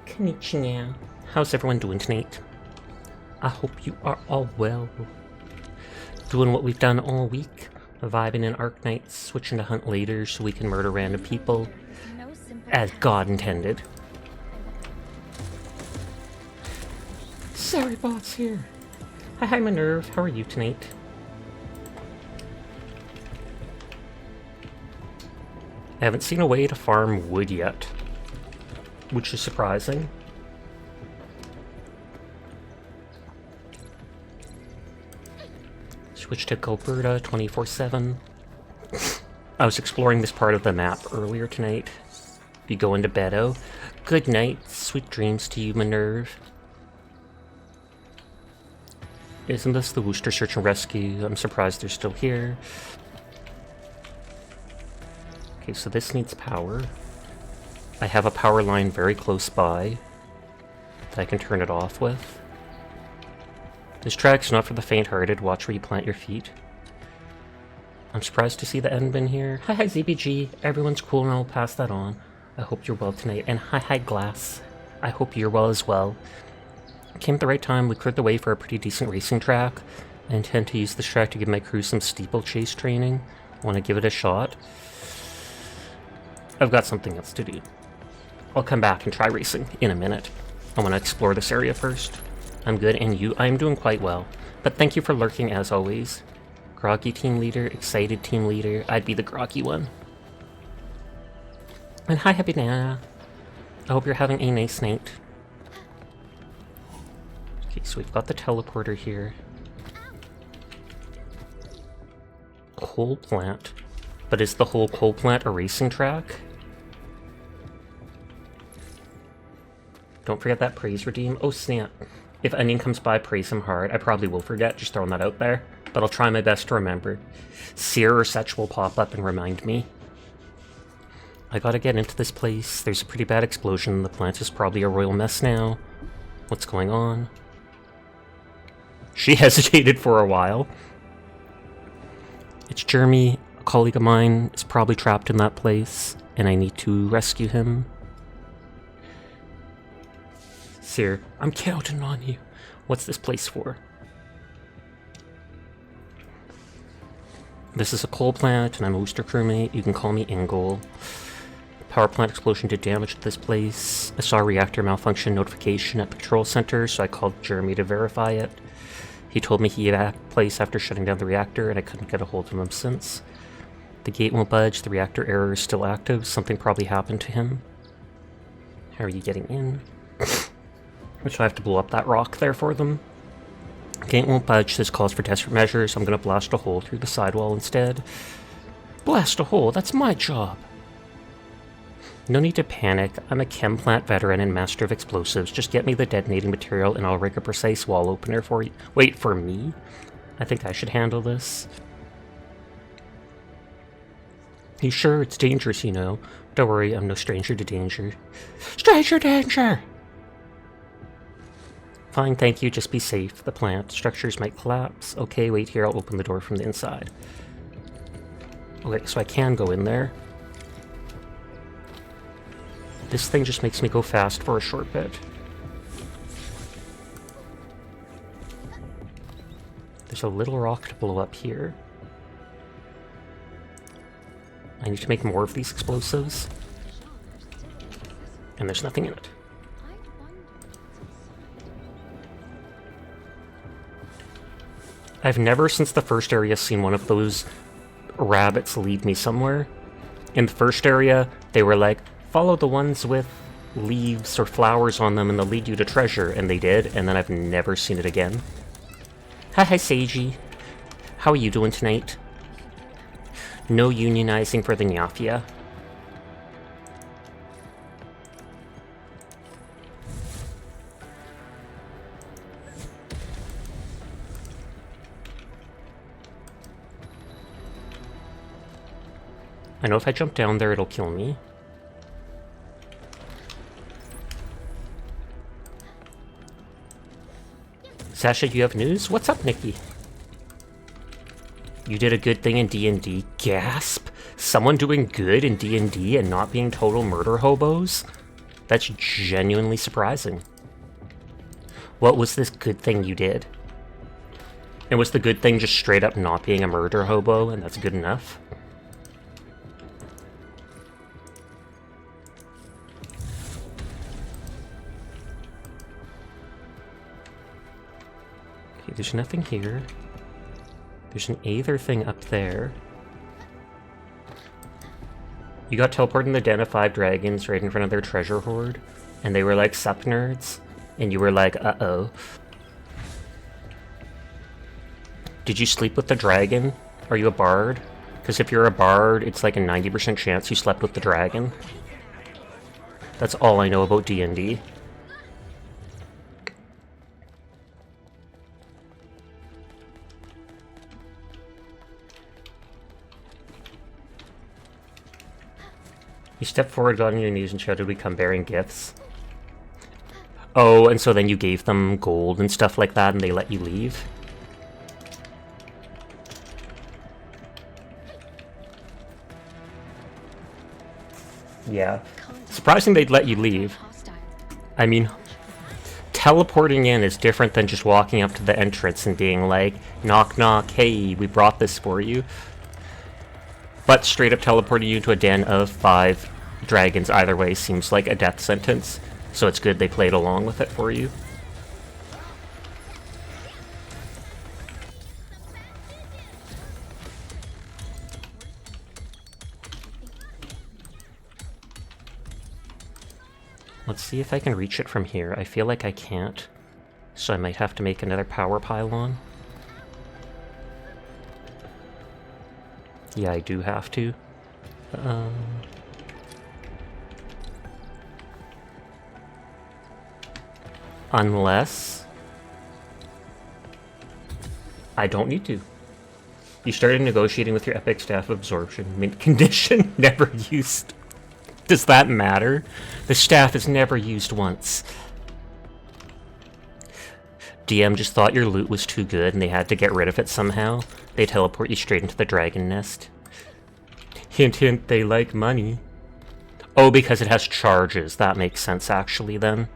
Konnichiwa. How's everyone doing tonight? I hope you are all well. Doing what we've done all week. Vibing in Arknights, switching to hunt later so we can murder random people. As God intended. Sorry, boss here. Hi, Minerve. How are you tonight? I haven't seen a way to farm wood yet, which is surprising. Switch to Gilberta 24/7. I was exploring this part of the map earlier tonight. Be going to bed-o. Good night, sweet dreams to you, Minerve. Isn't this the Worcester Search and Rescue? I'm surprised they're still here. Okay, so this needs power. I have a power line very close by that I can turn it off with. This track's not for the faint-hearted. Watch where you plant your feet. I'm surprised to see the end bin here. Hi, ZBG. Everyone's cool and I'll pass that on. I hope you're well tonight. And hi, Glass. I hope you're well as well. Came at the right time. We cleared the way for a pretty decent racing track. I intend to use this track to give my crew some steeplechase training. I want to give it a shot. I've got something else to do. I'll come back and try racing in a minute. I want to explore this area first. I'm good, and you? I'm doing quite well. But thank you for lurking as always. Groggy team leader, excited team leader. I'd be the groggy one. And hi, Happy Nana. I hope you're having a nice night. Okay, so we've got the teleporter here. Coal plant. But is the whole coal plant a racing track? Don't forget that praise redeem. Oh, snap. If Onion comes by, praise him hard. I probably will forget, just throwing that out there. But I'll try my best to remember. Seer or Setch will pop up and remind me. I gotta get into this place. There's a pretty bad explosion. The plant is probably a royal mess now. What's going on? She hesitated for a while. It's Jeremy, a colleague of mine, is probably trapped in that place, and I need to rescue him. Seer, I'm counting on you. What's this place for? This is a coal plant, and I'm a Worcester crewmate. You can call me Ingol. Power plant explosion did damage to this place. I saw a reactor malfunction notification at the control center, so I called Jeremy to verify it. He told me he had a place after shutting down the reactor, and I couldn't get a hold of him since. The gate won't budge, the reactor error is still active, something probably happened to him. How are you getting in? So I have to blow up that rock there for them. Gate won't budge, this calls for desperate measures. I'm gonna blast a hole through the sidewall instead. Blast a hole, that's my job! No need to panic, I'm a chem plant veteran and master of explosives. Just get me the detonating material and I'll rig a precise wall opener for you. Wait, for me? I think I should handle this. You sure? It's dangerous, you know. Don't worry, I'm no stranger to danger. Stranger danger! Fine, thank you, just be safe. The plant structures might collapse. Okay, wait here, I'll open the door from the inside. Okay, so I can go in there. This thing just makes me go fast for a short bit. There's a little rock to blow up here. I need to make more of these explosives. And there's nothing in it. I've never, since the first area, seen one of those rabbits lead me somewhere. In the first area, they were like, follow the ones with leaves or flowers on them and they'll lead you to treasure, and they did, and then I've never seen it again. Hi, Seiji. How are you doing tonight? No unionizing for the Nyafia. I know if I jump down there, it'll kill me. Sasha, you have news? What's up, Nikki? You did a good thing in D&D. Gasp! Someone doing good in D&D and not being total murder hobos? That's genuinely surprising. What was this good thing you did? And was the good thing just straight up not being a murder hobo, and that's good enough? Okay, there's nothing here. There's an Aether thing up there. You got teleported in the Den of 5 Dragons right in front of their treasure hoard, and they were like, sup nerds? And you were like, uh-oh. Did you sleep with the dragon? Are you a bard? Because if you're a bard, it's like a 90% chance you slept with the dragon. That's all I know about D&D. You stepped forward, got on your knees, and shouted, "We come bearing gifts." Oh, and so then you gave them gold and stuff like that, and they let you leave? Yeah. Surprising they'd let you leave. I mean, teleporting in is different than just walking up to the entrance and being like, knock knock, hey, we brought this for you. But straight up teleporting you to a den of 5 dragons either way seems like a death sentence. So it's good they played along with it for you. Let's see if I can reach it from here. I feel like I can't. So I might have to make another power pylon. Yeah, I do have to. Unless... I don't need to. You started negotiating with your epic staff absorption. Mint condition, never used. Does that matter? The staff is never used once. DM just thought your loot was too good and they had to get rid of it somehow. They teleport you straight into the dragon nest. Hint hint, they like money. Oh, because it has charges. That makes sense actually then.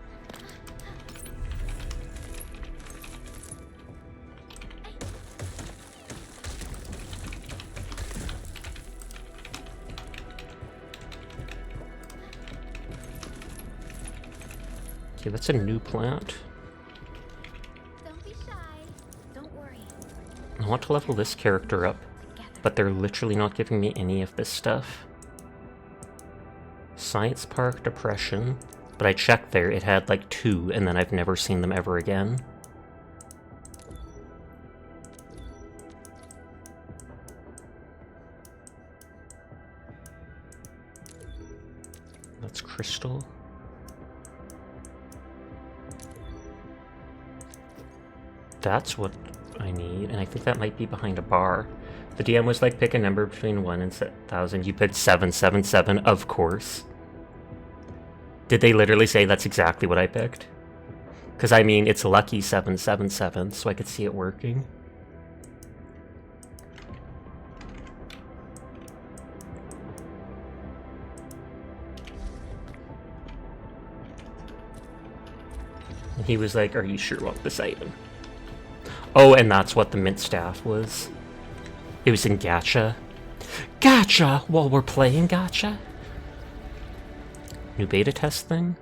Okay, that's a new plant. Don't be shy. Don't worry. I want to level this character up, but they're literally not giving me any of this stuff. Science Park Depression, but I checked there, it had like 2, and then I've never seen them ever again. That's crystal. That's what I need, and I think that might be behind a bar. The DM was like, pick a number between 1 and 1,000. You picked 777, of course. Did they literally say that's exactly what I picked? Because, I mean, it's lucky 777, so I could see it working. And he was like, are you sure about this item? Oh, and that's what the mint staff was. It was in gacha. Gacha! While we're playing gacha? New beta test thing?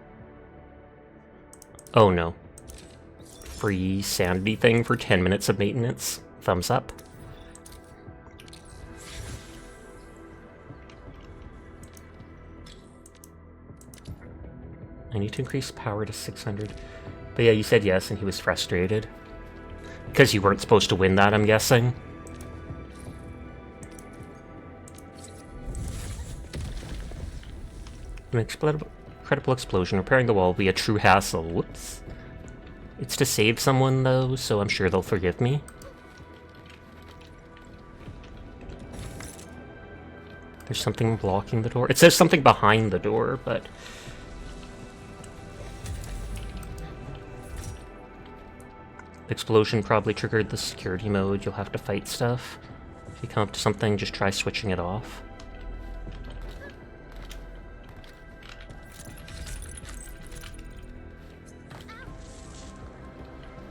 Oh no. Free sanity thing for 10 minutes of maintenance. Thumbs up. I need to increase power to 600. But yeah, you said yes and he was frustrated. Because you weren't supposed to win that, I'm guessing. An incredible explosion. Repairing the wall will be a true hassle. Whoops. It's to save someone, though, so I'm sure they'll forgive me. There's something blocking the door. It says something behind the door, but... Explosion probably triggered the security mode. You'll have to fight stuff. If you come up to something, just try switching it off.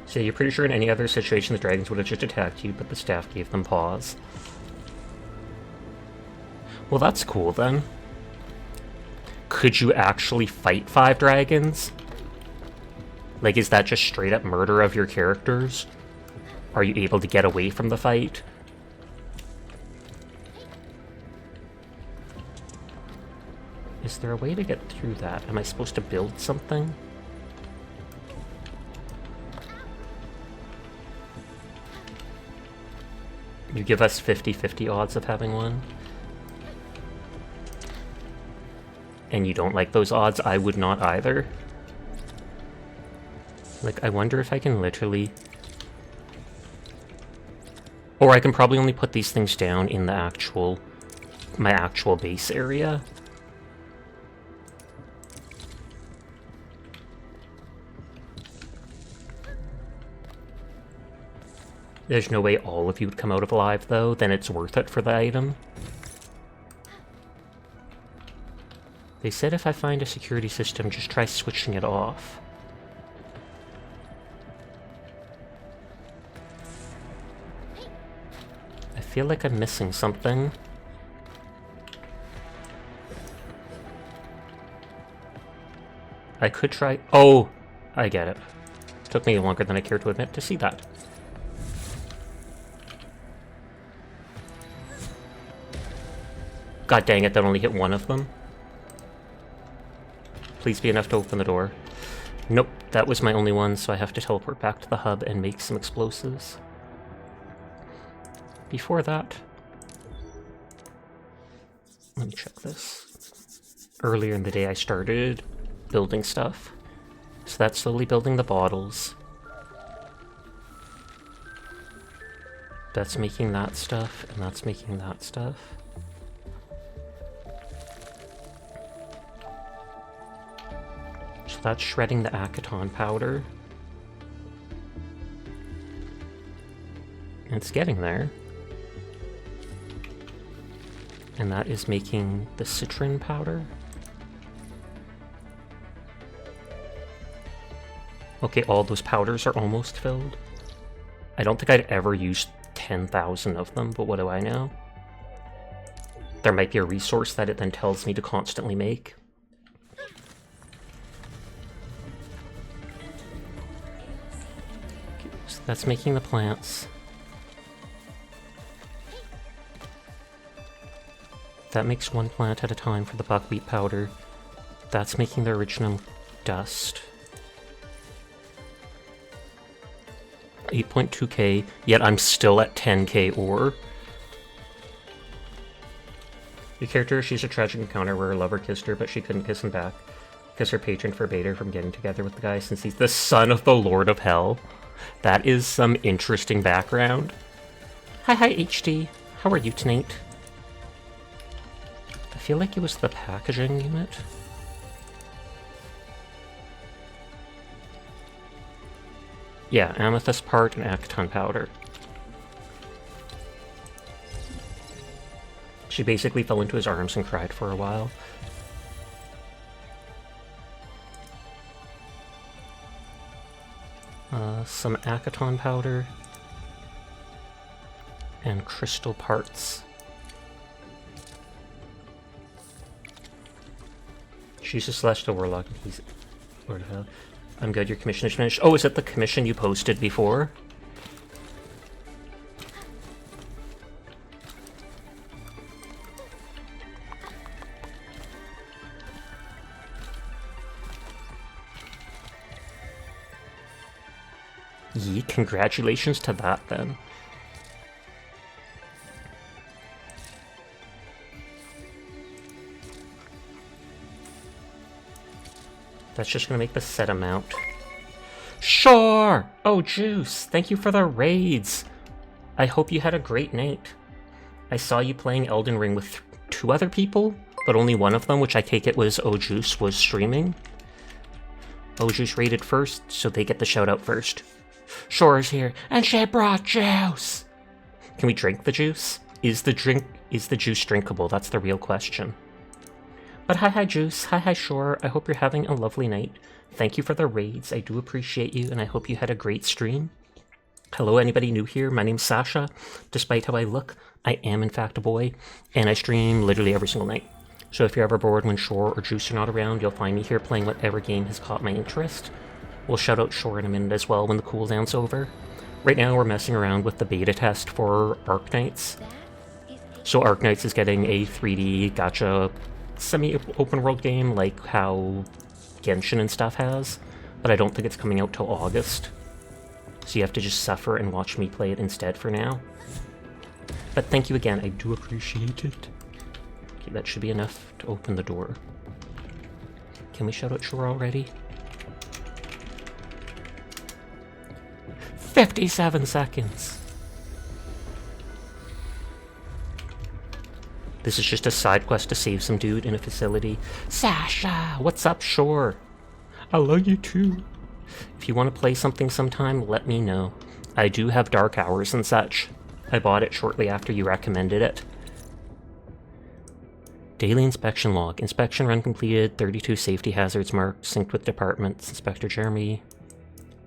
So you're pretty sure in any other situation the dragons would have just attacked you, but the staff gave them pause. Well, that's cool then. Could you actually fight 5 dragons? Like, is that just straight up murder of your characters? Are you able to get away from the fight? Is there a way to get through that? Am I supposed to build something? You give us 50-50 odds of having one? And you don't like those odds? I would not either. Like, I wonder if I can literally... Or I can probably only put these things down in the actual... my actual base area. There's no way all of you would come out alive, though. Then it's worth it for the item. They said if I find a security system, just try switching it off. I feel like I'm missing something. I could try... Oh! I get it. Took me longer than I care to admit to see that. God dang it, that only hit one of them. Please be enough to open the door. Nope, that was my only one, so I have to teleport back to the hub and make some explosives. Before that... Let me check this. Earlier in the day I started building stuff. So that's slowly building the bottles. That's making that stuff, and that's making that stuff. So that's shredding the Aquietsigh powder. It's getting there. And that is making the citron powder. Okay, all those powders are almost filled. I don't think I'd ever use 10,000 of them, but what do I know? There might be a resource that it then tells me to constantly make. Okay, so that's making the plants. That makes one plant at a time for the buckwheat powder. That's making the original dust. 8.2k, yet I'm still at 10k ore. The character, she's a tragic encounter where her lover kissed her, but she couldn't kiss him back because her patron forbade her from getting together with the guy since he's the son of the Lord of Hell. That is some interesting background. Hi HD, how are you tonight? I feel like it was the packaging unit. Yeah, amethyst part and Aquietsigh powder. She basically fell into his arms and cried for a while. Some Aquietsigh powder. And crystal parts. She's a celestial warlock. He's... Lord of Hell. I'm good, your commission is finished. Oh, is it the commission you posted before? Yee, congratulations to that then. That's just gonna make the set amount. Sure! Oh, Juice, thank you for the raids. I hope you had a great night. I saw you playing Elden Ring with 2 other people, but only one of them, which I take it was Oh Juice, was streaming. Oh Juice raided first, so they get the shout out first. Shore is here, and she brought juice! Can we drink the juice? Is the juice drinkable? That's the real question. But hi Juice, hi Shore, I hope you're having a lovely night. Thank you for the raids, I do appreciate you, and I hope you had a great stream. Hello, anybody new here? My name's Sasha. Despite how I look, I am in fact a boy, and I stream literally every single night. So if you're ever bored when Shore or Juice are not around, you'll find me here playing whatever game has caught my interest. We'll shout out Shore in a minute as well when the cooldown's over. Right now we're messing around with the beta test for Arknights. So Arknights is getting a 3D gacha semi-open world game like how Genshin and stuff has, but I don't think it's coming out till August. So you have to just suffer and watch me play it instead for now. But thank you again, I do appreciate it. Okay, that should be enough to open the door. Can we shout out Shore already? 57 seconds! This is just a side quest to save some dude in a facility. Sasha! What's up, Shore? I love you too. If you want to play something sometime, let me know. I do have dark hours and such. I bought it shortly after you recommended it. Daily inspection log. Inspection run completed. 32 safety hazards marked. Synced with departments. Inspector Jeremy.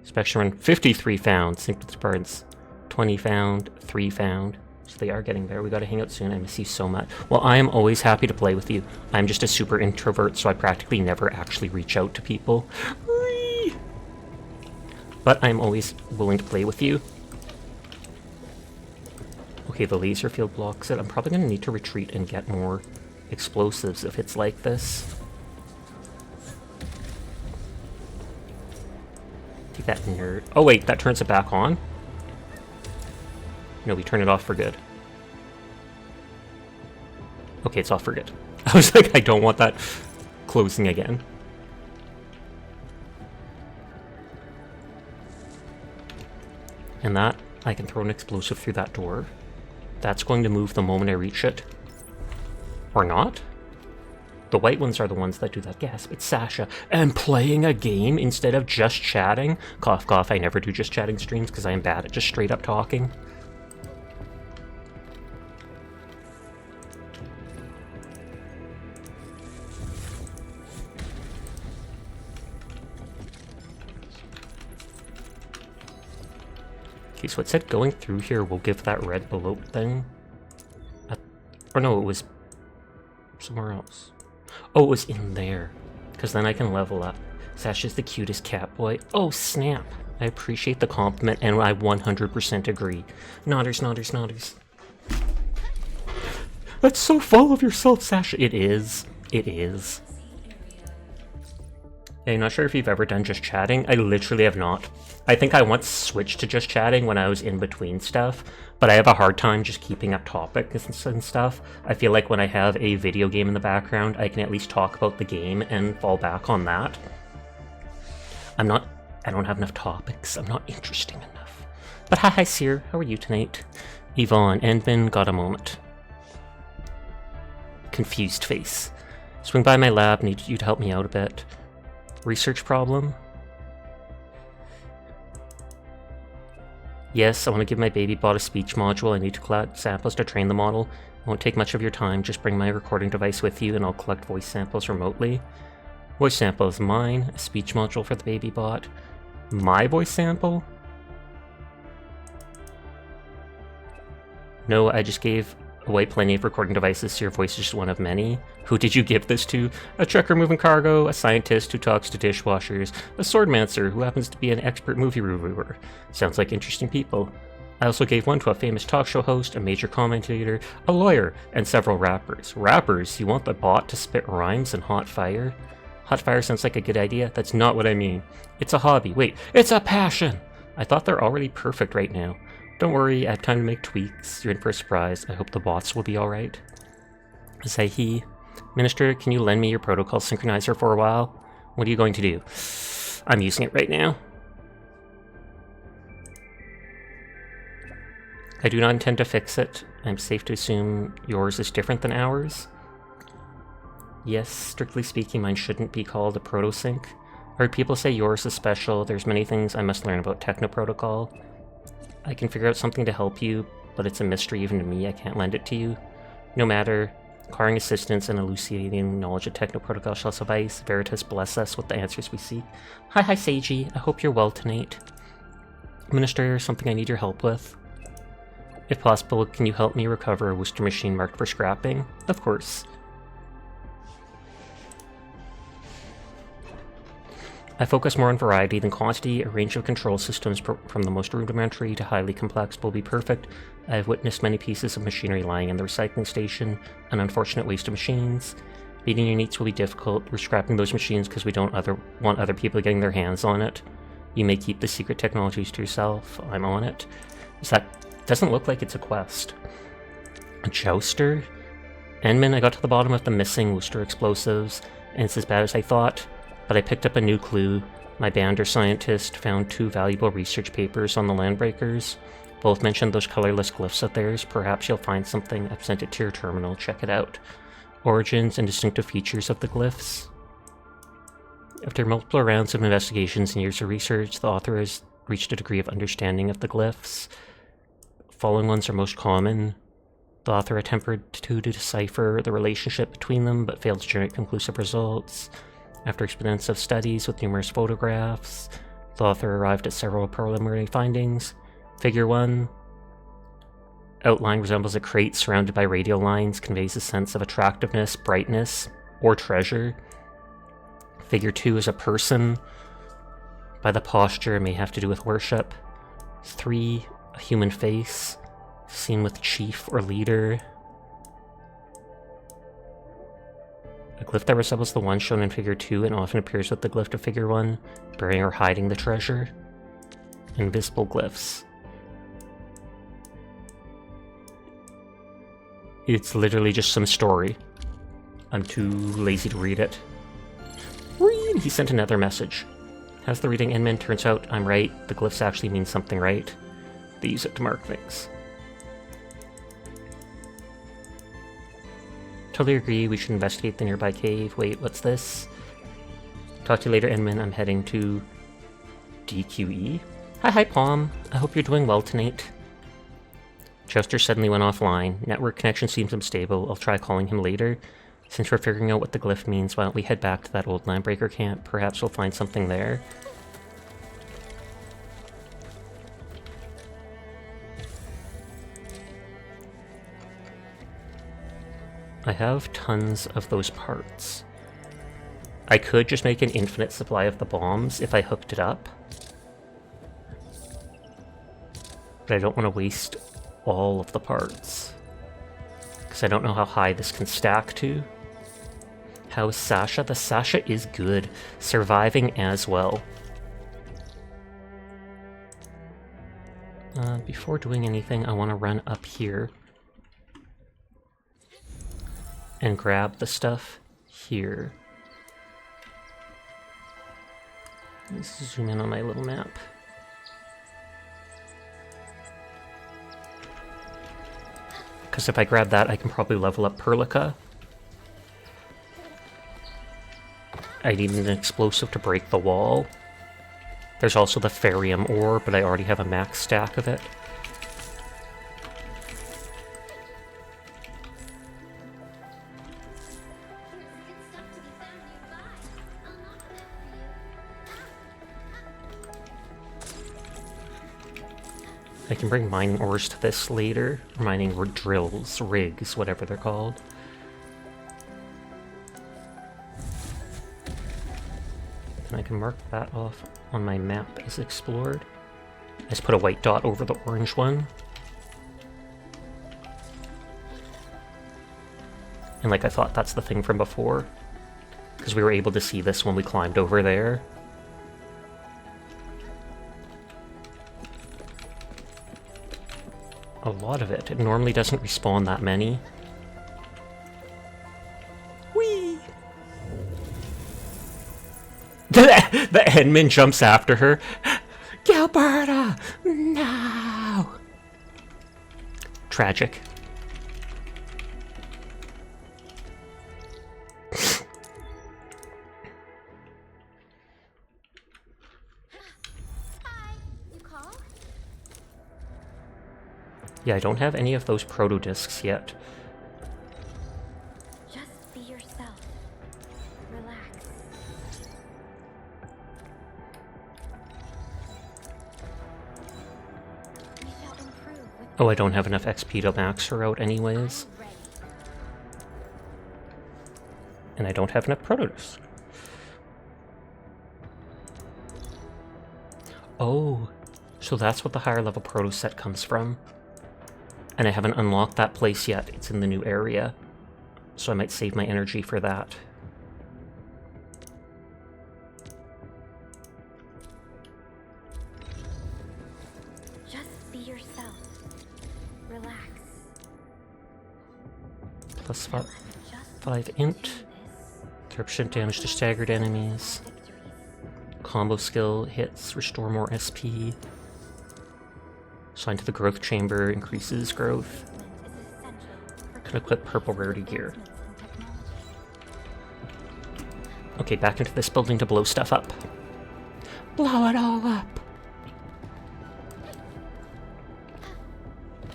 Inspection run 53 found. Synced with departments. 20 found. 3 found. So they are getting there. We gotta hang out soon. I miss you so much. Well, I am always happy to play with you. I'm just a super introvert, so I practically never actually reach out to people. But I'm always willing to play with you. Okay, the laser field blocks it. I'm probably gonna need to retreat and get more explosives if it's like this. Take that nerd. Oh wait, that turns it back on? No, we turn it off for good. Okay, it's off for good. I was like, I don't want that closing again. And that, I can throw an explosive through that door. That's going to move the moment I reach it. Or not? The white ones are the ones that do that. Gasp, it's Sasha. And playing a game instead of just chatting. Cough, cough, I never do just chatting streams because I am bad at just straight up talking. Okay, so it said going through here will give that red envelope thing. Or no, it was somewhere else. Oh, it was in there. Because then I can level up. Sasha's the cutest cat boy. Oh, snap. I appreciate the compliment, and I 100% agree. Nodders, nodders, nodders. That's so full of yourself, Sasha. It is. It is. Yeah, I'm not sure if you've ever done just chatting. I literally have not. I think I once switched to just chatting when I was in between stuff, but I have a hard time just keeping up topics and stuff. I feel like when I have a video game in the background, I can at least talk about the game and fall back on that. I don't have enough topics. I'm not interesting enough. But hi, Seer. How are you tonight? Yvonne, Endman, got a moment. Confused face. Swing by my lab, need you to help me out a bit. Research problem? Yes, I want to give my baby bot a speech module. I need to collect samples to train the model. It won't take much of your time. Just bring my recording device with you and I'll collect voice samples remotely. Voice sample is mine. A speech module for the baby bot. My voice sample? No, I just gave away plenty of recording devices, so your voice is just one of many. Who did you give this to? A trucker moving cargo, a scientist who talks to dishwashers, a swordmancer who happens to be an expert movie reviewer. Sounds like interesting people. I also gave one to a famous talk show host, a major commentator, a lawyer, and several rappers. Rappers? You want the bot to spit rhymes and hot fire? Hot fire sounds like a good idea. That's not what I mean. It's a hobby. Wait, it's a passion! I thought they're already perfect right now. Don't worry, I have time to make tweaks. You're in for a surprise. I hope the bots will be alright. Say he. Minister, can you lend me your protocol synchronizer for a while? What are you going to do? I'm using it right now. I do not intend to fix it. I'm safe to assume yours is different than ours. Yes, strictly speaking, mine shouldn't be called a proto-sync. I heard people say yours is special. There's many things I must learn about techno protocol. I can figure out something to help you, but it's a mystery even to me. I can't lend it to you. No matter. Acquiring assistance and elucidating knowledge of techno-protocol shall suffice. Veritas bless us with the answers we seek. Hi, Seiji. I hope you're well tonight. Administrator, something I need your help with. If possible, can you help me recover a Worcester machine marked for scrapping? Of course. I focus more on variety than quantity. A range of control systems from the most rudimentary to highly complex will be perfect. I have witnessed many pieces of machinery lying in the recycling station, an unfortunate waste of machines. Meeting your needs will be difficult. We're scrapping those machines because we don't want other people getting their hands on it. You may keep the secret technologies to yourself. I'm on it. Doesn't look like it's a quest. A jouster? Enman, I got to the bottom of the missing Worcester explosives, and it's as bad as I thought. But I picked up a new clue. My Bander scientist found 2 valuable research papers on the Landbreakers. Both mentioned those colorless glyphs of theirs. Perhaps you'll find something. I've sent it to your terminal. Check it out. Origins and distinctive features of the glyphs. After multiple rounds of investigations and years of research, the author has reached a degree of understanding of the glyphs. Following ones are most common. The author attempted to decipher the relationship between them, but failed to generate conclusive results. After extensive studies with numerous photographs, the author arrived at several preliminary findings. Figure 1. Outline resembles a crate surrounded by radial lines, conveys a sense of attractiveness, brightness, or treasure. Figure 2 is a person. By the posture, it may have to do with worship. 3. A human face, seen with chief or leader. A glyph that resembles the one shown in Figure 2 and often appears with the glyph of Figure 1, burying or hiding the treasure. Invisible glyphs. It's literally just some story. I'm too lazy to read it. Read! He sent another message. How's the reading, Inman? Turns out I'm right. The glyphs actually mean something, right? They use it to mark things. Totally agree, we should investigate the nearby cave. Wait, what's this? Talk to you later, Inman. I'm heading to DQE. Hi, Palm. I hope you're doing well tonight. Chester suddenly went offline. Network connection seems unstable. I'll try calling him later. Since we're figuring out what the glyph means, why don't we head back to that old Landbreaker camp? Perhaps we'll find something there. I have tons of those parts. I could just make an infinite supply of the bombs if I hooked it up. But I don't want to waste all of the parts. Because I don't know how high this can stack to. How is Sasha? The Sasha is good. Surviving as well. Before doing anything, I want to run up here. And grab the stuff here. Let's zoom in on my little map. Because if I grab that, I can probably level up Perlica. I need an explosive to break the wall. There's also the Ferium ore, but I already have a max stack of it. I can bring mining ores to this later, or mining drills, rigs, whatever they're called. And I can mark that off on my map as explored. I just put a white dot over the orange one. And like I thought, that's the thing from before. Because we were able to see this when we climbed over there. A lot of it. It normally doesn't respawn that many. Whee! The Endman jumps after her. Gilberta! No! Tragic. Yeah, I don't have any of those proto-discs yet. Oh, I don't have enough XP to max her out anyways. Ready. And I don't have enough protos. Oh, so that's what the higher level proto set comes from. And I haven't unlocked that place yet. It's in the new area. So I might save my energy for that. Just be yourself. Relax. Plus Just 5 do int. this. 3% damage to staggered enemies. Victories. Combo skill hits, restore more SP. Sign to the growth chamber, increases growth. Movement is essential for Can equip purple rarity gear. advancements in technology. Okay, back into this building to blow stuff up. Blow it all up!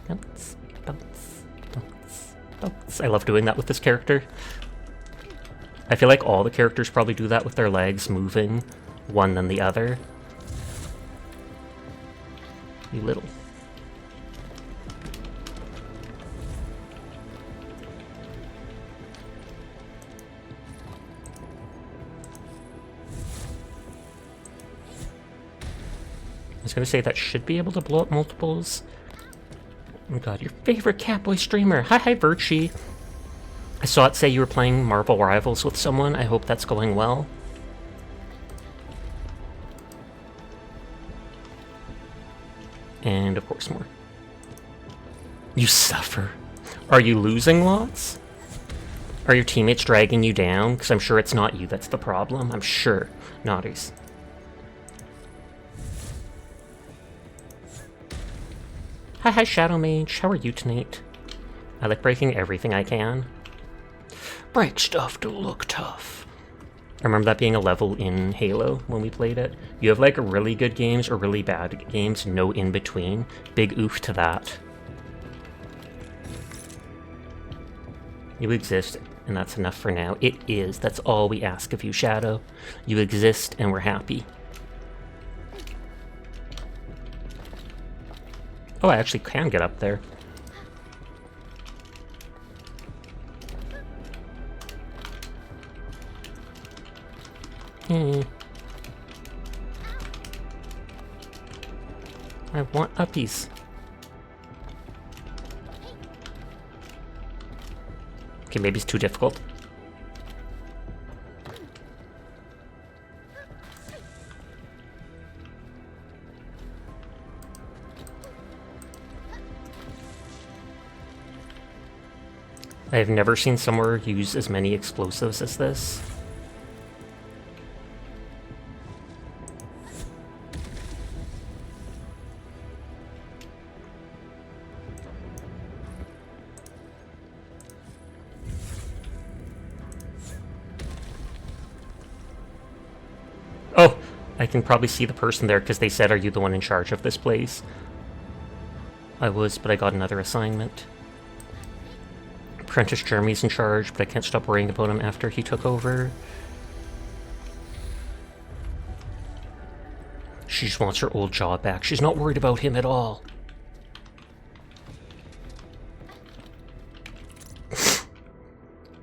Bounce, bounce, bounce, bounce. I love doing that with this character. I feel like all the characters probably do that with their legs moving one than the other. You little. I was gonna say that should be able to blow up multiples. Oh god, your favorite Catboy streamer. Hi, Virchie. I saw it say you were playing Marvel Rivals with someone. I hope that's going well. And of course more. You suffer. Are you losing lots? Are your teammates dragging you down? Because I'm sure it's not you that's the problem. I'm sure. Naughties. Hi, Shadow Mage. How are you tonight? I like breaking everything I can. Break stuff to look tough. I remember that being a level in Halo when we played it. You have like really good games or really bad games, no in between. Big oof to that. You exist, and that's enough for now. It is. That's all we ask of you, Shadow. You exist, and we're happy. Oh, I actually can get up there. I want uppies. Okay, maybe it's too difficult. I have never seen somewhere use as many explosives as this. Oh, I can probably see the person there because they said, "Are you the one in charge of this place?" I was, but I got another assignment. Apprentice Jeremy's in charge, but I can't stop worrying about him after he took over. She just wants her old job back. She's not worried about him at all.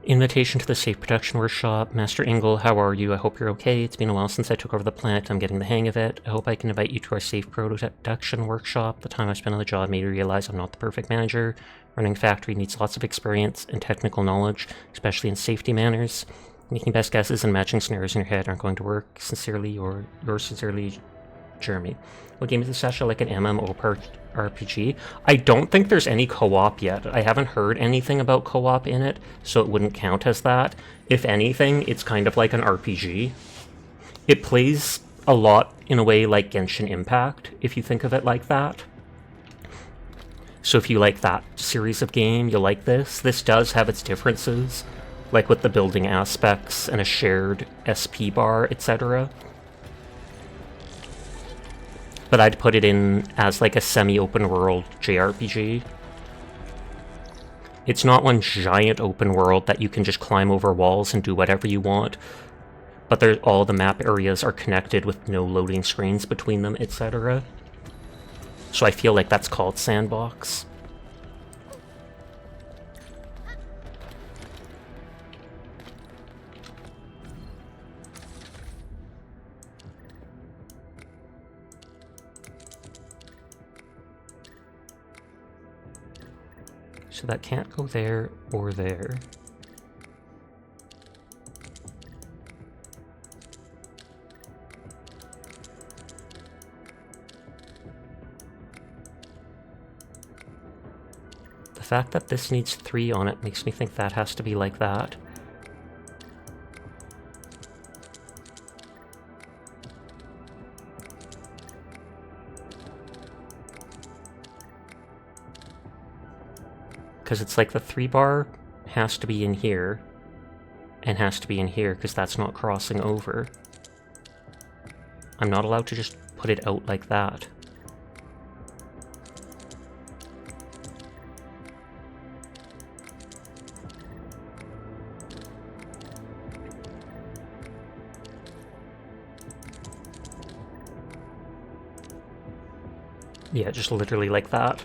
Invitation to the Safe Production Workshop. Master Ingle, how are you? I hope you're okay. It's been a while since I took over the plant. I'm getting the hang of it. I hope I can invite you to our Safe Production Workshop. The time I spent on the job made me realize I'm not the perfect manager. Running a factory needs lots of experience and technical knowledge, especially in safety manners. Making best guesses and matching scenarios in your head aren't going to work. Sincerely, yours sincerely, Jeremy. What game is this, Sasha? Like an MMORPG? I don't think there's any co-op yet. I haven't heard anything about co-op in it, so it wouldn't count as that. If anything, it's kind of like an RPG. It plays a lot in a way like Genshin Impact, if you think of it like that. So if you like that series of game, you'll like this. This does have its differences, like with the building aspects and a shared SP bar, etc. But I'd put it in as like a semi-open world JRPG. It's not one giant open world that you can just climb over walls and do whatever you want, but all the map areas are connected with no loading screens between them, etc. So I feel like that's called sandbox. So that can't go there or there. The fact that this needs 3 on it makes me think that has to be like that. Because it's like the 3 bar has to be in here, and has to be in here, because that's not crossing over. I'm not allowed to just put it out like that. Yeah, just literally like that.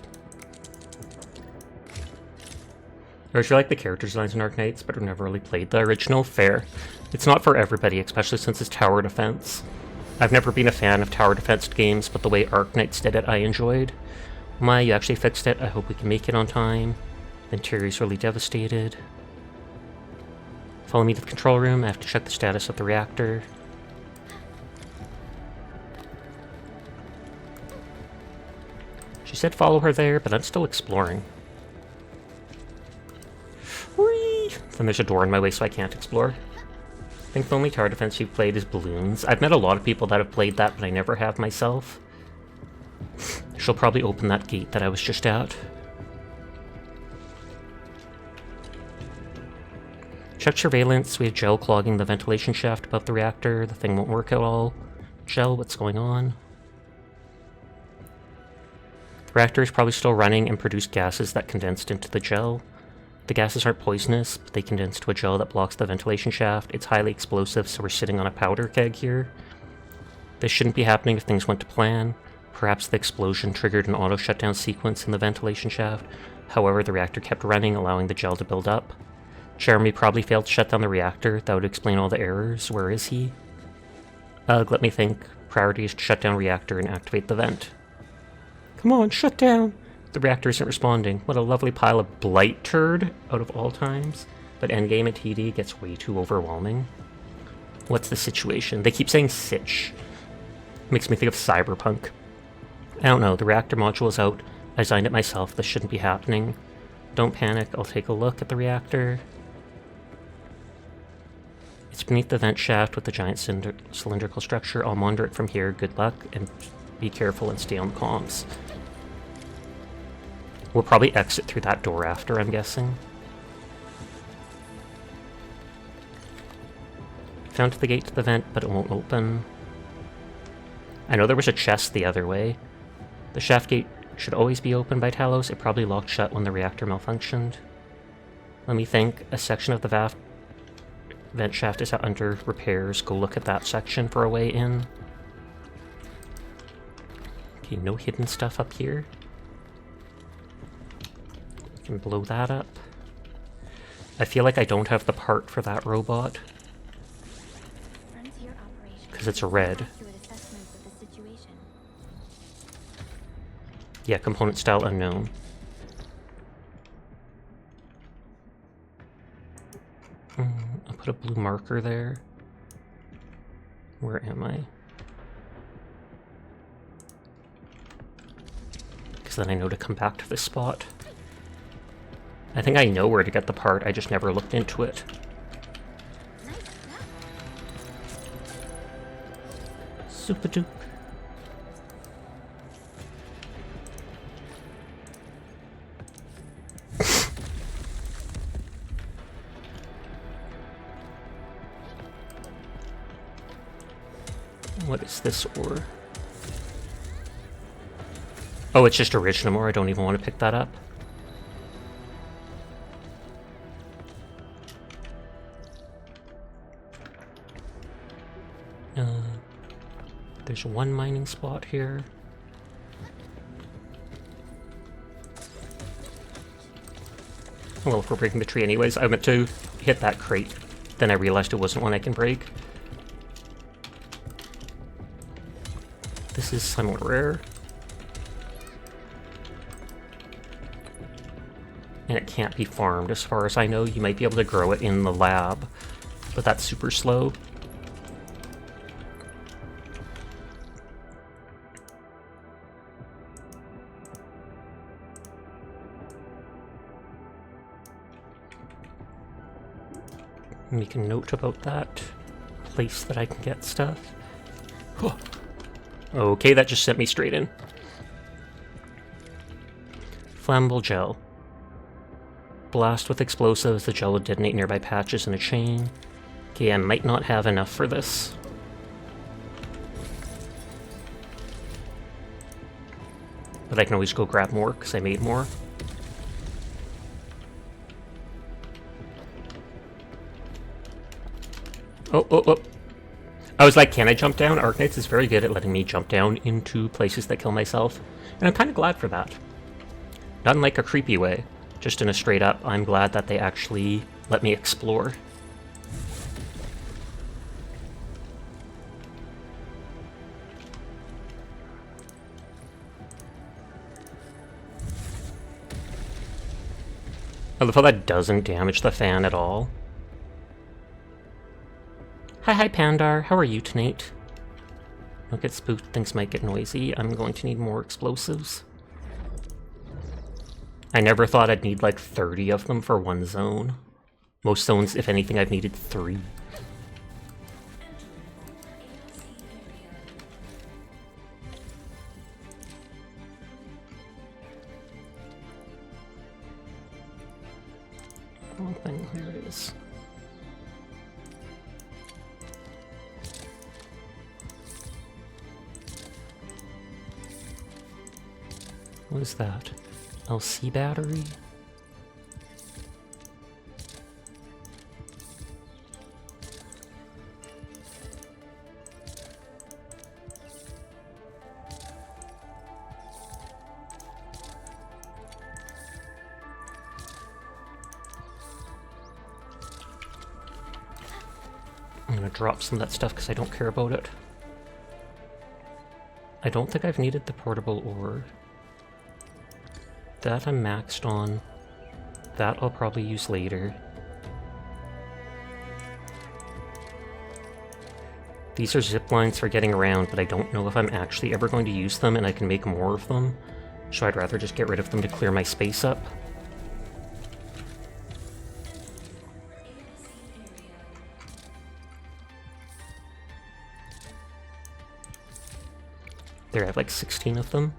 I actually like the character designs in Arknights, but I've never really played the original. Fair. It's not for everybody, especially since it's tower defense. I've never been a fan of tower defense games, but the way Arknights did it, I enjoyed. My, you actually fixed it. I hope we can make it on time. The interior's really devastated. Follow me to the control room. I have to check the status of the reactor. She said follow her there, but I'm still exploring. Whee! Then there's a door in my way, so I can't explore. I think the only tower defense you've played is balloons. I've met a lot of people that have played that, but I never have myself. She'll probably open that gate that I was just at. Check surveillance. We have gel clogging the ventilation shaft above the reactor. The thing won't work at all. Gel, what's going on? The reactor is probably still running and produced gases that condensed into the gel. The gases aren't poisonous, but they condense to a gel that blocks the ventilation shaft. It's highly explosive, so we're sitting on a powder keg here. This shouldn't be happening if things went to plan. Perhaps the explosion triggered an auto shutdown sequence in the ventilation shaft. However, the reactor kept running, allowing the gel to build up. Jeremy probably failed to shut down the reactor. That would explain all the errors. Where is he? Let me think. Priority is to shut down reactor and activate the vent. Come on, shut down! The reactor isn't responding. What a lovely pile of blight turd, out of all times. But endgame at TD gets way too overwhelming. What's the situation? They keep saying sitch. Makes me think of Cyberpunk. I don't know, the reactor module is out. I designed it myself, this shouldn't be happening. Don't panic, I'll take a look at the reactor. It's beneath the vent shaft with the giant cylindrical structure. I'll monitor it from here. Good luck, and be careful and stay on comms. We'll probably exit through that door after, I'm guessing. Found the gate to the vent, but it won't open. I know there was a chest the other way. The shaft gate should always be open by Talos. It probably locked shut when the reactor malfunctioned. Let me think. A section of the vent shaft is under repairs. Go look at that section for a way in. Okay, no hidden stuff up here. Can blow that up. I feel like I don't have the part for that robot. Because it's a red. Yeah, component style unknown. I'll put a blue marker there. Where am I? Because then I know to come back to this spot. I think I know where to get the part, I just never looked into it. Super dupe. What is this ore? Oh, it's just original ore, I don't even want to pick that up. There's one mining spot here. Well, if we're breaking the tree anyways, I meant to hit that crate. Then I realized it wasn't one I can break. This is somewhat rare. And it can't be farmed as far as I know. You might be able to grow it in the lab, but that's super slow. Make a note about that place that I can get stuff. Okay, that just sent me straight in. Flammable gel. Blast with explosives, the gel will detonate nearby patches in a chain. Okay, I might not have enough for this. But I can always go grab more, because I made more. Oh. I was like, can I jump down? Arknights is very good at letting me jump down into places that kill myself. And I'm kind of glad for that. Not in like a creepy way. Just in a straight up, I'm glad that they actually let me explore. I love how that doesn't damage the fan at all. Hi Pandar, how are you tonight? Don't get spooked, things might get noisy. I'm going to need more explosives. I never thought I'd need like 30 of them for one zone. Most zones, if anything, I've needed 3. Wrong thing, here it is. What is that? LC battery? I'm gonna drop some of that stuff because I don't care about it. I don't think I've needed the portable ore. That I'm maxed on. That I'll probably use later. These are zip lines for getting around, but I don't know if I'm actually ever going to use them and I can make more of them. So I'd rather just get rid of them to clear my space up. There, I have like 16 of them.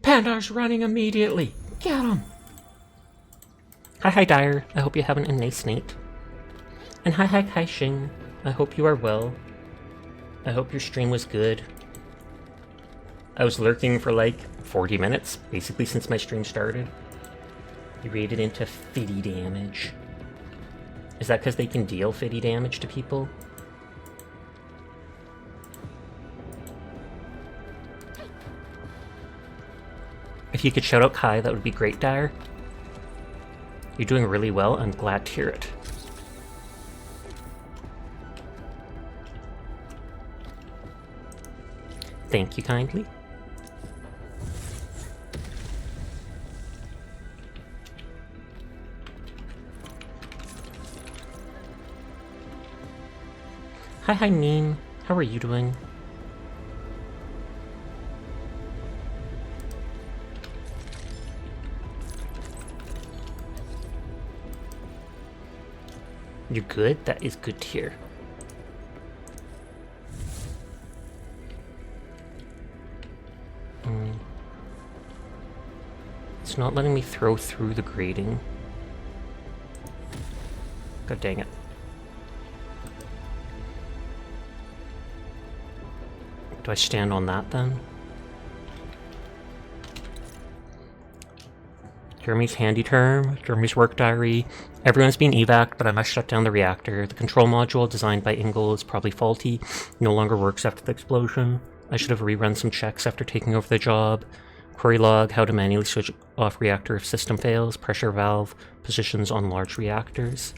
Pandar's running immediately! Get him! Hi Dyer, I hope you're having a nice night. And hi Shing, I hope you are well. I hope your stream was good. I was lurking for like 40 minutes, basically since my stream started. You rated into 50 damage. Is that because they can deal 50 damage to people? If you could shout out Kai, that would be great, Dyer. You're doing really well, I'm glad to hear it. Thank you kindly. Hi Neem, how are you doing? You're good? That is good to hear. It's not letting me throw through the grating. God dang it. Do I stand on that then? Jeremy's handy term, Jeremy's work diary. Everyone's being evac'd, but I must shut down the reactor. The control module designed by Ingle is probably faulty. No longer works after the explosion. I should have rerun some checks after taking over the job. Query log, how to manually switch off reactor if system fails. Pressure valve, positions on large reactors.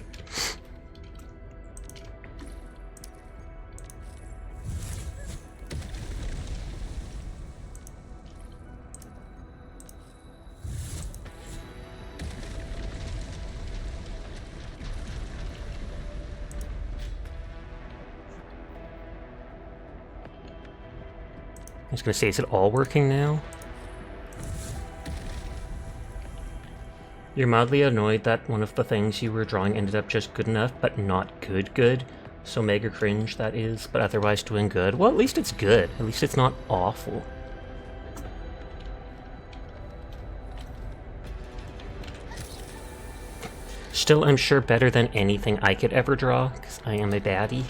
I was going to say, is it all working now? You're mildly annoyed that one of the things you were drawing ended up just good enough, but not good. So mega cringe, that is, but otherwise doing good. Well, at least it's good. At least it's not awful. Still, I'm sure better than anything I could ever draw, because I am a baddie.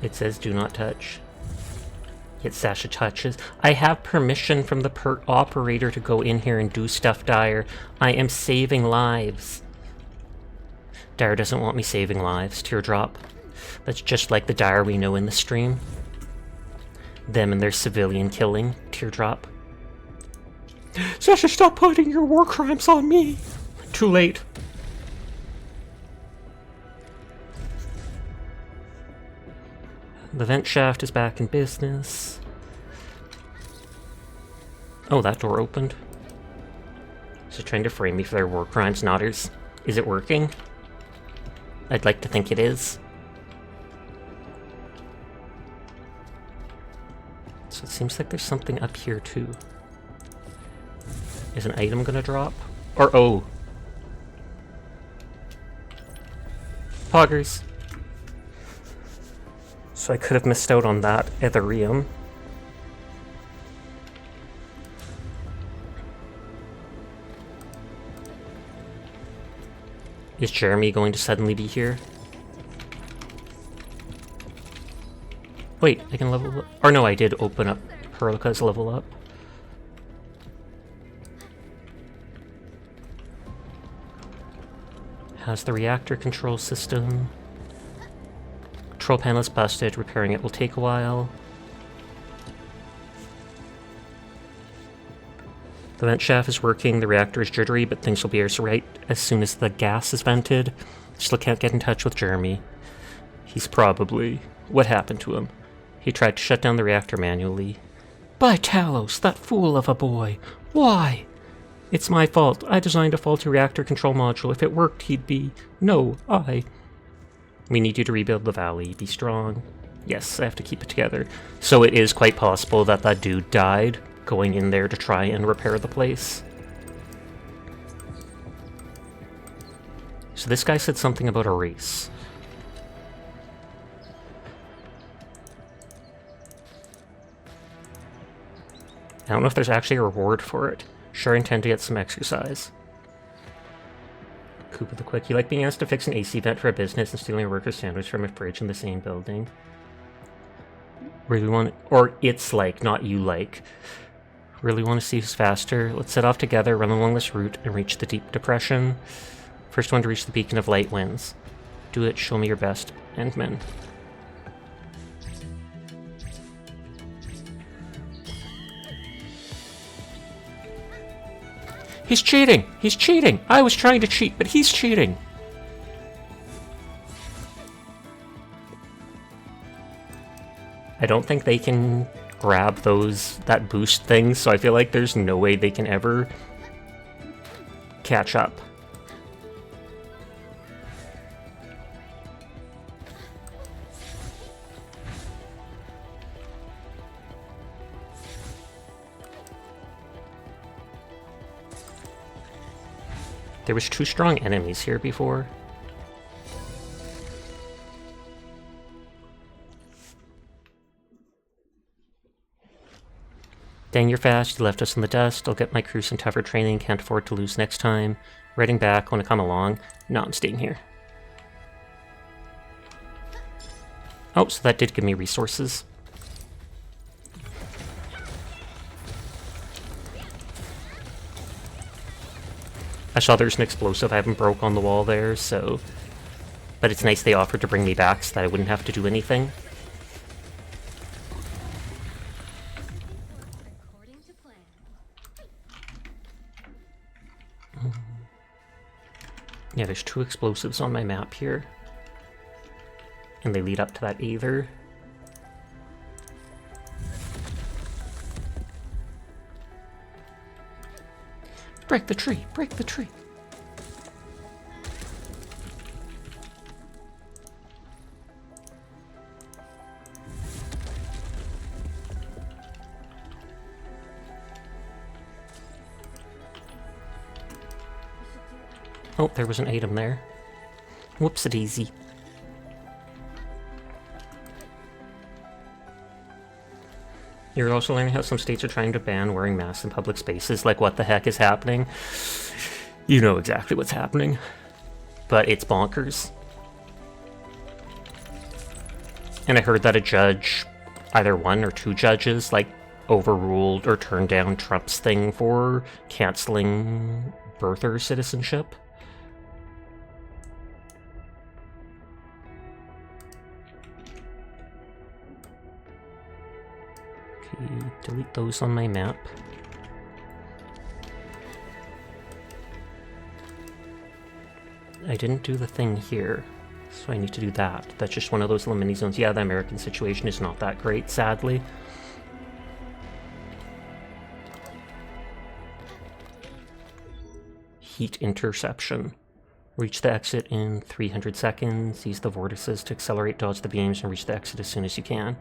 It says do not touch. Yet Sasha touches. I have permission from the operator to go in here and do stuff, Dyer. I am saving lives. Dyer doesn't want me saving lives. Teardrop. That's just like the Dyer we know in the stream. Them and their civilian killing. Teardrop. Sasha, stop putting your war crimes on me! Too late. The vent shaft is back in business. Oh, that door opened. So trying to frame me for their war crimes, nodders. Is it working? I'd like to think it is. So it seems like there's something up here too. Is an item gonna drop? Or oh. Poggers. So I could have missed out on that Etherium. Is Jeremy going to suddenly be here? Wait, I can level up. Or no, I did open up Perlica's level up. How's the reactor control system? Control panel is busted. Repairing it will take a while. The vent shaft is working. The reactor is jittery, but things will be right as soon as the gas is vented. Still can't get in touch with Jeremy. He's probably... What happened to him? He tried to shut down the reactor manually. By Talos, that fool of a boy! Why? It's my fault. I designed a faulty reactor control module. If it worked, he'd be... No, I... We need you to rebuild the valley. Be strong. Yes, I have to keep it together. So it is quite possible that that dude died going in there to try and repair the place. So this guy said something about a race. I don't know if there's actually a reward for it. Sure, I intend to get some exercise. Cooper the Quick. You like being asked to fix an AC vent for a business and stealing a worker's sandwich from a fridge in the same building? Really want... Or it's like, not you like. Really want to see who's faster. Let's set off together, run along this route, and reach the Deep Depression. First one to reach the Beacon of Light wins. Do it, show me your best. Endmen. He's cheating! He's cheating! I was trying to cheat, but he's cheating! I don't think they can grab that boost thing, so I feel like there's no way they can ever catch up. There was 2 strong enemies here before. Dang, you're fast. You left us in the dust. I'll get my crew some tougher training. Can't afford to lose next time. Riding back. Want to come along? No, I'm staying here. Oh, so that did give me resources. I saw there's an explosive I haven't broke on the wall there, so... But it's nice they offered to bring me back so that I wouldn't have to do anything. Yeah, there's 2 explosives on my map here. And they lead up to that Aether. Break the tree! Break the tree! Oh, there was an item there. Whoops-a-daisy. You're also learning how some states are trying to ban wearing masks in public spaces. Like, what the heck is happening? You know exactly what's happening. But it's bonkers. And I heard that a judge, either 1 or 2 judges, like, overruled or turned down Trump's thing for canceling birther citizenship. Delete those on my map. I didn't do the thing here, so I need to do that. That's just one of those little mini zones. Yeah, the American situation is not that great, sadly. Heat interception. Reach the exit in 300 seconds. Use the vortices to accelerate, dodge the beams, and reach the exit as soon as you can.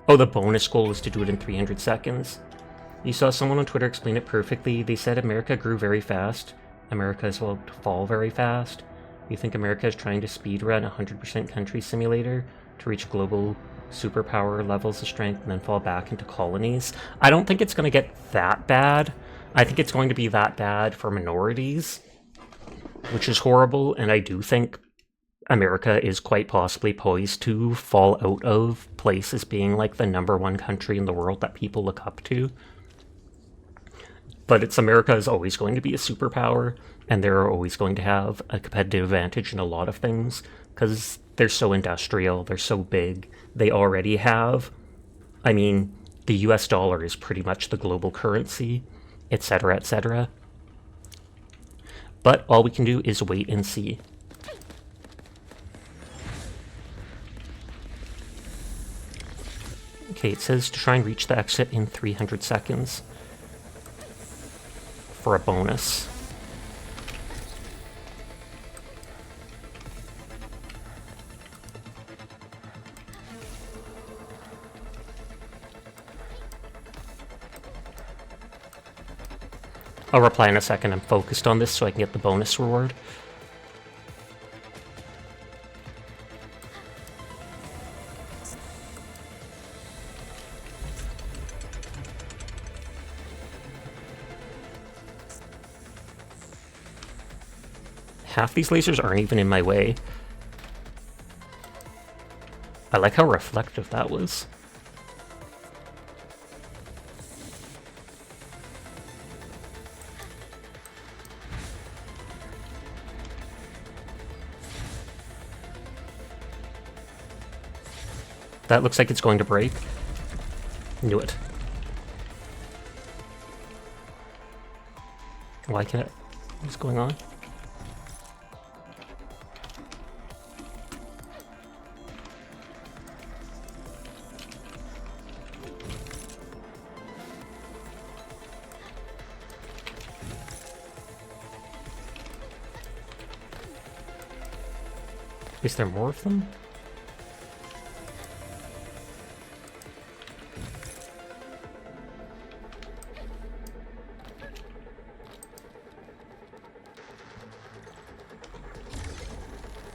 Oh, the bonus goal is to do it in 300 seconds. You saw someone on Twitter explain it perfectly. They said America grew very fast. America is about to fall very fast. You think America is trying to speedrun 100% country simulator to reach global superpower levels of strength and then fall back into colonies? I don't think it's going to get that bad. I think it's going to be that bad for minorities, which is horrible, and I do think America is quite possibly poised to fall out of place as being like the #1 country in the world that people look up to. But America is always going to be a superpower, and they're always going to have a competitive advantage in a lot of things, because they're so industrial, they're so big. They already have, I mean, the US dollar is pretty much the global currency, etc., etc. But all we can do is wait and see. Okay, it says to try and reach the exit in 300 seconds for a bonus. I'll reply in a second. I'm focused on this so I can get the bonus reward. Half these lasers aren't even in my way. I like how reflective that was. That looks like it's going to break. Knew it. Why can't it? What's going on? Is there more of them?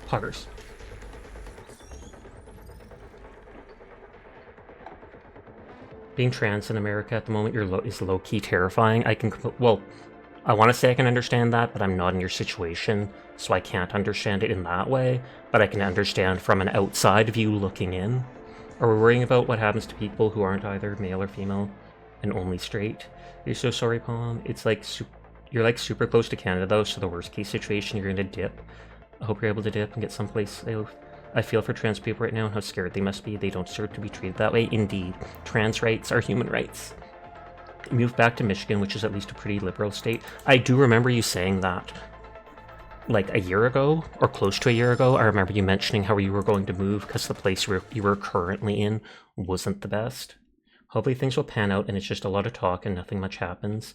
Huggers. Being trans in America at the moment is low-key terrifying. I want to say I can understand that, but I'm not in your situation, so I can't understand it in that way, but I can understand from an outside view looking in. Are we worrying about what happens to people who aren't either male or female and only straight? You're so sorry, Palm. It's like You're like super close to Canada though, so the worst case situation, you're gonna dip. I hope you're able to dip and get someplace safe. I feel for trans people right now and how scared they must be. They don't deserve to be treated that way. Indeed, trans rights are human rights. Move back to Michigan, which is at least a pretty liberal state. I do remember you saying that like a year ago, or close to a year ago. I remember you mentioning how you were going to move because the place you were currently in wasn't the best. Hopefully things will pan out and it's just a lot of talk and nothing much happens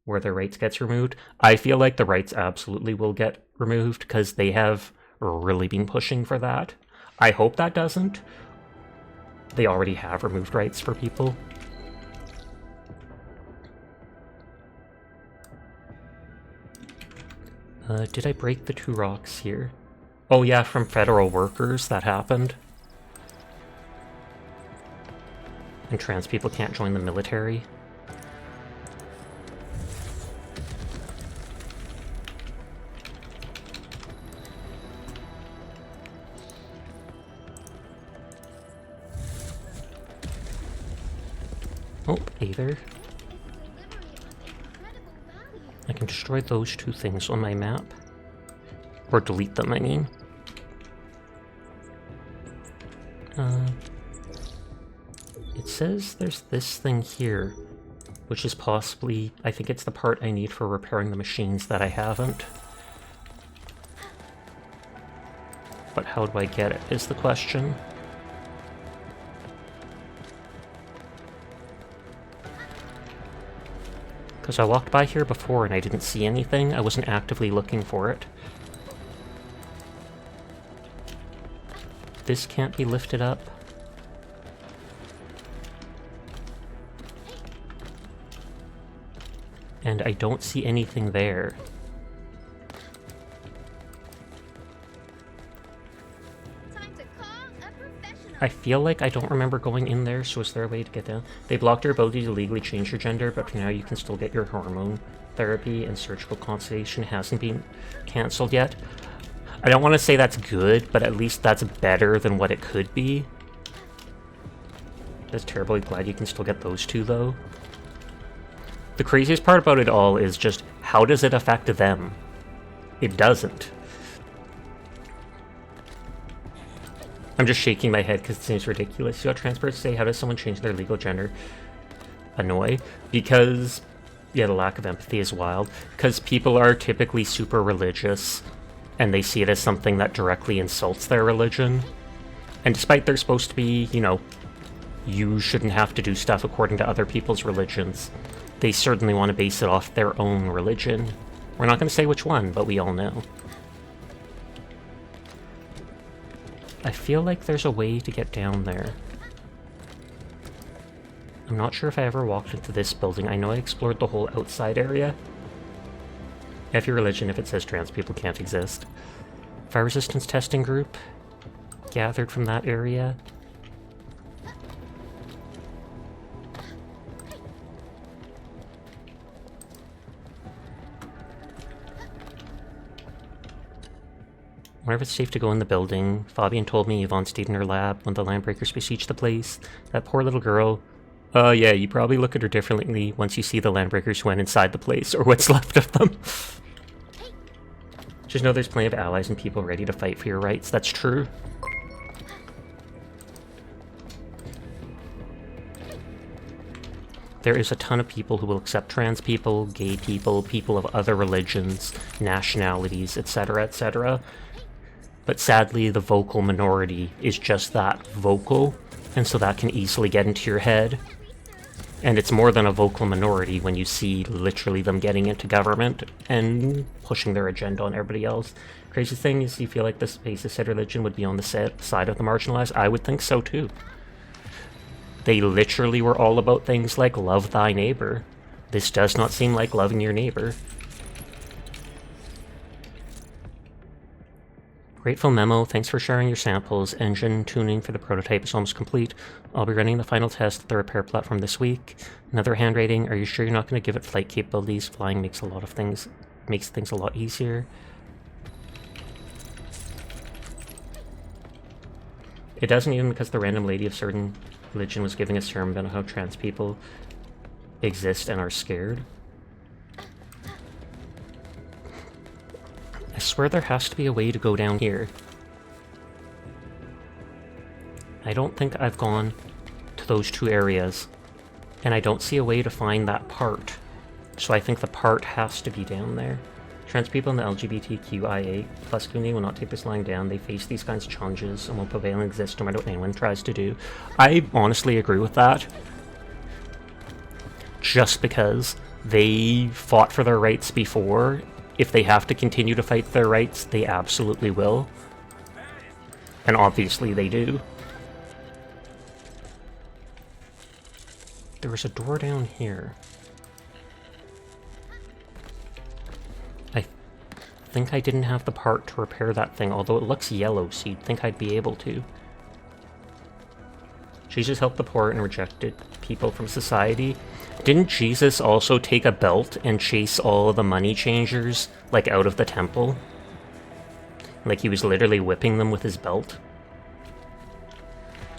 where the rights gets removed. I feel like the rights absolutely will get removed because they have really been pushing for that. I hope that doesn't. They already have removed rights for people. Did I break the 2 rocks here? Oh yeah, from federal workers that happened. And trans people can't join the military. Oh, Aether. I can destroy those 2 things on my map. Or delete them, I mean. It says there's this thing here, which is possibly, I think it's the part I need for repairing the machines that I haven't. But how do I get it, is the question. Because I walked by here before and I didn't see anything. I wasn't actively looking for it. This can't be lifted up. And I don't see anything there. I feel like I don't remember going in there, so is there a way to get down? They blocked your ability to legally change your gender, but for now you can still get your hormone therapy, and surgical consultation hasn't been cancelled yet. I don't want to say that's good, but at least that's better than what it could be. That's terribly glad you can still get those 2, though. The craziest part about it all is just, how does it affect them? It doesn't. I'm just shaking my head because it seems ridiculous. You got transparents say, how does someone change their legal gender? Annoy. Because, yeah, the lack of empathy is wild. Because people are typically super religious, and they see it as something that directly insults their religion. And despite they're supposed to be, you know, you shouldn't have to do stuff according to other people's religions, they certainly want to base it off their own religion. We're not going to say which one, but we all know. I feel like there's a way to get down there. I'm not sure if I ever walked into this building. I know I explored the whole outside area. F your religion if it says trans people can't exist. Fire resistance testing group gathered from that area. Whenever it's safe to go in the building, Fabian told me Yvonne stayed in her lab when the Landbreakers besieged the place. That poor little girl. Yeah, you probably look at her differently once you see the Landbreakers who went inside the place, or what's left of them. Just know there's plenty of allies and people ready to fight for your rights. That's true. There is a ton of people who will accept trans people, gay people, people of other religions, nationalities, etc., etc. But sadly, the vocal minority is just that, vocal, and so that can easily get into your head. And it's more than a vocal minority when you see literally them getting into government and pushing their agenda on everybody else. Crazy thing is, you feel like this basis said religion would be on the side of the marginalized? I would think so too. They literally were all about things like love thy neighbor. This does not seem like loving your neighbor. Grateful memo, thanks for sharing your samples. Engine tuning for the prototype is almost complete. I'll be running the final test at the repair platform this week. Another hand rating, are you sure you're not going to give it flight capabilities? Flying makes things a lot easier. It doesn't, even because the random lady of certain religion was giving a sermon about how trans people exist and are scared. swear there has to be a way to go down here. I don't think I've gone to those two areas, and I don't see a way to find that part. So I think the part has to be down there. Trans people in the LGBTQIA plus community will not take this lying down. They face these kinds of challenges and will prevail and exist no matter what anyone tries to do. I honestly agree with that. Just because they fought for their rights before, if they have to continue to fight for their rights, they absolutely will. And obviously they do. There was a door down here. I think I didn't have the part to repair that thing, although it looks yellow, so you'd think I'd be able to. Jesus helped the poor and rejected people from society. Didn't Jesus also take a belt and chase all of the money changers, like, out of the temple? Like, he was literally whipping them with his belt?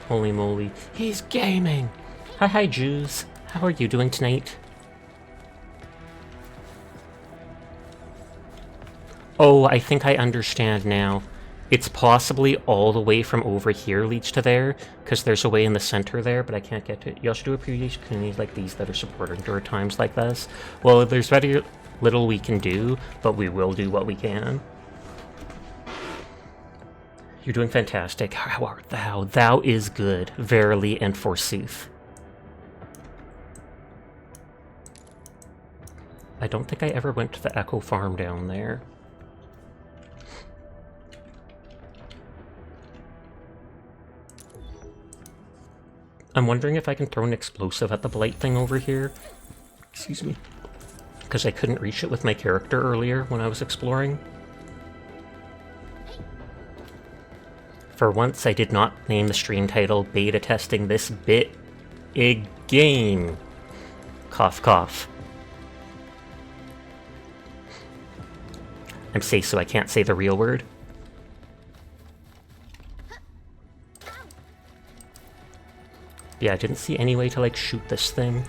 Holy moly. He's gaming! Hi, Jews. How are you doing tonight? Oh, I think I understand now. It's possibly all the way from over here leads to there, because there's a way in the center there, but I can't get to it. You also do appreciate communities like these that are supported during times like this. Well, there's very little we can do, but we will do what we can. You're doing fantastic. How art thou? Thou is good, verily and forsooth. I don't think I ever went to the Echo Farm down there. I'm wondering if I can throw an explosive at the blight thing over here. Excuse me. Because I couldn't reach it with my character earlier when I was exploring. For once, I did not name the stream title Beta Testing This Bit a Game. Cough, cough. I'm safe, so I can't say the real word. Yeah, I didn't see any way to, like, shoot this thing.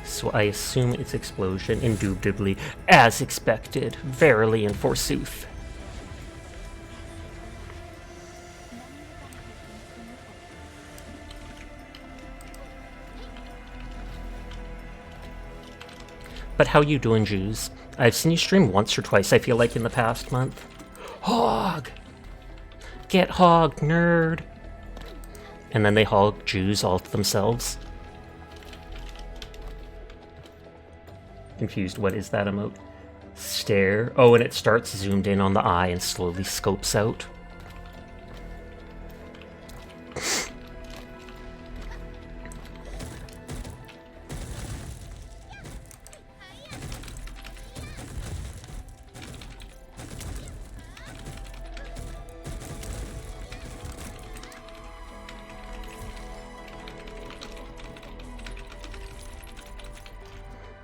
So I assume it's explosion, indubitably, as expected, verily and forsooth. But how you doing, Jews? I've seen you stream once or twice, I feel like, in the past month. Hog! Get hogged, nerd! And then they hog Jews all to themselves. Confused, what is that emote? Stare. Oh, and it starts zoomed in on the eye and slowly scopes out.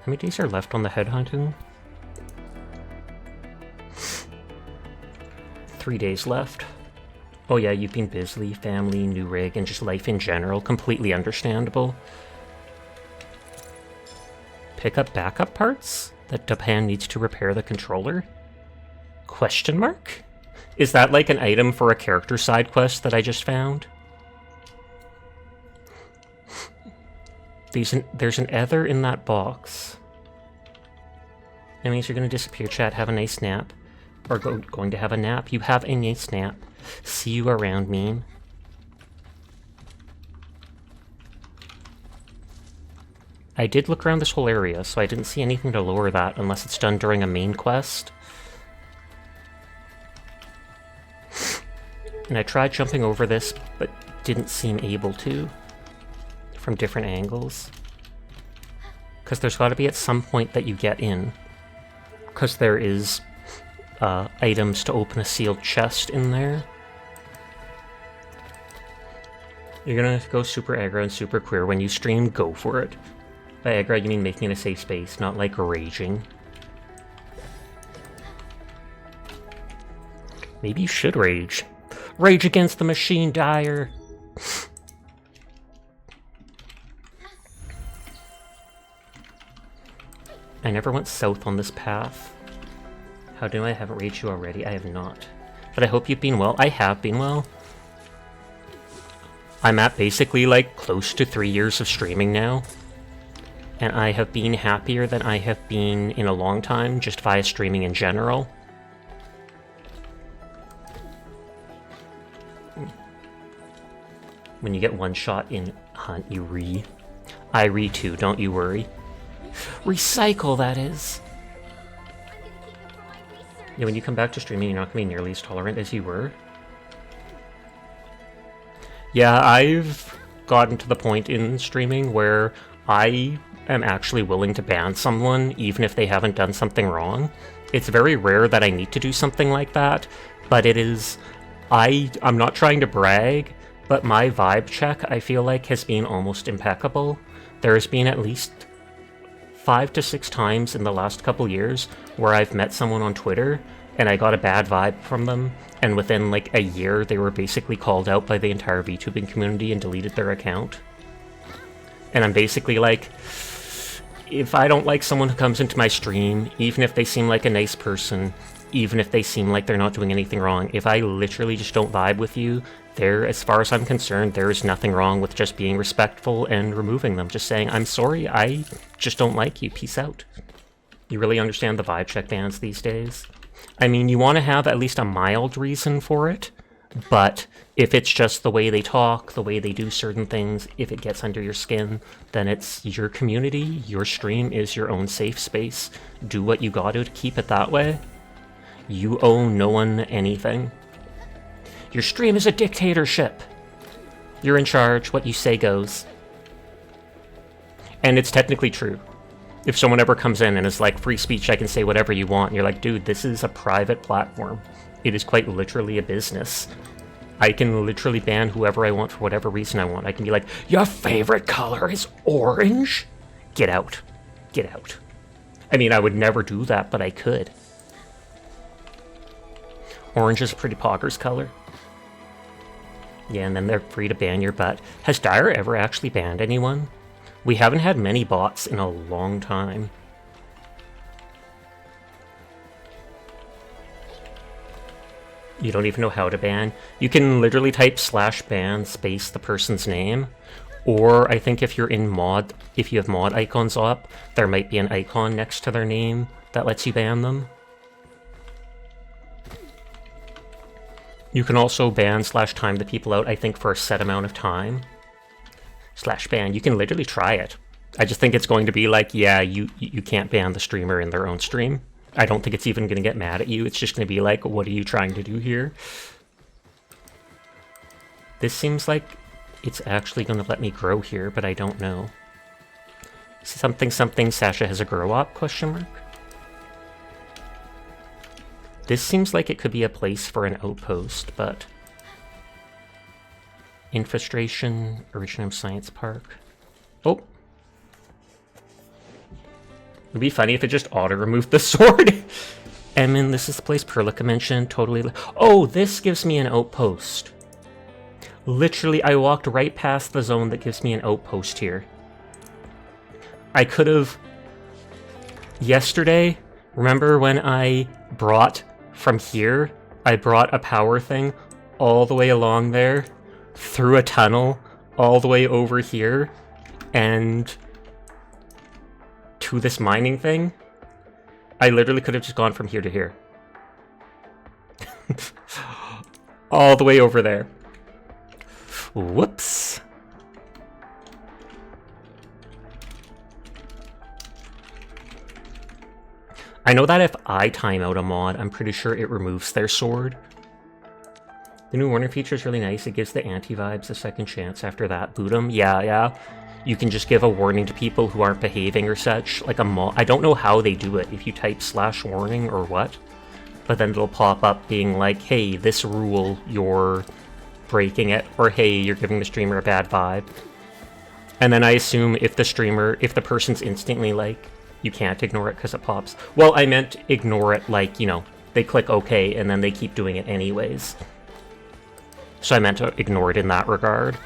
How many days are left on the headhunting? 3 days left. Oh yeah, you've been busy, family, new rig, and just life in general. Completely understandable. Pick up backup parts that Japan needs to repair the controller? Question mark? Is that like an item for a character side quest that I just found? There's an ether in that box. That means you're going to disappear, chat. Have a nice nap. Or going to have a nap. You have a nice nap. See you around, meme. I did look around this whole area, so I didn't see anything to lower that unless it's done during a main quest. And I tried jumping over this, but didn't seem able to. From different angles. Because there's got to be at some point that you get in. Because there is items to open a sealed chest in there. You're gonna go super aggro and super queer when you stream, go for it. By aggro, you mean making it a safe space, not like raging. Maybe you should rage. Rage against the machine, Dyer! I never went south on this path. How do I haven't reached you already? I have not. But I hope you've been well. I have been well. I'm at basically like close to 3 years of streaming now. And I have been happier than I have been in a long time, just via streaming in general. When you get one shot in Hunt, you re. I re too, don't you worry. Recycle, that is. Yeah, when you come back to streaming, you're not going to be nearly as tolerant as you were. Yeah, I've gotten to the point in streaming where I am actually willing to ban someone even if they haven't done something wrong. It's very rare that I need to do something like that, but it is... I'm not trying to brag, but my vibe check, I feel like, has been almost impeccable. There has been at least 5 to 6 times in the last couple years where I've met someone on Twitter and I got a bad vibe from them, and within like a year they were basically called out by the entire VTubing community and deleted their account. And I'm basically like, if I don't like someone who comes into my stream, even if they seem like a nice person, even if they seem like they're not doing anything wrong, if I literally just don't vibe with you, as far as I'm concerned, there is nothing wrong with just being respectful and removing them. Just saying, I'm sorry, I just don't like you, peace out. You really understand the vibe check bans these days? I mean, you want to have at least a mild reason for it, but if it's just the way they talk, the way they do certain things, if it gets under your skin, then it's your community, your stream is your own safe space. Do what you gotta to keep it that way. You owe no one anything. Your stream is a dictatorship. You're in charge, what you say goes. And it's technically true. If someone ever comes in and is like, free speech, I can say whatever you want, and you're like, dude, this is a private platform. It is quite literally a business. I can literally ban whoever I want for whatever reason I want. I can be like, your favorite color is orange? Get out. Get out. I mean, I would never do that, but I could. Orange is a pretty poggers color. Yeah, and then they're free to ban your butt. Has Dire ever actually banned anyone? We haven't had many bots in a long time. You don't even know how to ban? You can literally type /ban space the person's name. Or I think if you're in mod, if you have mod icons up, there might be an icon next to their name that lets you ban them. You can also ban /time the people out, I think, for a set amount of time. /ban. You can literally try it. I just think it's going to be like, yeah, you can't ban the streamer in their own stream. I don't think it's even going to get mad at you. It's just going to be like, what are you trying to do here? This seems like it's actually going to let me grow here, but I don't know. Something, Sasha has a grow up, question mark? This seems like it could be a place for an outpost, but... Infestation, Originum Science Park. Oh! It'd be funny if it just auto-removed the sword! Emin, this is the place Perlica mentioned, totally... Oh, this gives me an outpost. Literally, I walked right past the zone that gives me an outpost here. I could have... Yesterday, remember when I brought... From here, I brought a power thing all the way along there, through a tunnel, all the way over here, and to this mining thing. I literally could have just gone from here to here. All the way over there. Whoops. I know that if I time out a mod, I'm pretty sure it removes their sword. The new warning feature is really nice. It gives the anti-vibes a second chance after that. Boot 'em. Yeah. You can just give a warning to people who aren't behaving or such. Like a mod. I don't know how they do it, if you type /warning or what. But then it'll pop up being like, hey, this rule, you're breaking it. Or hey, you're giving the streamer a bad vibe. And then I assume if the person's instantly like, you can't ignore it because it pops. Well, I meant ignore it like, you know, they click OK and then they keep doing it anyways. So I meant to ignore it in that regard.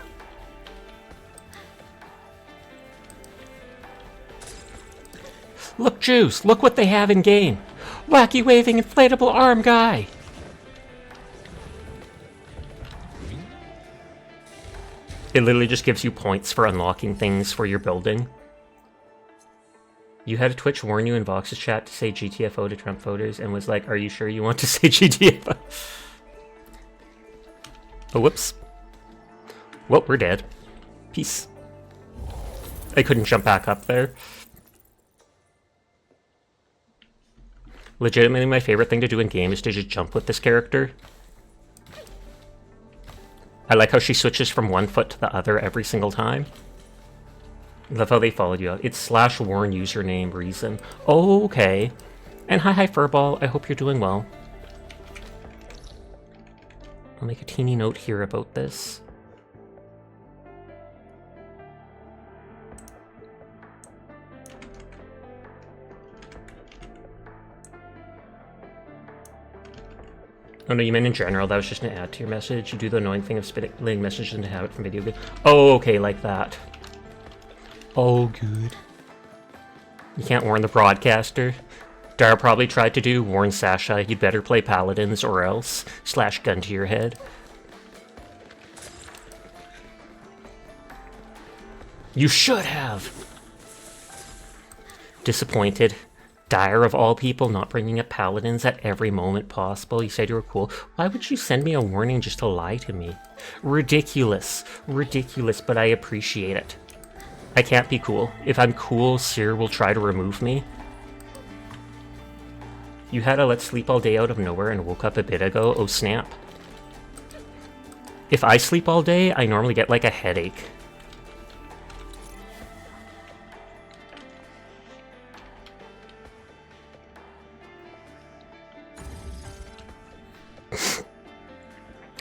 Look, Juice, look what they have in game. Wacky waving inflatable arm guy! It literally just gives you points for unlocking things for your building. You had a Twitch warn you in Vox's chat to say GTFO to Trump voters and was like, are you sure you want to say GTFO? Oh, whoops. Well, we're dead. Peace. I couldn't jump back up there. Legitimately, my favorite thing to do in game is to just jump with this character. I like how she switches from one foot to the other every single time. Love how they followed you out. It's /warn username reason. Oh, okay. And hi Furball, I hope you're doing well. I'll make a teeny note here about this. Oh no, you meant in general, that was just an add to your message. You do the annoying thing of spitting messages into habit from video games. Oh, okay, like that. Oh, good. You can't warn the broadcaster. Dar probably tried to do warn Sasha, you'd better play Paladins or else. / gun to your head. You should have! Disappointed. Dire of all people not bringing up Paladins at every moment possible. You said you were cool. Why would you send me a warning just to lie to me? Ridiculous. Ridiculous, but I appreciate it. I can't be cool. If I'm cool, Seer will try to remove me. You had a let's sleep all day out of nowhere and woke up a bit ago. Oh snap. If I sleep all day, I normally get like a headache.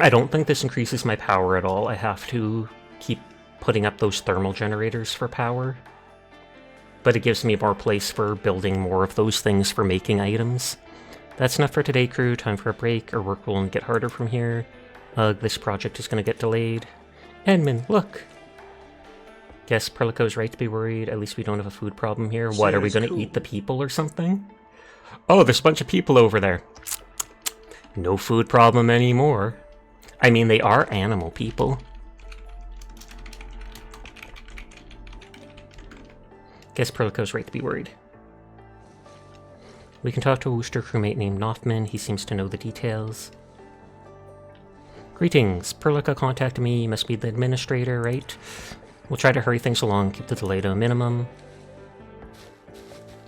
I don't think this increases my power at all. I have to keep putting up those thermal generators for power. But it gives me more place for building more of those things for making items. That's enough for today, crew. Time for a break. Our work will get harder from here. This project is going to get delayed. Edmund, look! Guess Perlico's right to be worried. At least we don't have a food problem here. What, are we going to eat the people or something? Oh, there's a bunch of people over there. No food problem anymore. I mean, they are animal people. Guess Perlico's right to be worried. We can talk to a Wooster crewmate named Nothman. He seems to know the details. Greetings. Perlica contacted me. You must be the administrator, right? We'll try to hurry things along, keep the delay to a minimum.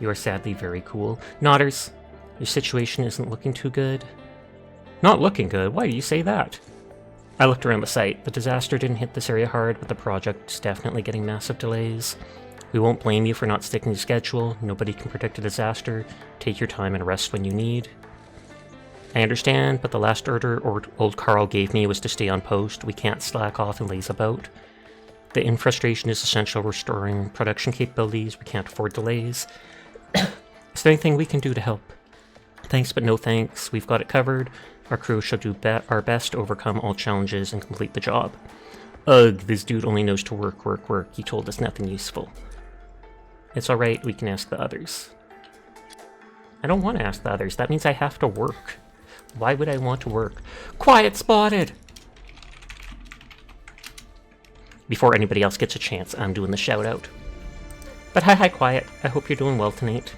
You are sadly very cool. Nodders, your situation isn't looking too good. Not looking good? Why do you say that? I looked around the site. The disaster didn't hit this area hard, but the project's definitely getting massive delays. We won't blame you for not sticking to schedule. Nobody can predict a disaster. Take your time and rest when you need. I understand, but the last order old Carl gave me was to stay on post. We can't slack off and laze about. The infrastration is essential, restoring production capabilities. We can't afford delays. Is there anything we can do to help? Thanks, but no thanks. We've got it covered. Our crew shall do our best to overcome all challenges and complete the job. Ugh, this dude only knows to work, work, work. He told us nothing useful. It's alright, we can ask the others. I don't want to ask the others. That means I have to work. Why would I want to work? Quiet spotted! Before anybody else gets a chance, I'm doing the shout out. But hi Quiet. I hope you're doing well tonight.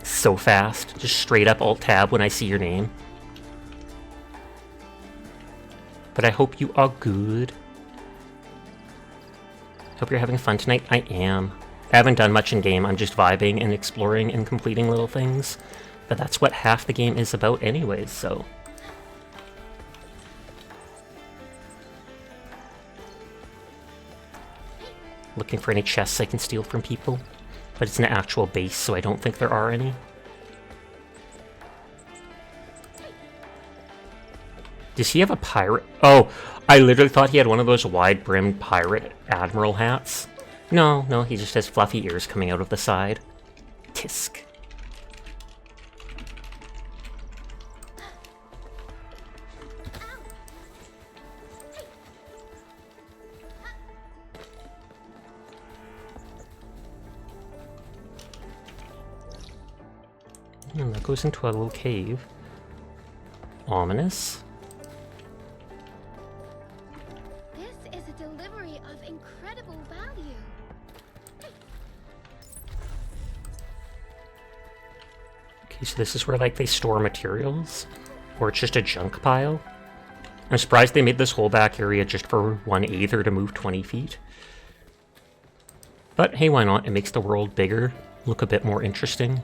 So fast. Just straight up Alt-Tab when I see your name. But I hope you are good. Hope you're having fun tonight. I am. I haven't done much in game. I'm just vibing and exploring and completing little things. But that's what half the game is about anyways, so... Looking for any chests I can steal from people. But it's an actual base, so I don't think there are any. Does he have a pirate? Oh, I literally thought he had one of those wide-brimmed pirate admiral hats. No, he just has fluffy ears coming out of the side. Tisk. that goes into a little cave. Ominous. This is a delivery of incredible value. Okay, so this is where, like, they store materials? Or it's just a junk pile? I'm surprised they made this whole back area just for one Aether to move 20 feet. But hey, why not? It makes the world bigger, look a bit more interesting.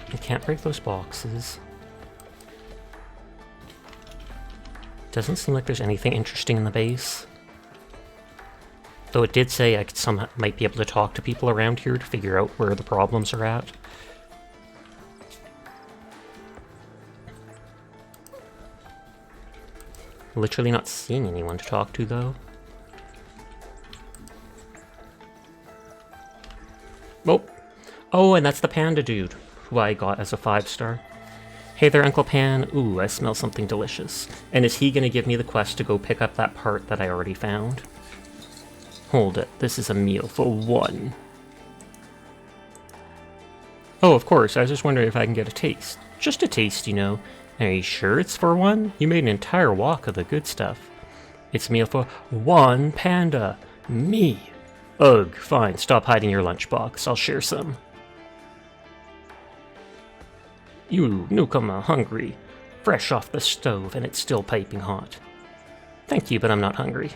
I can't break those boxes. Doesn't seem like there's anything interesting in the base. Though it did say I could might be able to talk to people around here to figure out where the problems are at. Literally not seeing anyone to talk to, though. Oh! Oh, and that's the panda dude, who I got as a 5-star. Hey there, Uncle Pan. Ooh, I smell something delicious. And is he gonna give me the quest to go pick up that part that I already found? Hold it, this is a meal for one. Oh, of course, I was just wondering if I can get a taste. Just a taste, you know. Are you sure it's for one? You made an entire walk of the good stuff. It's a meal for one panda. Me. Ugh, fine, stop hiding your lunchbox. I'll share some. You newcomer hungry. Fresh off the stove and it's still piping hot. Thank you, but I'm not hungry.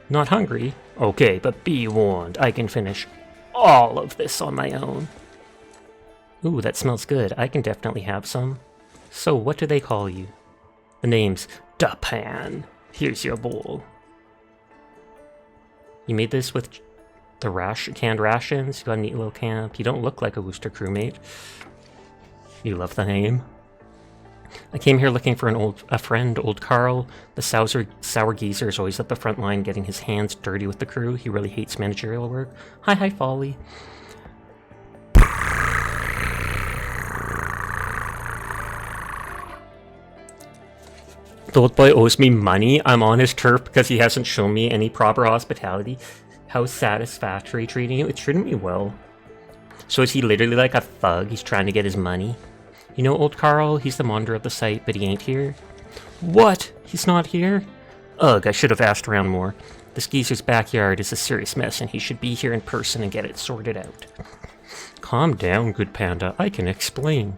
Not hungry? Okay, but be warned, I can finish all of this on my own. Ooh, that smells good. I can definitely have some. So, what do they call you? The name's Dapan. Here's your bowl. You made this with the canned rations? You got a neat little camp. You don't look like a Wooster crewmate. You love the name. I came here looking for a friend, old Carl. The sour geezer is always at the front line getting his hands dirty with the crew. He really hates managerial work. Hi, Folly. The old boy owes me money. I'm on his turf because he hasn't shown me any proper hospitality. How satisfactory treating you. It's treating me well. So is he literally like a thug? He's trying to get his money? You know, old Carl, he's the monitor of the site, but he ain't here. What? He's not here? Ugh, I should have asked around more. This geezer's backyard is a serious mess, and he should be here in person and get it sorted out. Calm down, good panda. I can explain.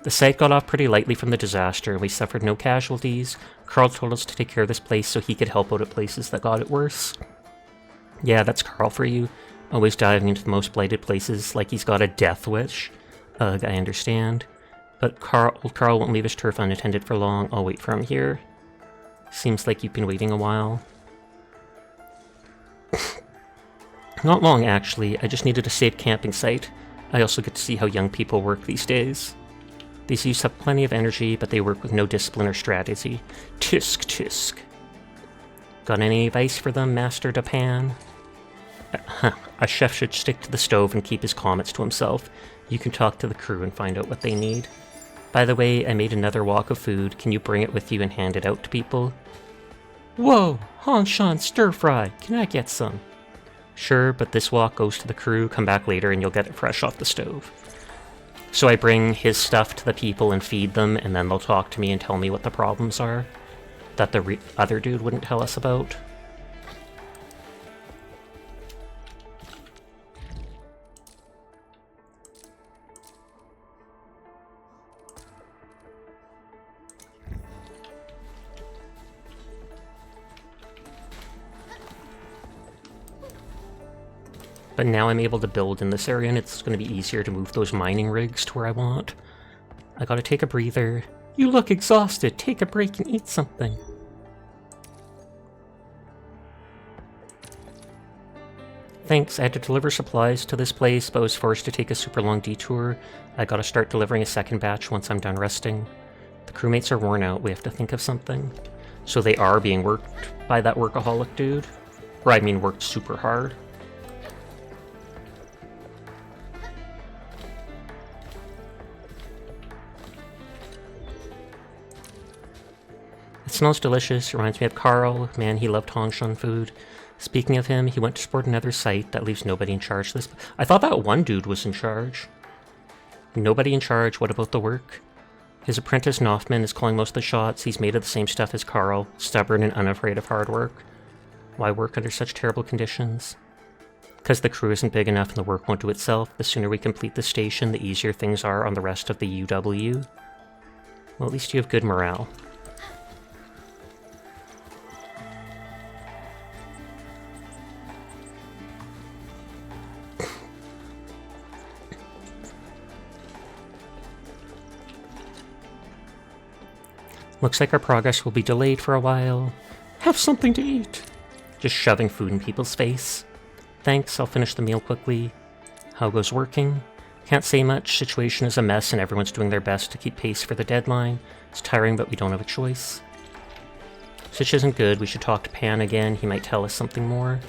The site got off pretty lightly from the disaster, and we suffered no casualties. Carl told us to take care of this place so he could help out at places that got it worse. Yeah, that's Carl for you. Always diving into the most blighted places like he's got a death wish. Ugh, I understand. But old Carl won't leave his turf unattended for long. I'll wait for him here. Seems like you've been waiting a while. Not long, actually. I just needed a safe camping site. I also get to see how young people work these days. These youths have plenty of energy, but they work with no discipline or strategy. Tisk, tisk. Got any advice for them, Master Dapan? A chef should stick to the stove and keep his comments to himself. You can talk to the crew and find out what they need. By the way, I made another wok of food. Can you bring it with you and hand it out to people? Whoa! Han Shan stir fry! Can I get some? Sure, but this wok goes to the crew. Come back later and you'll get it fresh off the stove. So I bring his stuff to the people and feed them, and then they'll talk to me and tell me what the problems are that the other dude wouldn't tell us about. But now I'm able to build in this area, and it's going to be easier to move those mining rigs to where I want. I gotta take a breather. You look exhausted. Take a break and eat something. Thanks, I had to deliver supplies to this place, but was forced to take a super long detour. I gotta start delivering a second batch once I'm done resting. The crewmates are worn out. We have to think of something. So they are being worked by that workaholic dude. Or I mean worked super hard. It smells delicious. Reminds me of Carl. Man, he loved Hongshan food. Speaking of him, he went to support another site that leaves nobody in charge of this. I thought that one dude was in charge. Nobody in charge. What about the work? His apprentice Noffman is calling most of the shots. He's made of the same stuff as Carl, stubborn and unafraid of hard work. Why work under such terrible conditions? Because the crew isn't big enough and the work won't do itself. The sooner we complete the station, the easier things are on the rest of the UW. Well, at least you have good morale. Looks like our progress will be delayed for a while. Have something to eat. Just shoving food in people's face. Thanks, I'll finish the meal quickly. How goes working? Can't say much. Situation is a mess and everyone's doing their best to keep pace for the deadline. It's tiring, but we don't have a choice. Stitch isn't good. We should talk to Pan again. He might tell us something more.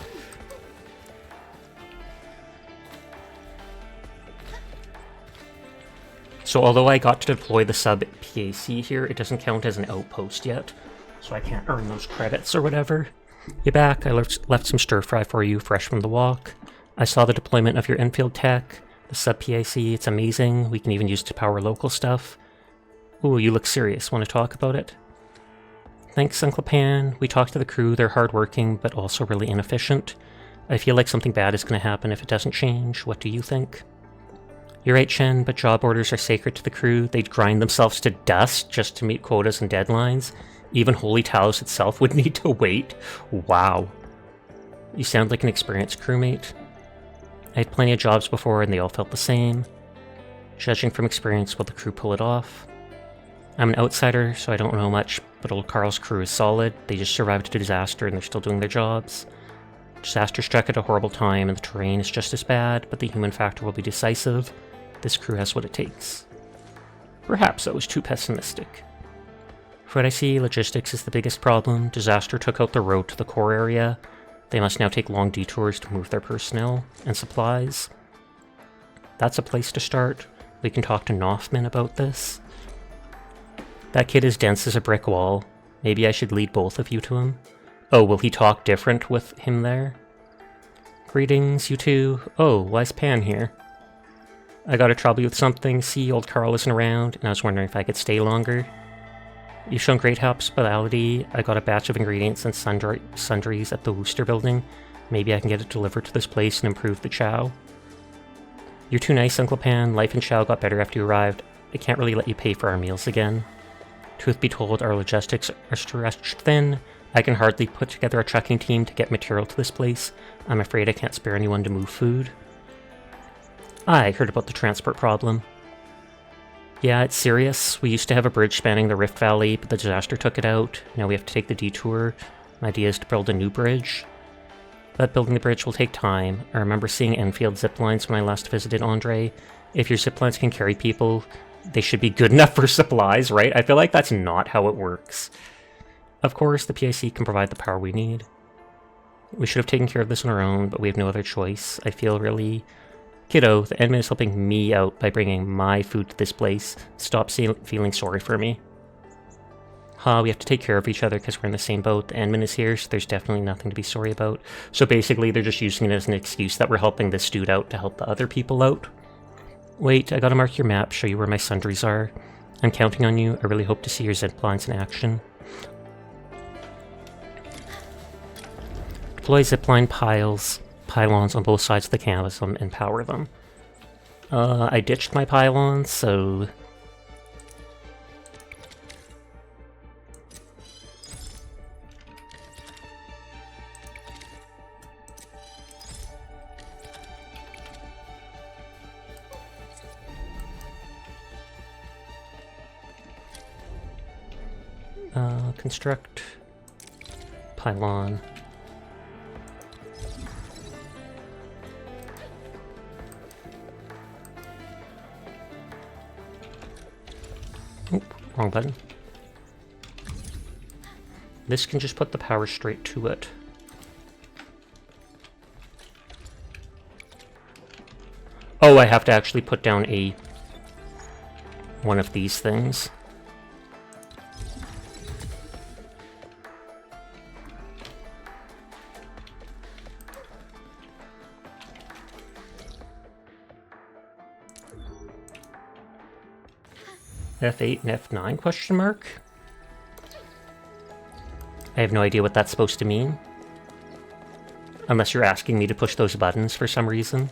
So although I got to deploy the sub PAC here, it doesn't count as an outpost yet. So I can't earn those credits or whatever. You're back. I left some stir fry for you, fresh from the walk. I saw the deployment of your Endfield tech. The sub PAC, it's amazing. We can even use it to power local stuff. Ooh, you look serious. Want to talk about it? Thanks, Uncle Pan. We talked to the crew. They're hardworking, but also really inefficient. I feel like something bad is going to happen if it doesn't change. What do you think? You're right, Shen, but job orders are sacred to the crew. They'd grind themselves to dust just to meet quotas and deadlines. Even Holy Talos itself would need to wait. Wow. You sound like an experienced crewmate. I had plenty of jobs before and they all felt the same. Judging from experience, will the crew pull it off? I'm an outsider, so I don't know much, but old Carl's crew is solid. They just survived a disaster and they're still doing their jobs. Disaster struck at a horrible time and the terrain is just as bad, but the human factor will be decisive. This crew has what it takes. Perhaps I was too pessimistic. For what I see, logistics is the biggest problem. Disaster took out the road to the core area. They must now take long detours to move their personnel and supplies. That's a place to start. We can talk to Noffman about this. That kid is dense as a brick wall. Maybe I should lead both of you to him. Oh, will he talk different with him there? Greetings, you two. Oh, why's Pan here? I gotta trouble you with something. See, old Carl isn't around, and I was wondering if I could stay longer. You've shown great hospitality. I got a batch of ingredients and sundries at the Wooster building. Maybe I can get it delivered to this place and improve the chow. You're too nice, Uncle Pan. Life in chow got better after you arrived. I can't really let you pay for our meals again. Truth be told, our logistics are stretched thin. I can hardly put together a trucking team to get material to this place. I'm afraid I can't spare anyone to move food. I heard about the transport problem. Yeah, it's serious. We used to have a bridge spanning the Rift Valley, but the disaster took it out. Now we have to take the detour. My idea is to build a new bridge. But building the bridge will take time. I remember seeing Enfield ziplines when I last visited Andre. If your ziplines can carry people, they should be good enough for supplies, right? I feel like that's not how it works. Of course, the PIC can provide the power we need. We should have taken care of this on our own, but we have no other choice. I feel really... Kiddo, the admin is helping me out by bringing my food to this place. Stop feeling sorry for me. We have to take care of each other because we're in the same boat. The admin is here, so there's definitely nothing to be sorry about. So basically, they're just using it as an excuse that we're helping this dude out to help the other people out. Wait, I gotta mark your map, show you where my sundries are. I'm counting on you. I really hope to see your ziplines in action. Deploy zipline pylons on both sides of the chasm and power them. I ditched my pylons, so... construct pylon. Oop, wrong button. This can just put the power straight to it. Oh, I have to actually put down one of these things. F8 and F9 question mark? I have no idea what that's supposed to mean. Unless you're asking me to push those buttons for some reason.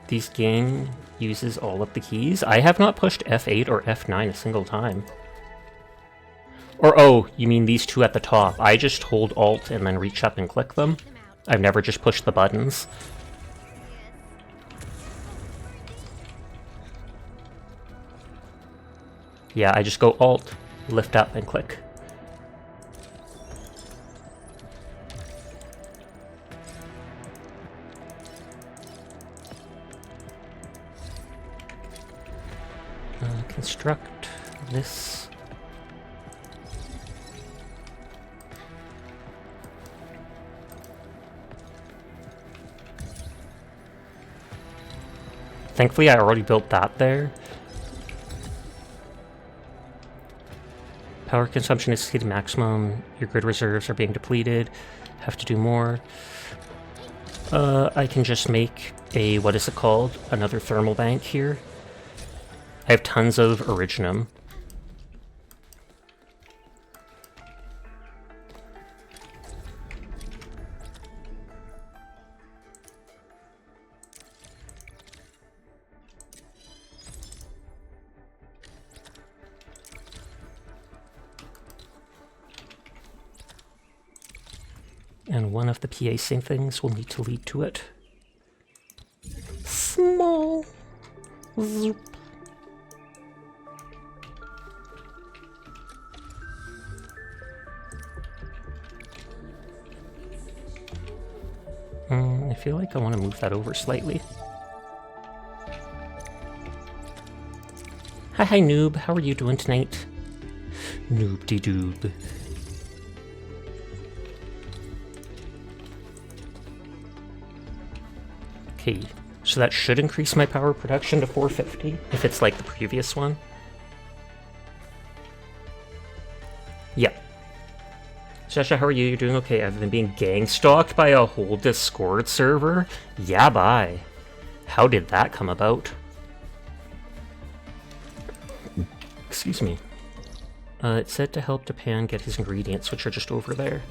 This game uses all of the keys. I have not pushed F8 or F9 a single time. Or, oh, you mean these two at the top. I just hold Alt and then reach up and click them. I've never just pushed the buttons. Yeah, I just go Alt, lift up, and click. Construct this. Thankfully, I already built that there. Power consumption is exceeded maximum. Your grid reserves are being depleted. Have to do more. I can just make a, what is it called? Another thermal bank here. I have tons of Originum. And one of the PA sync things will need to lead to it. Small. Zoop. I feel like I want to move that over slightly. Hi, noob. How are you doing tonight? Noob-de-doob. Okay, so that should increase my power production to 450, if it's like the previous one. Yep. Sasha, how are you? You're doing okay. I've been being gang-stalked by a whole Discord server? Yeah, bye. How did that come about? Excuse me. It said to help Japan get his ingredients, which are just over there.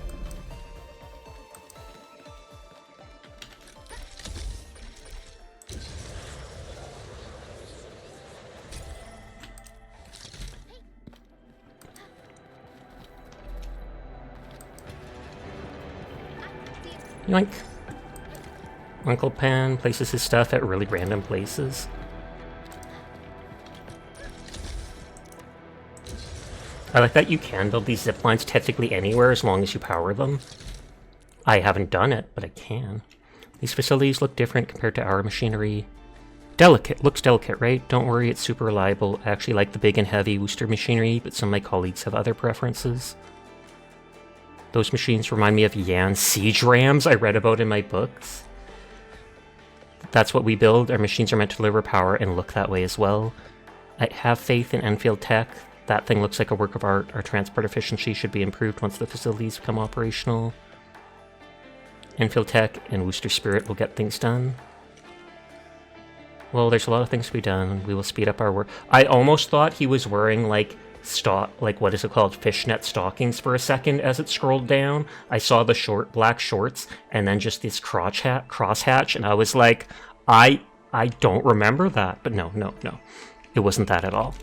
Yoink. Uncle Pan places his stuff at really random places. I like that you can build these zip lines technically anywhere as long as you power them. I haven't done it, but I can. These facilities look different compared to our machinery. Delicate. Looks delicate, right? Don't worry, it's super reliable. I actually like the big and heavy Worcester machinery, but some of my colleagues have other preferences. Those machines remind me of Yan siege rams I read about in my books. That's what we build. Our machines are meant to deliver power and look that way as well. I have faith in Enfield tech. That thing looks like a work of art. Our transport efficiency should be improved once the facilities become operational. Enfield tech and Worcester spirit will get things done. Well, there's a lot of things to be done. We will speed up our work. I almost thought he was wearing like what is it called, fishnet stockings for a second as it scrolled down. I saw the short black shorts and then just this crosshatch, and I was like, I don't remember that. But no, it wasn't that at all.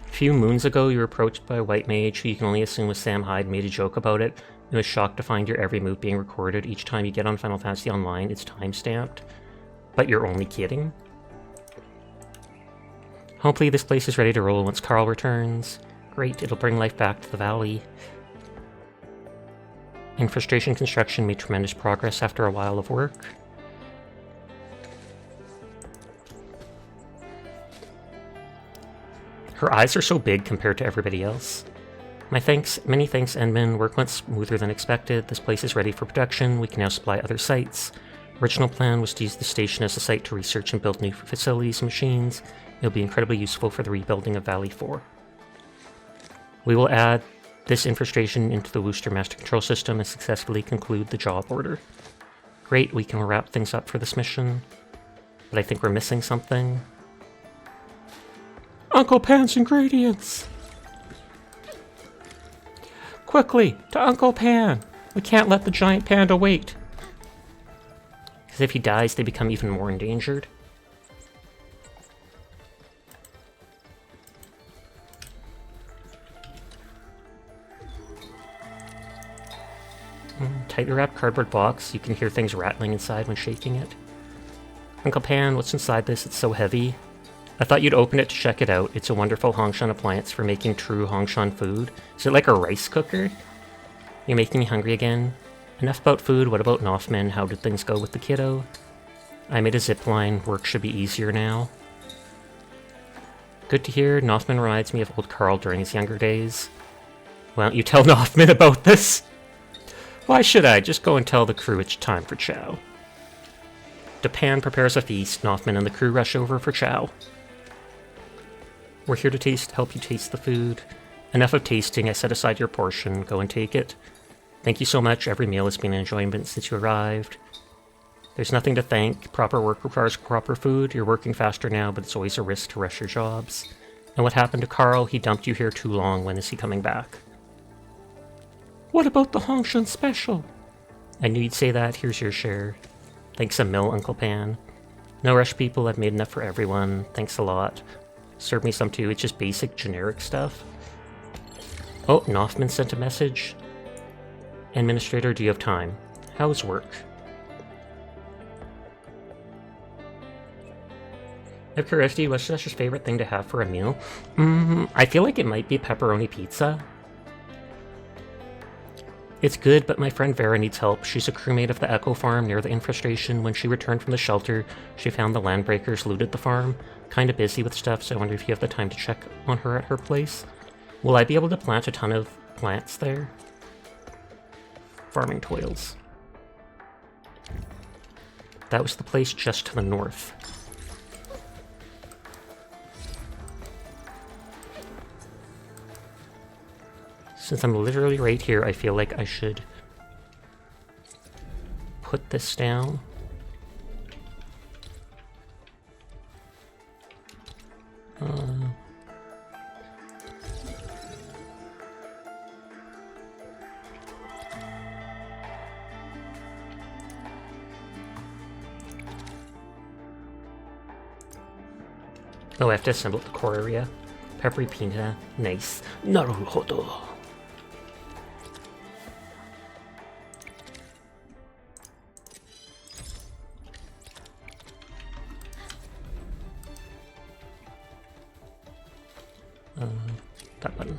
A few moons ago, you were approached by a white mage who you can only assume was Sam Hyde, made a joke about it. I was shocked to find your every move being recorded. Each time you get on Final Fantasy Online, it's time-stamped. But you're only kidding? Hopefully this place is ready to roll once Carl returns. Great, it'll bring life back to the valley. Infiltration construction made tremendous progress after a while of work. Her eyes are so big compared to everybody else. Many thanks, Endman. Work went smoother than expected. This place is ready for production. We can now supply other sites. Original plan was to use the station as a site to research and build new facilities and machines. It'll be incredibly useful for the rebuilding of Valley 4. We will add this infiltration into the Wooster Master Control System and successfully conclude the job order. Great, we can wrap things up for this mission. But I think we're missing something. Uncle Pan's ingredients! Quickly, to Uncle Pan! We can't let the giant panda wait. Because if he dies, they become even more endangered. Tightly wrapped cardboard box. You can hear things rattling inside when shaking it. Uncle Pan, what's inside this? It's so heavy. I thought you'd open it to check it out. It's a wonderful Hongshan appliance for making true Hongshan food. Is it like a rice cooker? You're making me hungry again. Enough about food, what about Nothman? How did things go with the kiddo? I made a zipline. Work should be easier now. Good to hear. Nothman reminds me of old Carl during his younger days. Why don't you tell Nothman about this? Why should I? Just go and tell the crew it's time for chow. Japan prepares a feast. Nothman and the crew rush over for chow. We're here to help you taste the food. Enough of tasting. I set aside your portion. Go and take it. Thank you so much. Every meal has been an enjoyment since you arrived. There's nothing to thank. Proper work requires proper food. You're working faster now, but it's always a risk to rush your jobs. And what happened to Carl? He dumped you here too long. When is he coming back? What about the Hongshan special? I knew you'd say that. Here's your share. Thanks a mil, Uncle Pan. No rush, people. I've made enough for everyone. Thanks a lot. Serve me some too. It's just basic, generic stuff. Oh, Nothman sent a message. Administrator, do you have time? How's work? I have curiosity, what's Josh's favorite thing to have for a meal? I feel like it might be pepperoni pizza. It's good, but my friend Vera needs help. She's a crewmate of the Echo Farm near the infestation. When she returned from the shelter, she found the landbreakers looted the farm. Kinda busy with stuff, so I wonder if you have the time to check on her at her place. Will I be able to plant a ton of plants there? Farming toils. That was the place just to the north. Since I'm literally right here, I feel like I should put this down. Oh, I have to assemble the core area. Peppery peanut. Nice. Naruhodo. That button.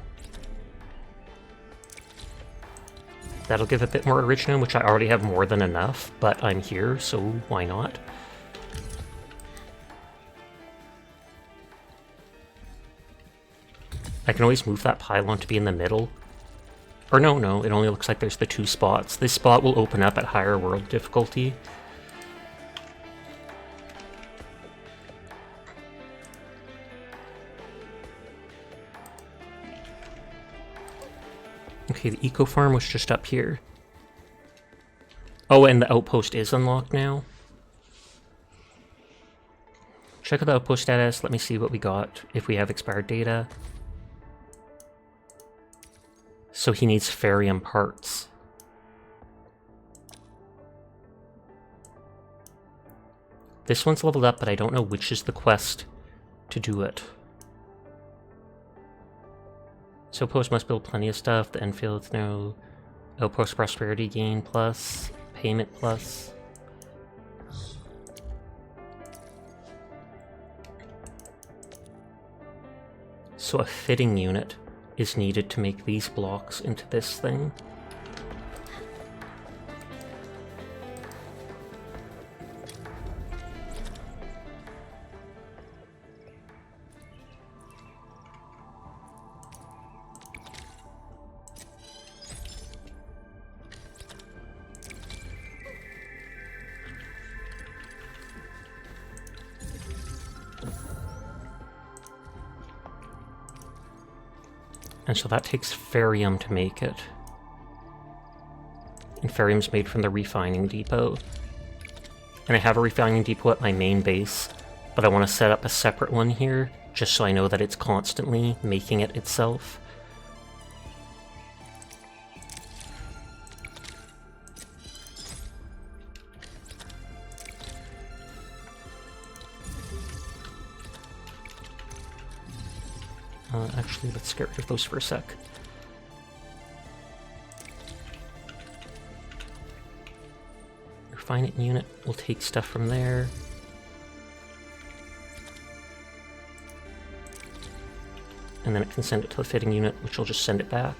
That'll give a bit more original, which I already have more than enough, but I'm here, so why not? I can always move that pylon to be in the middle. Or no, it only looks like there's the two spots. This spot will open up at higher world difficulty. Okay, the eco farm was just up here. Oh, and the outpost is unlocked now. Check out the outpost status. Let me see what we got, if we have expired data. So he needs Ferium parts. This one's leveled up, but I don't know which is the quest to do it. So Outpost must build plenty of stuff. The Endfield now. Outpost prosperity gain plus. Payment plus. So a fitting unit is needed to make these blocks into this thing. And so that takes Ferium to make it. And Ferium's made from the refining depot. And I have a refining depot at my main base, but I want to set up a separate one here, just so I know that it's constantly making it itself. Actually, let's get rid of those for a sec. Refining unit will take stuff from there. And then it can send it to the fitting unit, which will just send it back.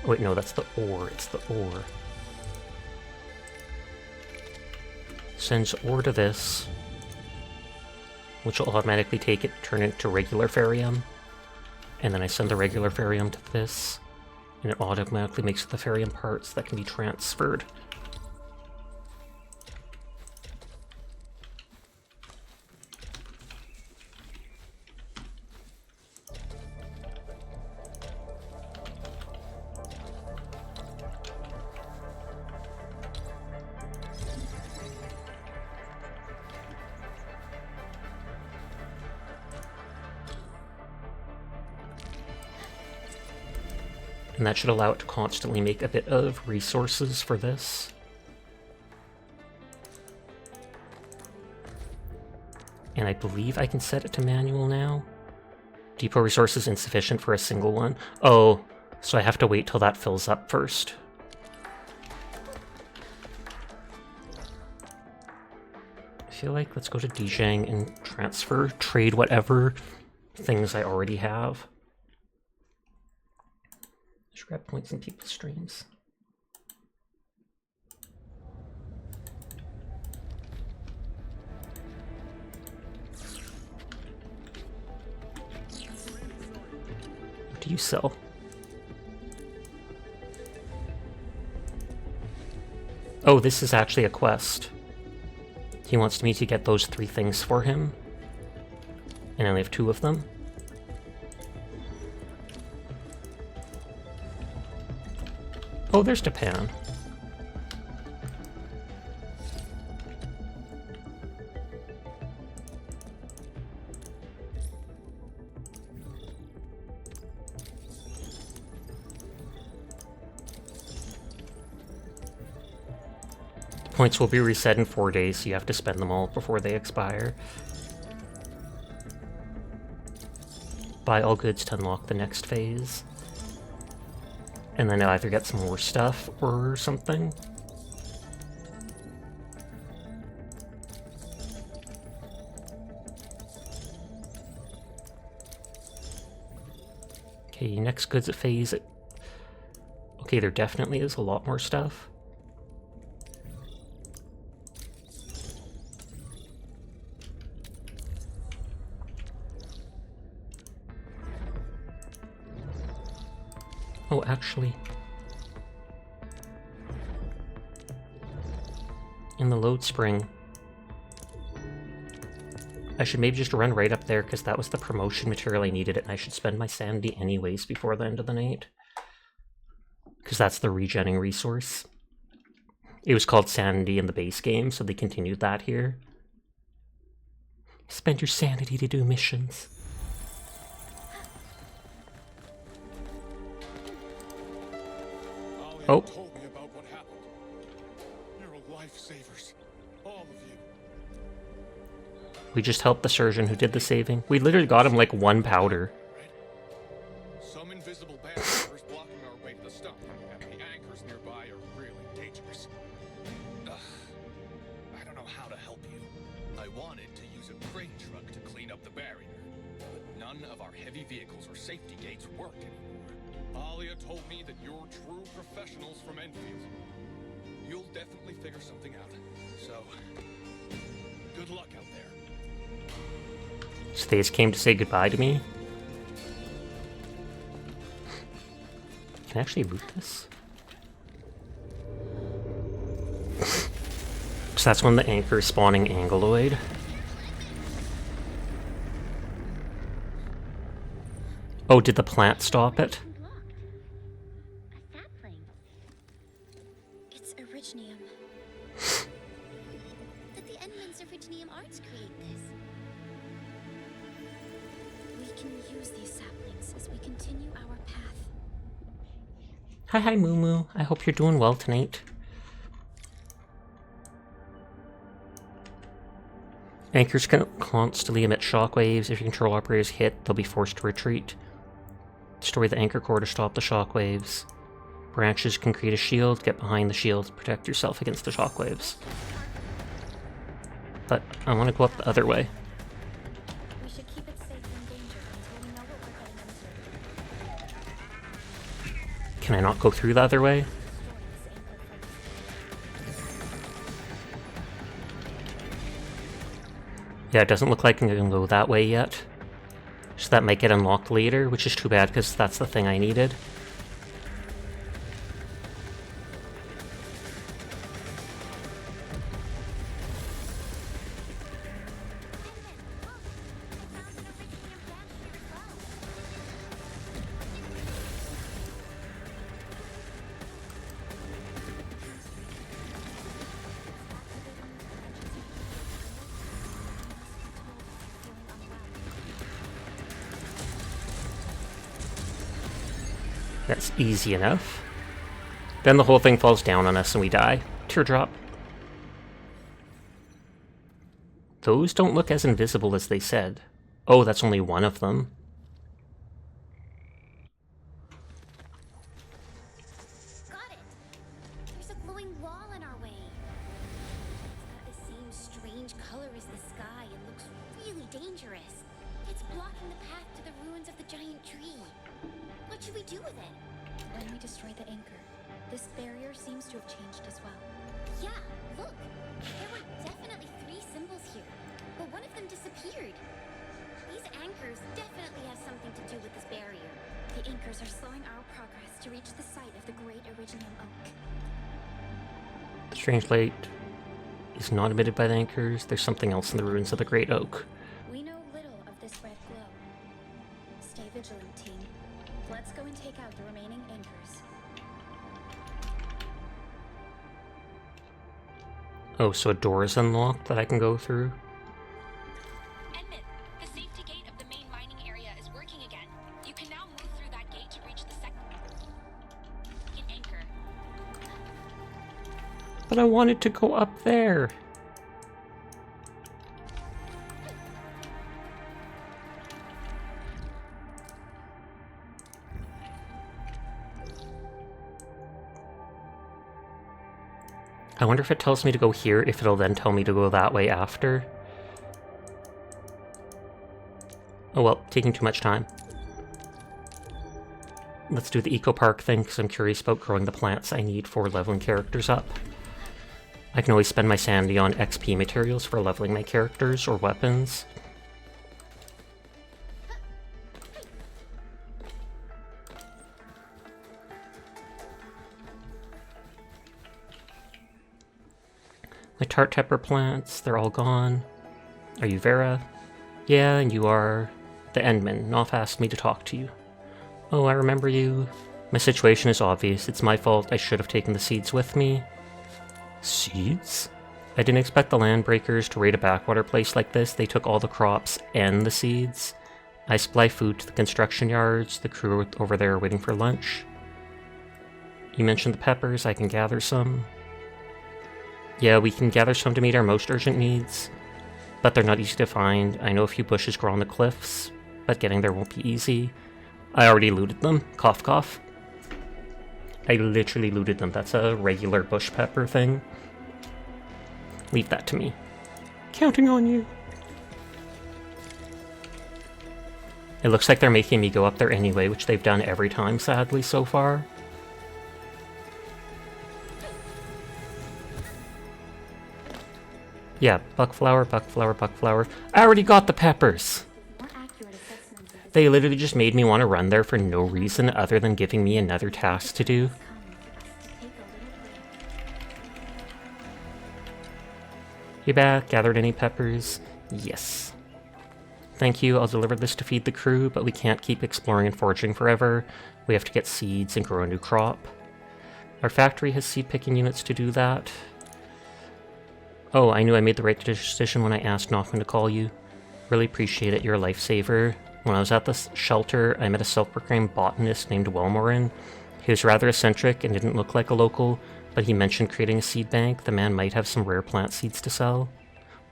Oh, wait, no, that's the ore. It's the ore. Sends ore to this, which will automatically take it, turn it to regular Ferium. And then I send the regular Ferium to this, and it automatically makes the Ferium parts that can be transferred. And that should allow it to constantly make a bit of resources for this. And I believe I can set it to manual now. Depot resources insufficient for a single one. Oh, so I have to wait till that fills up first. I feel like let's go to Dijang and transfer, trade whatever things I already have. Just grab points in people's streams. What do you sell? Oh, this is actually a quest. He wants me to get those 3 things for him. And I only have 2 of them. Oh, there's Japan. The points will be reset in 4 days, so you have to spend them all before they expire. Buy all goods to unlock the next phase. And then I'll either get some more stuff or something. Okay, next goods at phase. Okay, there definitely is a lot more stuff. Oh, actually, in the load spring, I should maybe just run right up there because that was the promotion material I needed, and I should spend my sanity anyways before the end of the night. Because that's the regenning resource. It was called sanity in the base game, so they continued that here. Spend your sanity to do missions. Oh. Told me about what happened. You're lifesavers, all of you. We just helped the surgeon who did the saving. We literally got him like 1 powder. Some invisible barriers blocking our way to the stump, and the anchors nearby are really dangerous. I don't know how to help you. I wanted to use a crane truck to clean up the barrier, but none of our heavy vehicles or safety gates work anymore. Alia told me that you're true professionals from Endfield. You'll definitely figure something out. So, good luck out there. So they just came to say goodbye to me. Can I actually loot this? So that's when the anchor is spawning Angeloid. Oh, did the plant stop it? A sapling. It's Originium. Did the Endman's Originium arts create this? We can use these saplings as we continue our path. Hi, Moo Moo. I hope you're doing well tonight. Anchors can constantly emit shockwaves. If your control operators hit, they'll be forced to retreat. Destroy the anchor core to stop the shockwaves. Branches can create a shield. Get behind the shield to protect yourself against the shockwaves. But I want to go up the other way. We should keep it safe from danger until we know what we're getting into. Can I not go through the other way? Yeah, it doesn't look like I can go that way yet. So that might get unlocked later, which is too bad because that's the thing I needed. That's easy enough. Then the whole thing falls down on us and we die. Teardrop. Those don't look as invisible as they said. Oh, that's only one of them. Got it! There's a glowing wall in our way. It's got the same strange color as the sky and looks really dangerous. It's blocking the path to the ruins of the giant tree. What should we do with it? When we destroy the anchor, this barrier seems to have changed as well. Yeah, look. There were definitely 3 symbols here, but one of them disappeared. These anchors definitely have something to do with this barrier. The anchors are slowing our progress to reach the site of the Great Originium Oak. Strange light is not emitted by the anchors. There's something else in the ruins of the Great Oak. We know little of this red glow. Stay vigilant, team. Let's go and take out the remaining anchors. Oh, so a door is unlocked that I can go through? Endman, the safety gate of the main mining area is working again. You can now move through that gate to reach the second anchor. But I wanted to go up there. I wonder if it tells me to go here, if it'll then tell me to go that way after. Oh well, taking too much time. Let's do the eco park thing, because I'm curious about growing the plants I need for leveling characters up. I can always spend my sanity on XP materials for leveling my characters or weapons. My tart pepper plants, they're all gone. Are you Vera? Yeah, and you are the Endman. Noff asked me to talk to you. Oh, I remember you. My situation is obvious. It's my fault. I should have taken the seeds with me. Seeds? I didn't expect the land breakers to raid a backwater place like this. They took all the crops and the seeds. I supply food to the construction yards. The crew over there are waiting for lunch. You mentioned the peppers. I can gather some. Yeah, we can gather some to meet our most urgent needs, but they're not easy to find. I know a few bushes grow on the cliffs, but getting there won't be easy. I already looted them. Cough, cough. I literally looted them. That's a regular bush pepper thing. Leave that to me. Counting on you. It looks like they're making me go up there anyway, which they've done every time, sadly, so far. Yeah, buckflower, buckflower, buckflower. I already got the peppers! More accurate assessments of They literally just made me want to run there for no reason other than giving me another task to do. come for us to take a little break. You back? Gathered any peppers? Yes. Thank you, I'll deliver this to feed the crew, but we can't keep exploring and foraging forever. We have to get seeds and grow a new crop. Our factory has seed picking units to do that. Oh, I knew I made the right decision when I asked Nothman to call you. Really appreciate it, you're a lifesaver. When I was at the shelter, I met a self-proclaimed botanist named Welmorin. He was rather eccentric and didn't look like a local, but he mentioned creating a seed bank. The man might have some rare plant seeds to sell.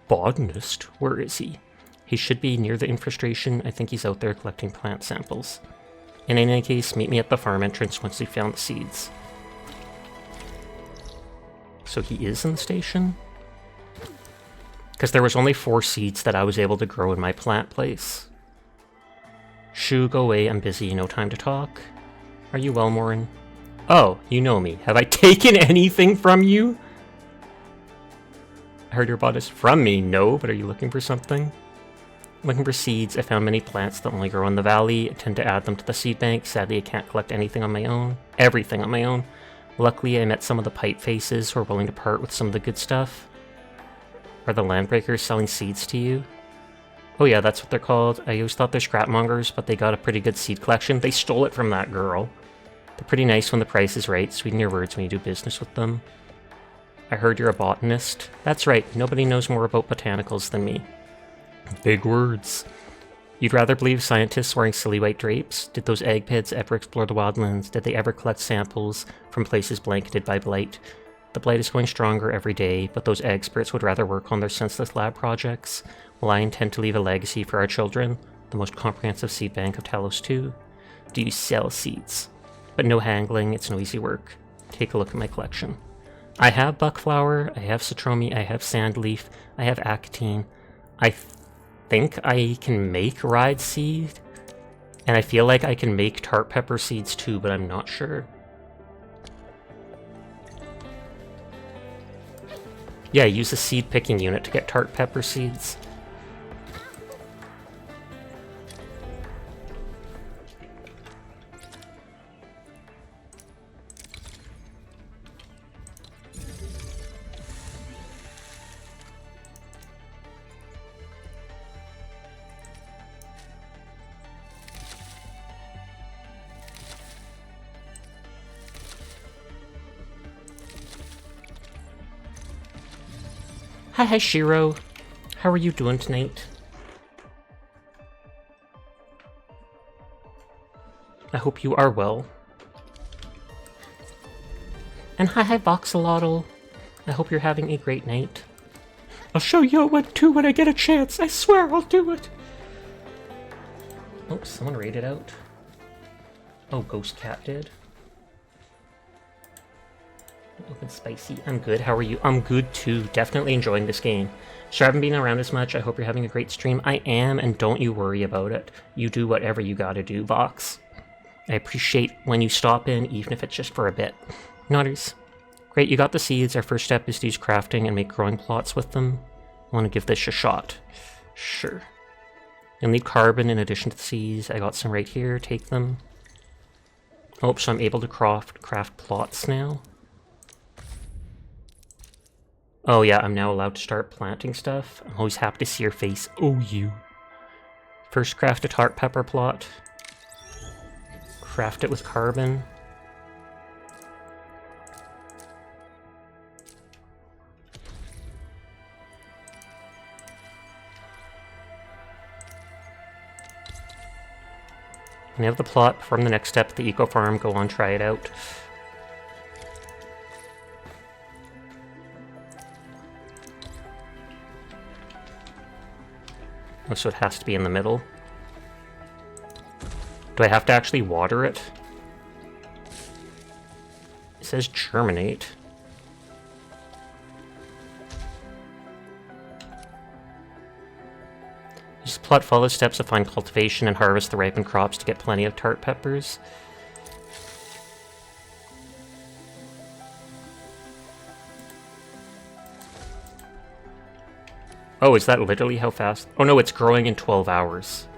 Botanist? Where is he? He should be near the infestation. I think he's out there collecting plant samples. In any case, meet me at the farm entrance once you found the seeds. So he is in the station? Because there was only 4 seeds that I was able to grow in my plant place. Shoo, go away, I'm busy, no time to talk. Are you well, Morin? Oh, you know me. Have I taken anything from you? I heard your botanist from me. No, but are you looking for something? Looking for seeds. I found many plants that only grow in the valley. I tend to add them to the seed bank. Sadly, I can't collect anything on my own. Everything on my own. Luckily, I met some of the pipe faces who are willing to part with some of the good stuff. Are the landbreakers selling seeds to you? Oh yeah, that's what they're called. I always thought they're scrapmongers, but they got a pretty good seed collection. They stole it from that girl. They're pretty nice when the price is right. Sweeten your words when you do business with them. I heard you're a botanist. That's right, nobody knows more about botanicals than me. Big words. You'd rather believe scientists wearing silly white drapes? Did those eggheads ever explore the wildlands? Did they ever collect samples from places blanketed by blight? The blight is going stronger every day, but those experts would rather work on their senseless lab projects. Well, I intend to leave a legacy for our children, the most comprehensive seed bank of Talos 2. Do you sell seeds? But no haggling, it's no easy work. Take a look at my collection. I have buckflower, I have citromi, I have sandleaf, I have actine. I think I can make ride seed, and I feel like I can make tart pepper seeds too, but I'm not sure. Yeah, use a seed picking unit to get tart pepper seeds. Hi, Shiro. How are you doing tonight? I hope you are well. And hi, Voxolotl. I hope you're having a great night. I'll show you a 1-2 when I get a chance. I swear I'll do it. Oh, someone raided out. Oh, Ghost Cat did. Open spicy. I'm good. How are you? I'm good too. Definitely enjoying this game. Sure, I haven't been around as much. I hope you're having a great stream. I am, and don't you worry about it. You do whatever you gotta do, Vox. I appreciate when you stop in, even if it's just for a bit. Notters. Great, you got the seeds. Our first step is to use crafting and make growing plots with them. I want to give this a shot. Sure. You'll need carbon in addition to the seeds. I got some right here. Take them. Oh, so I'm able to craft plots now. Oh yeah, I'm now allowed to start planting stuff. I'm always happy to see your face. Oh, you. First craft a tart pepper plot. Craft it with carbon. And you have the plot. Perform the next step at the eco farm. Go on, try it out. Oh, so it has to be in the middle. Do I have to actually water it? It says germinate. Just plot follow steps of fine cultivation and harvest the ripened crops to get plenty of tart peppers. Oh, is that literally how fast? Oh no, it's growing in 12 hours.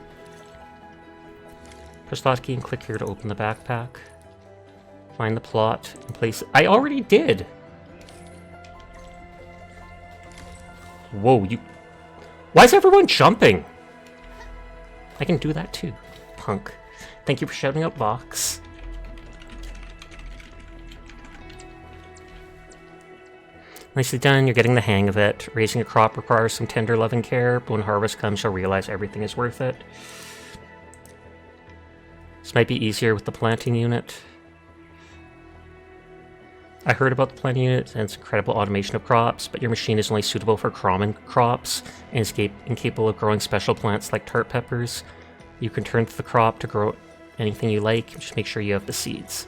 Press the hotkey and click here to open the backpack. Find the plot and place it. I already did! Whoa, you... Why is everyone jumping? I can do that too, punk. Thank you for shouting out Vox. Nicely done, you're getting the hang of it. Raising a crop requires some tender love and care, but when harvest comes, you'll realize everything is worth it. This might be easier with the planting unit. I heard about the planting unit and its incredible automation of crops, but your machine is only suitable for common crops and is incapable of growing special plants like tart peppers. You can turn the crop to grow anything you like, just make sure you have the seeds.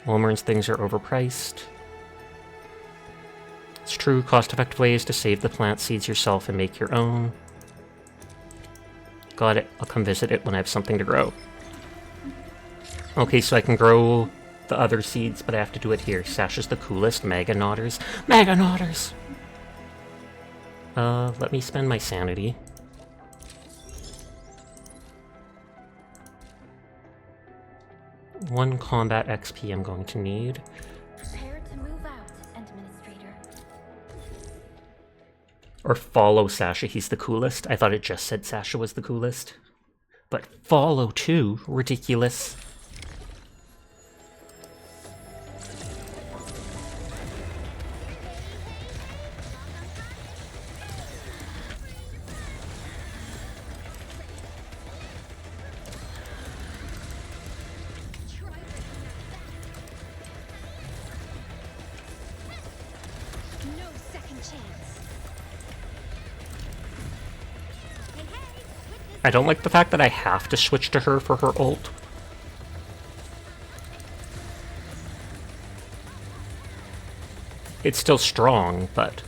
Walmart's things are overpriced. It's true, cost-effective way is to save the plant seeds yourself and make your own. Got it, I'll come visit it when I have something to grow. Okay, so I can grow the other seeds, but I have to do it here. Sasha's the coolest. Mega Nodders. Mega Nodders! Let me spend my sanity. One combat XP I'm going to need. Prepare to move out, Administrator. Or follow Sasha, he's the coolest. I thought it just said Sasha was the coolest. But follow too? Ridiculous. I don't like the fact that I have to switch to her for her ult. It's still strong, but...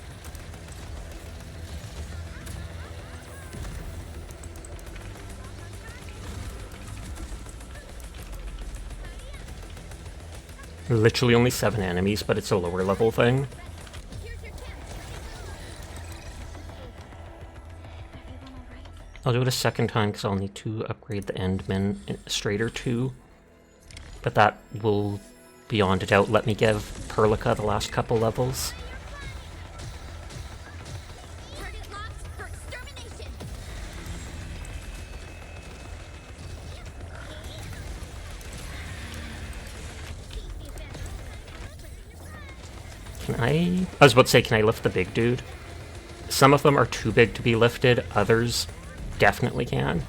Literally only 7 enemies, but it's a lower level thing. I'll do it a second time because I'll need to upgrade the Endman Administrator too. But that will, beyond a doubt, let me give Perlica the last couple levels. Target locked for extermination. Can I was about to say, can I lift the big dude? Some of them are too big to be lifted, others definitely can.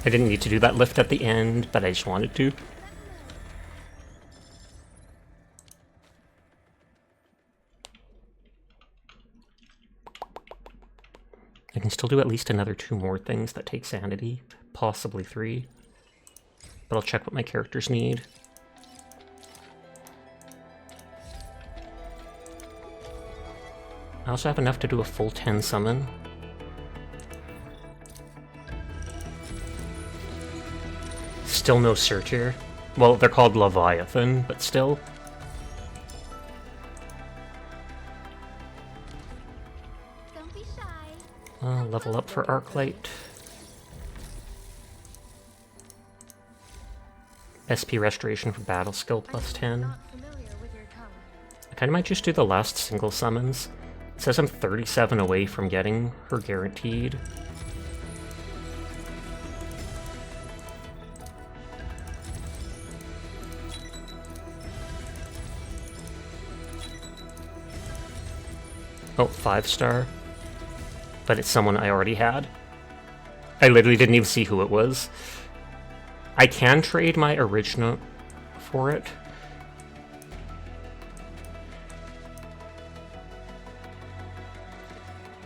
I didn't need to do that lift at the end, but I just wanted to. I can still do at least another 2 more things that take sanity, possibly 3. But I'll check what my characters need. I also have enough to do a full 10 summon. Still no Searcher. Well, they're called Leviathan, but still. Don't be shy. Level up for Arknight. SP Restoration for Battle Skill plus 10. Not familiar with your tongue. I kinda might just do the last single summons. It says I'm 37 away from getting her guaranteed. Oh, 5-star. But it's someone I already had. I literally didn't even see who it was. I can trade my original for it.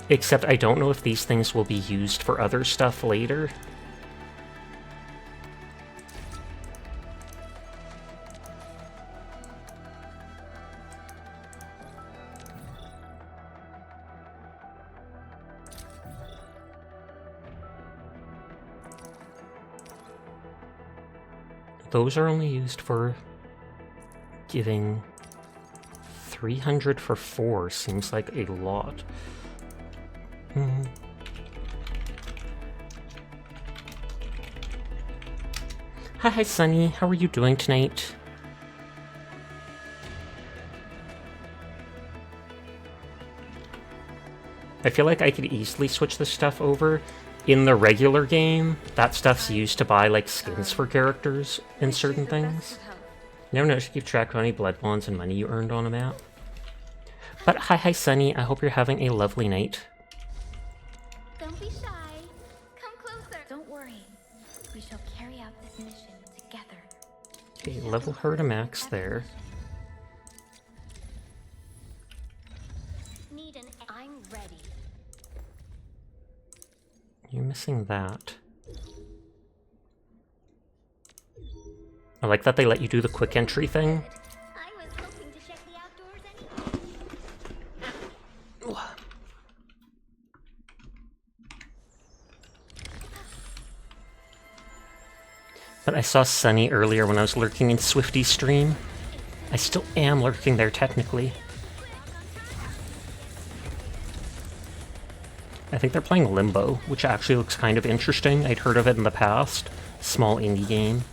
Except I don't know if these things will be used for other stuff later. those are only used for giving 300 for 4. Seems like a lot. Hi, Sunny. How are you doing tonight? I feel like I could easily switch this stuff over. In the regular game, that stuff's used to buy, like, skins for characters and certain things. Never noticed to keep track of how many blood bonds and money you earned on a map. But hi, Sunny. I hope you're having a lovely night. Don't be shy. Come closer. Don't worry. We shall carry out this mission together. Okay, level her to max there. Need an. I'm ready. You're missing that. I like that they let you do the quick entry thing. I was hoping to check the outdoors anyway. But I saw Sunny earlier when I was lurking in Swifty's stream. I still am lurking there technically. I think they're playing Limbo, which actually looks kind of interesting. I'd heard of it in the past. Small indie game.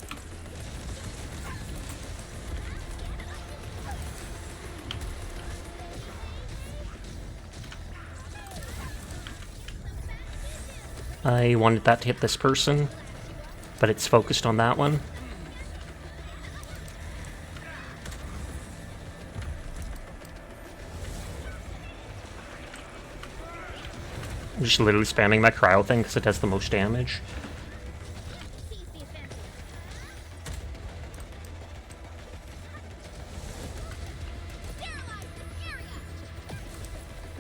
I wanted that to hit this person, but it's focused on that one. I'm just literally spamming my cryo thing because it does the most damage.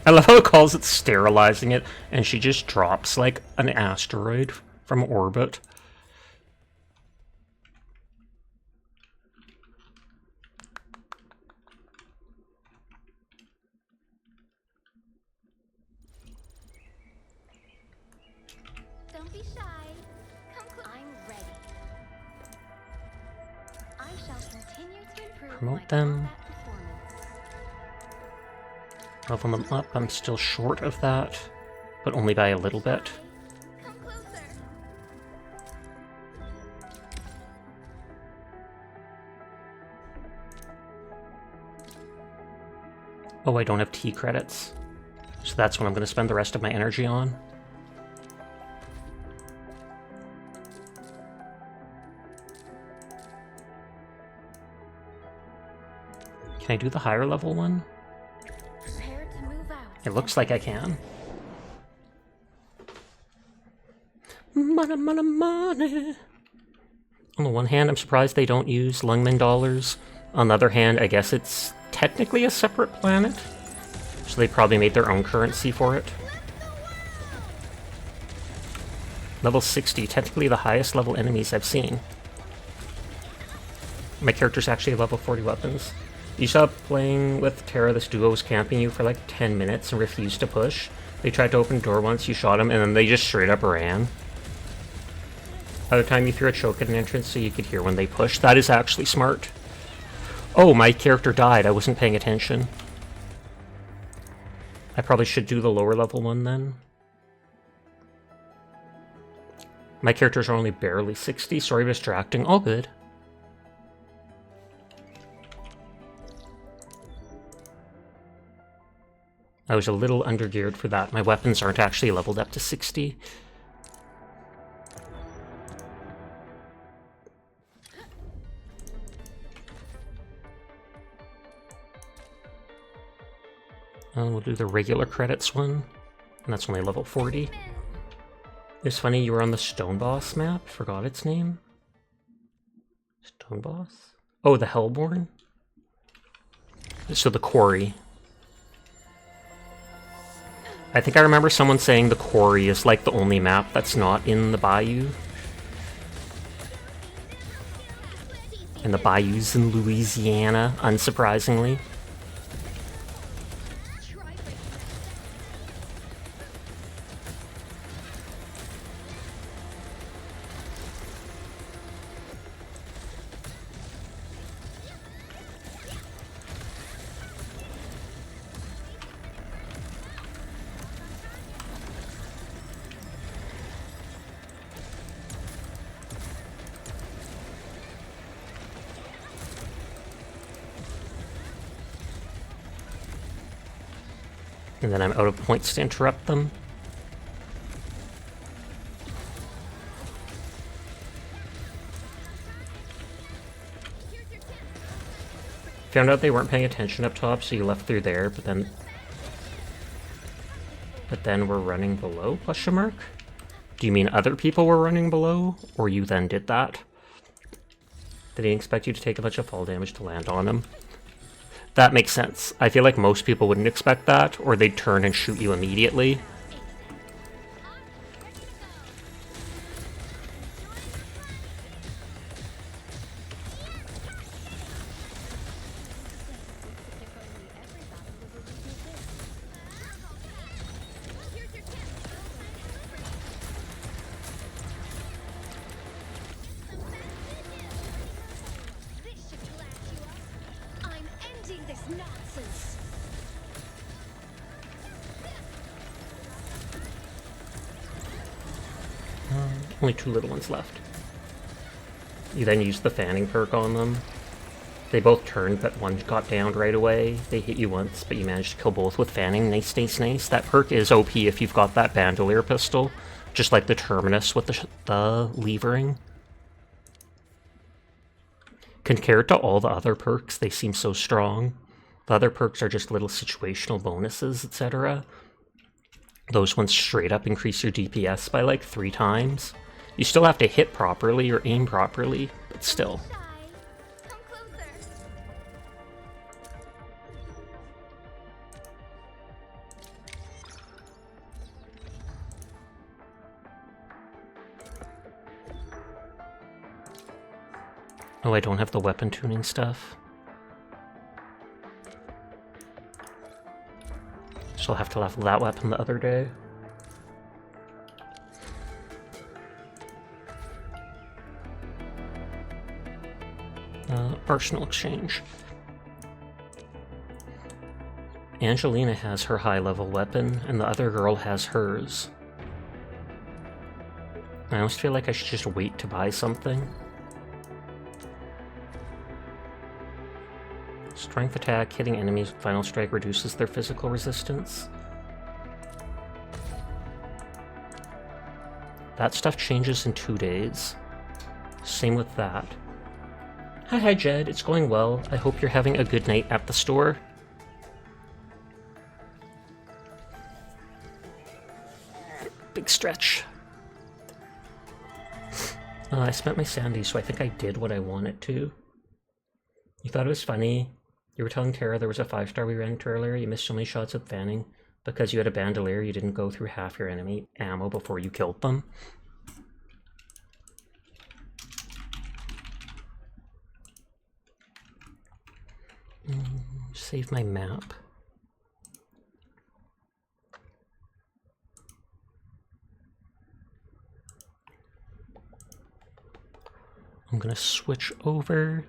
I love how it calls it sterilizing it, and she just drops like an asteroid from orbit. Don't be shy. Come close. I'm ready. I shall continue to improve Promote my them. combat performance. Level them up. I'm still short of that, but only by a little bit. Come closer. Oh, I don't have T credits. So that's what I'm going to spend the rest of my energy on. Can I do the higher level one? Prepare to move out. It looks like I can. Money, money, money. On the one hand, I'm surprised they don't use Lungman dollars. On the other hand, I guess it's technically a separate planet. So they probably made their own currency for it. Level 60, technically the highest level enemies I've seen. My character's actually level 40 weapons. You saw by with Terra, this duo was camping you for like 10 minutes and refused to push. They tried to open the door once, you shot them, and then they just straight up ran. Other time you threw a choke at an entrance so you could hear when they pushed. That is actually smart. Oh, my character died. I wasn't paying attention. I probably should do the lower level one then. My characters are only barely 60. Sorry for distracting. All good. I was a little undergeared for that. My weapons aren't actually leveled up to 60. We'll do the regular credits one, and that's only level 40. It's funny, you were on the Stone Boss map. Forgot its name. Stone Boss? Oh, the Hellborn? So the Quarry. I think I remember someone saying the Quarry is like the only map that's not in the Bayou. And the Bayou's in Louisiana, unsurprisingly. And then I'm out of points to interrupt them. Found out they weren't paying attention up top, so you left through there, but then we're running below, question mark? Do you mean other people were running below, or you then did that? They didn't expect you to take a bunch of fall damage to land on him. That makes sense. I feel like most people wouldn't expect that, or they'd turn and shoot you immediately. I'm ending this nonsense. Only 2 little ones left. You then use the fanning perk on them. They both turned, but one got downed right away. They hit you once, but you managed to kill both with fanning. Nice, nice, nice. That perk is OP if you've got that bandolier pistol, just like the Terminus with the levering. Compared to all the other perks, they seem so strong. The other perks are just little situational bonuses, etc. Those ones straight up increase your DPS by like 3 times. You still have to hit properly or aim properly, but still. Come closer. Oh, I don't have the weapon tuning stuff. So I'll have to level that weapon the other day. Arsenal exchange. Angelina has her high-level weapon, and the other girl has hers. I almost feel like I should just wait to buy something. Strength attack, hitting enemies with Final Strike reduces their physical resistance. That stuff changes in 2 days. Same with that. Hi Jed, it's going well. I hope you're having a good night at the store. Big stretch. I spent my sanity, so I think I did what I wanted to. You thought it was funny. You were telling Tara there was a 5-star we ran into earlier. You missed so many shots of fanning. Because you had a bandolier, you didn't go through half your enemy ammo before you killed them. Save my map. I'm gonna switch over.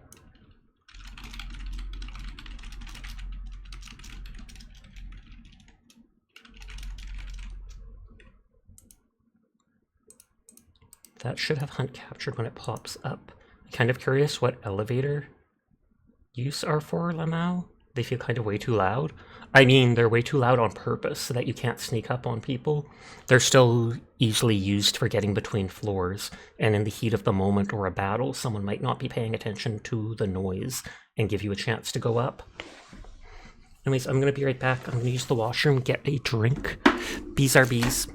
That should have hunt captured when it pops up. I'm kind of curious what elevator use are for Lamau. They feel kind of way too loud. I mean, they're way too loud on purpose so that you can't sneak up on people. They're still easily used for getting between floors, and in the heat of the moment or a battle, someone might not be paying attention to the noise and give you a chance to go up. Anyways, I'm gonna be right back. I'm gonna use the washroom, get a drink. Bees are bees.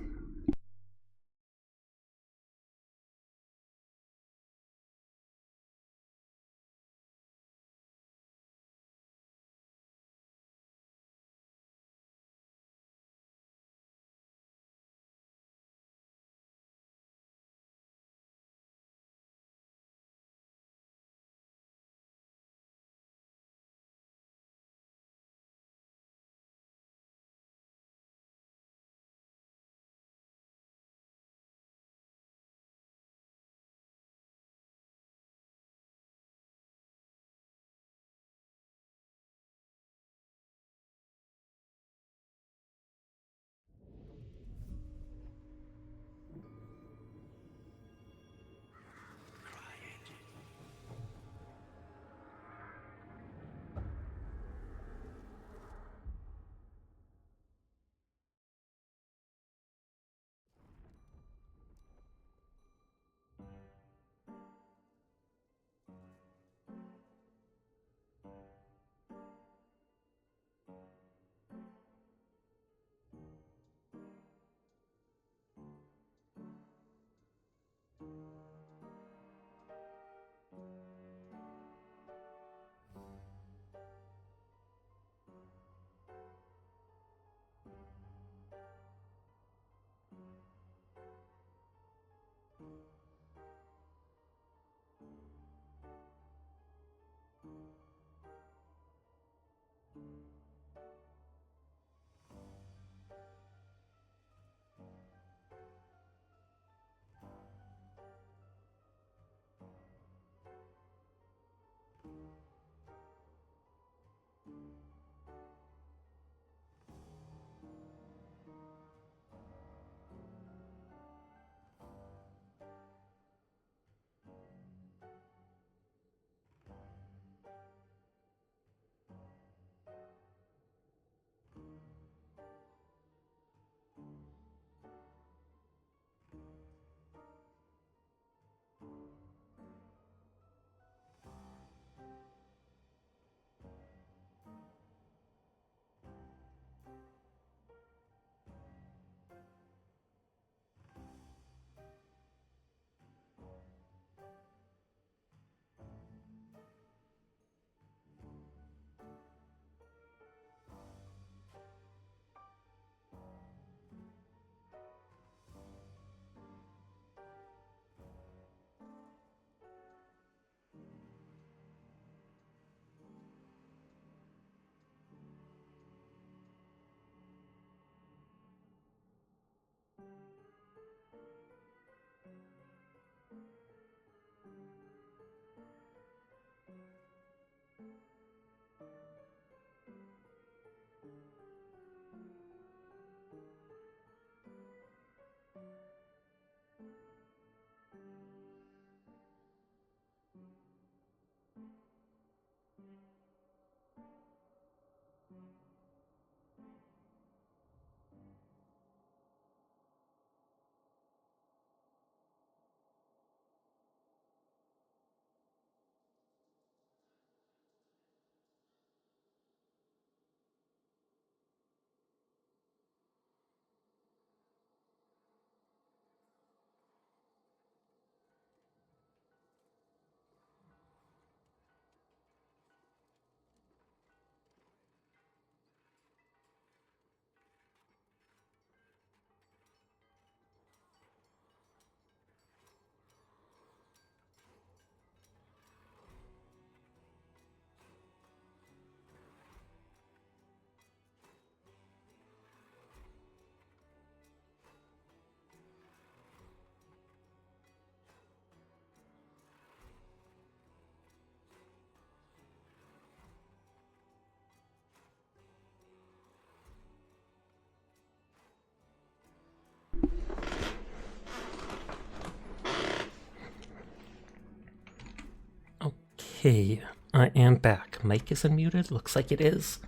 Okay, I am back. Mic is unmuted. Looks like it is.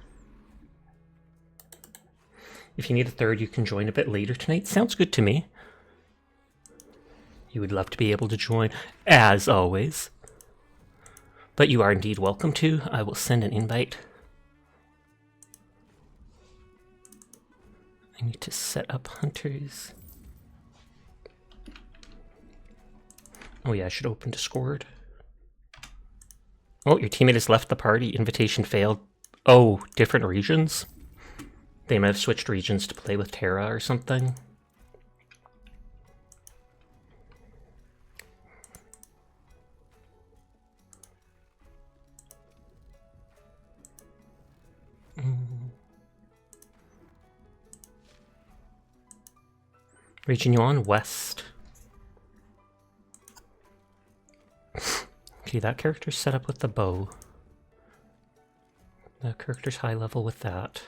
If you need a third, you can join a bit later tonight. Sounds good to me. You would love to be able to join, as always. But you are indeed welcome to. I will send an invite. I need to set up hunters. Oh yeah, I should open Discord. Oh, your teammate has left the party. Invitation failed. Oh, different regions? They might have switched regions to play with Terra or something. Region you on? West. Okay, that character's set up with the bow. That character's high level with that.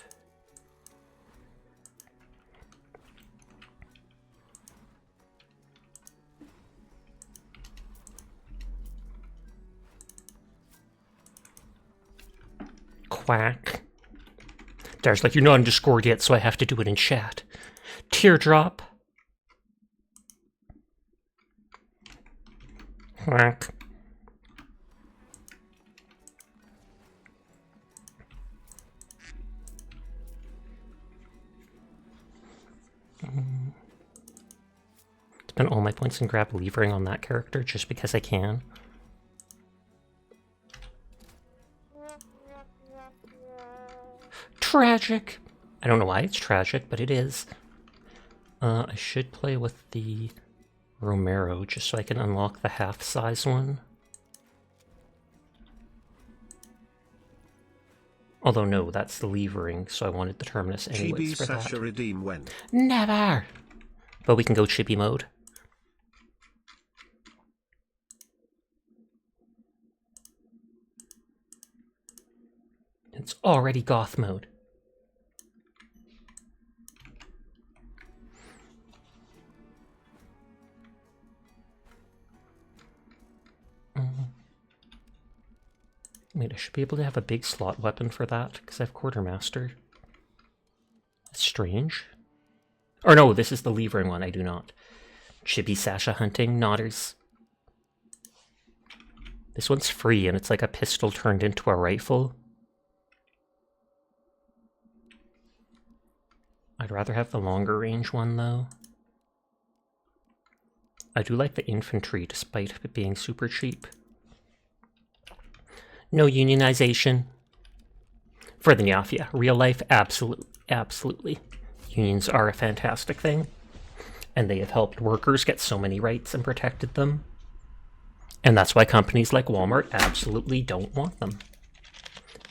Quack. Dar's like, you're not on Discord yet, so I have to do it in chat. Teardrop. Quack. Spend all my points and grab levering on that character just because I can. Tragic. I don't know why it's tragic, but it is. I should play with the Romero just so I can unlock the half-size one. Although no, that's the levering, so I wanted the Terminus anyways for that. Chibi redeem when? Never! But we can go chibi mode. It's already goth mode. Wait, I should be able to have a big slot weapon for that, because I have Quartermaster. That's strange. Or no, this is the levering one, I do not. Chibi Sasha hunting, Nodders. This one's free, and it's like a pistol turned into a rifle. I'd rather have the longer range one, though. I do like the infantry, despite it being super cheap. No unionization. For the Nyafia. Real life, absolutely. Unions are a fantastic thing. And they have helped workers get so many rights and protected them. And that's why companies like Walmart absolutely don't want them.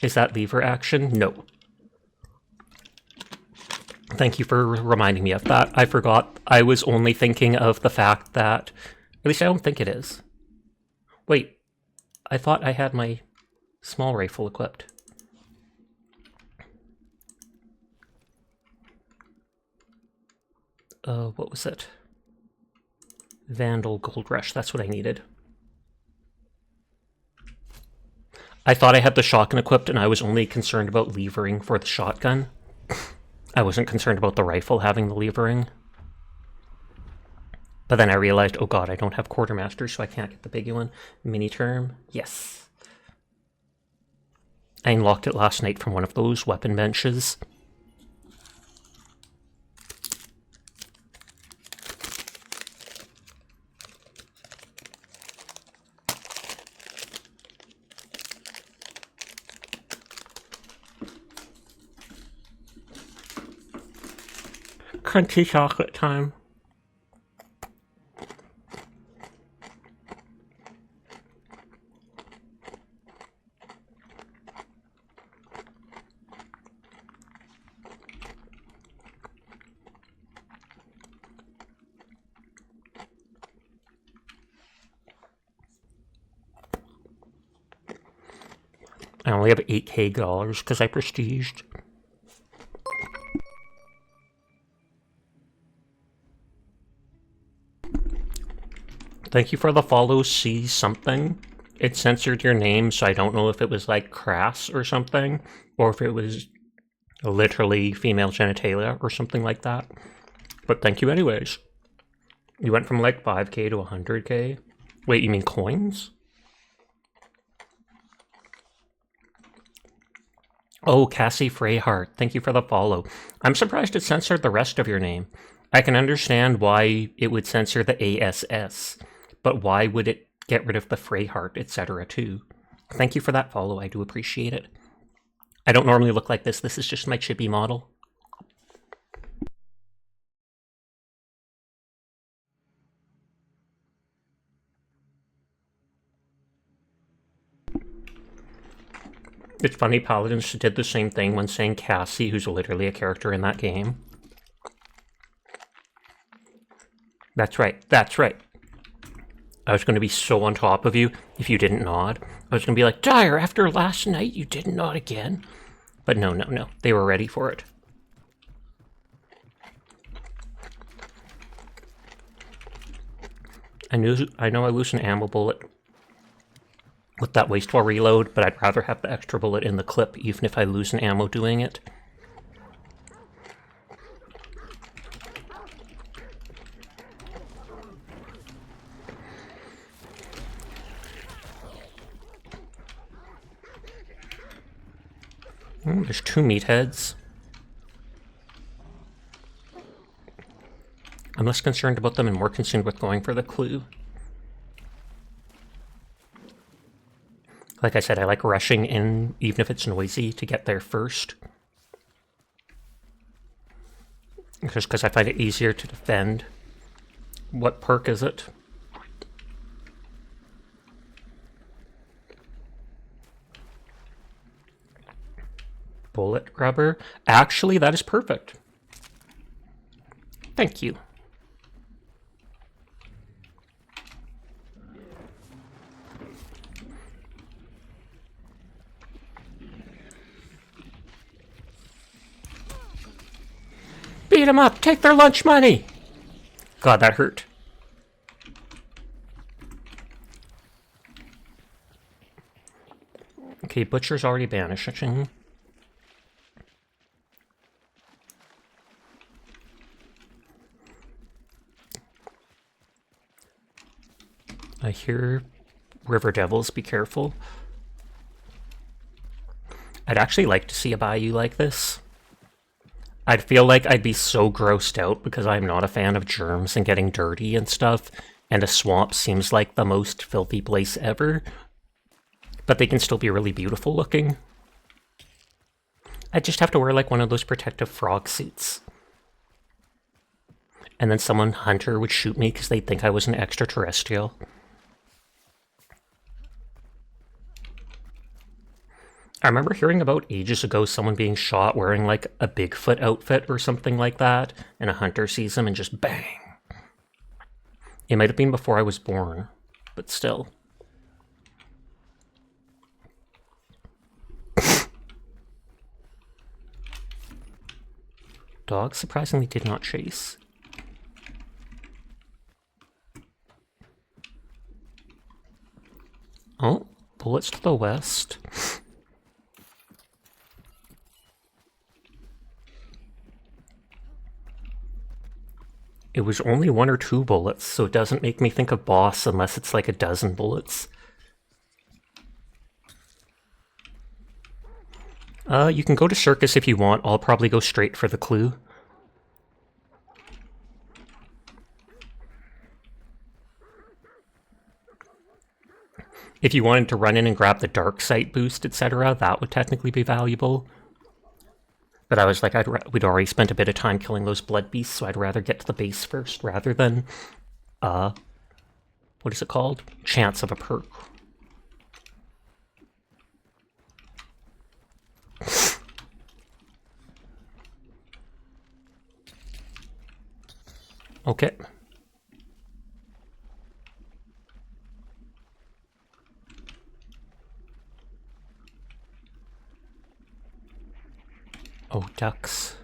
Is that lever action? No. Thank you for reminding me of that. I forgot. I was only thinking of the fact that... At least I don't think it is. Wait. I thought I had my small rifle equipped. What was it? Vandal Gold Rush. That's what I needed. I thought I had the shotgun equipped and I was only concerned about levering for the shotgun. I wasn't concerned about the rifle having the levering. But then I realized, oh god, I don't have Quartermaster, so I can't get the biggie one. Mini-term, yes. I unlocked it last night from one of those weapon benches. Crunchy chocolate time. I only have $8K because I prestiged. Thank you for the follow, see something. it censored your name, so I don't know if it was like crass or something, or if it was literally female genitalia or something like that. But thank you anyways. You went from like 5k to 100k. Wait, you mean coins? Oh, Cassie Freyhart, thank you for the follow. I'm surprised it censored the rest of your name. I can understand why it would censor the ASS, but why would it get rid of the Freyhart, etc. too? Thank you for that follow, I do appreciate it. I don't normally look like this is just my chibi model. It's funny, Paladins did the same thing when saying Cassie, who's literally a character in that game. That's right, that's right. I was going to be so on top of you if you didn't nod. I was going to be like, Dyer, after last night you didn't nod again. But no, no, no. They were ready for it. I know I lose an ammo bullet with that wasteful reload, but I'd rather have the extra bullet in the clip even if I lose an ammo doing it. There's 2 meatheads. I'm less concerned about them and more concerned with going for the clue. Like I said, I like rushing in, even if it's noisy, to get there first. Just because I find it easier to defend. What perk is it? Bullet grubber. Actually, that is perfect. Thank you. Beat them up! Take their lunch money! God, that hurt. Okay, Butcher's already banishing. I hear River Devils, be careful. I'd actually like to see a bayou like this. I'd feel like I'd be so grossed out because I'm not a fan of germs and getting dirty and stuff, and a swamp seems like the most filthy place ever. But they can still be really beautiful looking. I'd just have to wear like one of those protective frog suits. And then someone hunter would shoot me because they'd think I was an extraterrestrial. I remember hearing about ages ago someone being shot wearing like a Bigfoot outfit or something like that, and a hunter sees him and just bang. It might have been before I was born, but still. Dog surprisingly did not chase. Oh, bullets to the west. It was only 1 or 2 bullets, so it doesn't make me think of boss unless it's like a dozen bullets. You can go to circus if you want. I'll probably go straight for the clue. If you wanted to run in and grab the dark sight boost, etc., that would technically be valuable. But I was like, we'd already spent a bit of time killing those blood beasts, so I'd rather get to the base first rather than, what is it called? Chance of a perk. Okay. Oh, ducks.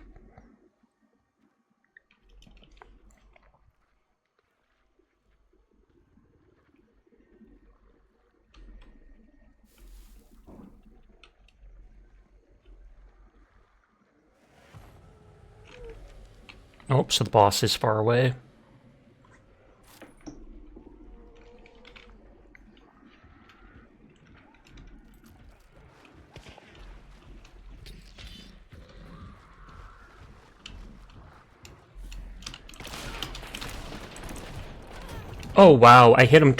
Oh, so the boss is far away. Oh wow, I hit them.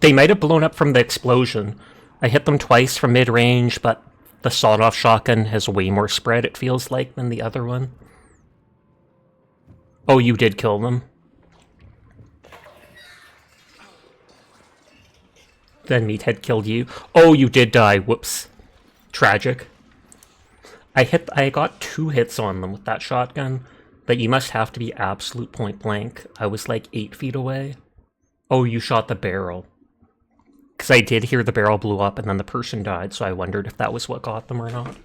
They might have blown up from the explosion. I hit them twice from mid-range, but the sawed-off shotgun has way more spread, it feels like, than the other one. Oh, you did kill them. Then Meathead killed you. Oh, you did die. Whoops. Tragic. I got 2 hits on them with that shotgun, but you must have to be absolute point blank. I was like 8 feet away. Oh, you shot the barrel. Because I did hear the barrel blew up and then the person died, so I wondered if that was what got them or not.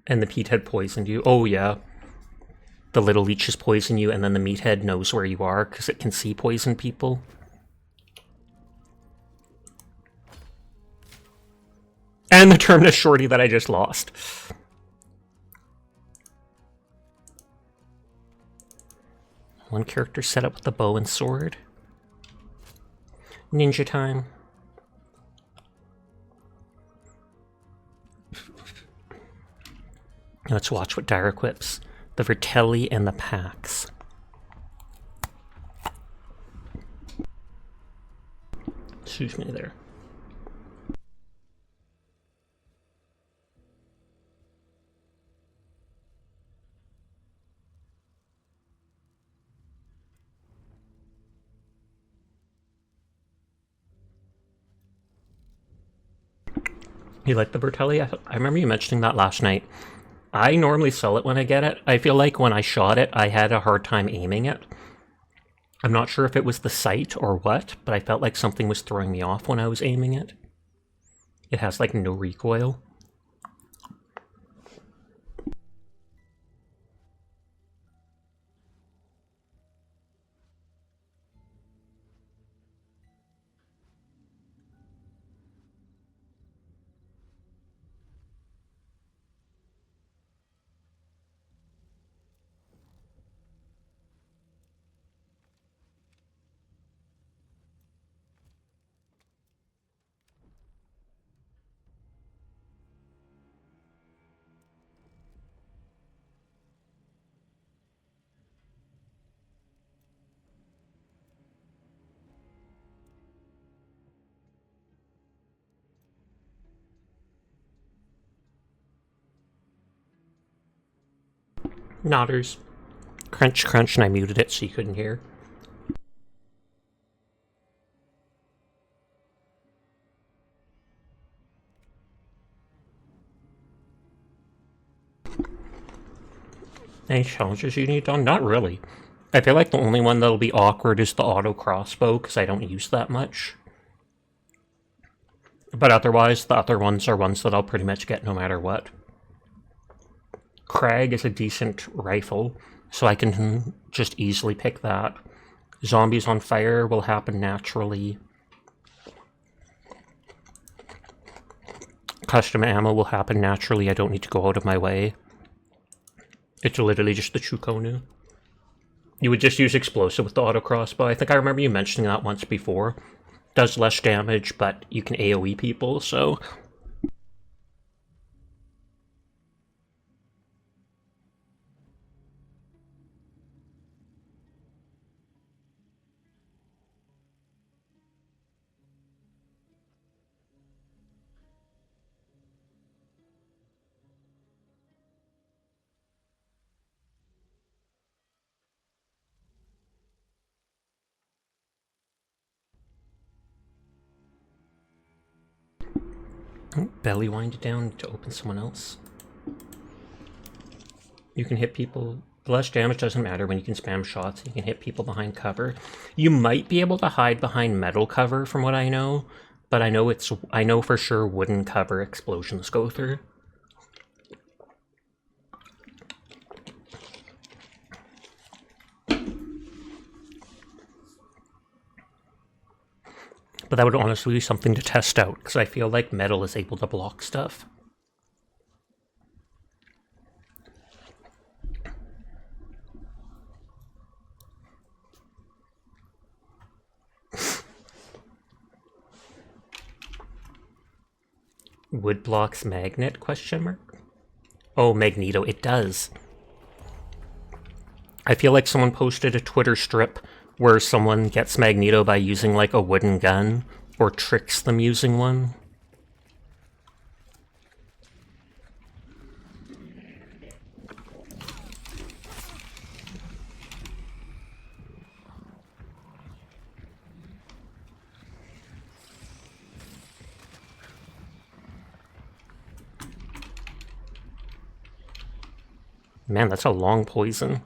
And the meathead poisoned you. Oh, yeah. The little leeches poison you, and then the meathead knows where you are, because it can see poison people. And the Terminus Shorty that I just lost. One character set up with the bow and sword. Ninja time. Let's watch what Dire equips. The Vertelli and the Pax. Excuse me there. You like the Bertelli? I remember you mentioning that last night. I normally sell it when I get it. I feel like when I shot it, I had a hard time aiming it. I'm not sure if it was the sight or what, but I felt like something was throwing me off when I was aiming it. It has like no recoil. Nodders. Crunch, crunch, and I muted it so you couldn't hear. Any challenges you need done? Not really. I feel like the only one that'll be awkward is the auto crossbow, because I don't use that much. But otherwise, the other ones are ones that I'll pretty much get no matter what. Crag is a decent rifle, so I can just easily pick that. Zombies on fire will happen naturally. Custom ammo will happen naturally, I don't need to go out of my way. It's literally just the Chukonu. You would just use explosive with the auto crossbow. I think I remember you mentioning that once before. Does less damage, but you can AoE people, so... Belly wind it down to open someone else. You can hit people. The less damage doesn't matter when you can spam shots. You can hit people behind cover. You might be able to hide behind metal cover from what I know, but I know for sure wooden cover explosions go through. But that would honestly be something to test out, because I feel like metal is able to block stuff. Wood blocks magnet, question mark? Oh, Magneto, it does. I feel like someone posted a Twitter strip where someone gets Magneto by using like a wooden gun, or tricks them using one. Man, that's a long poison.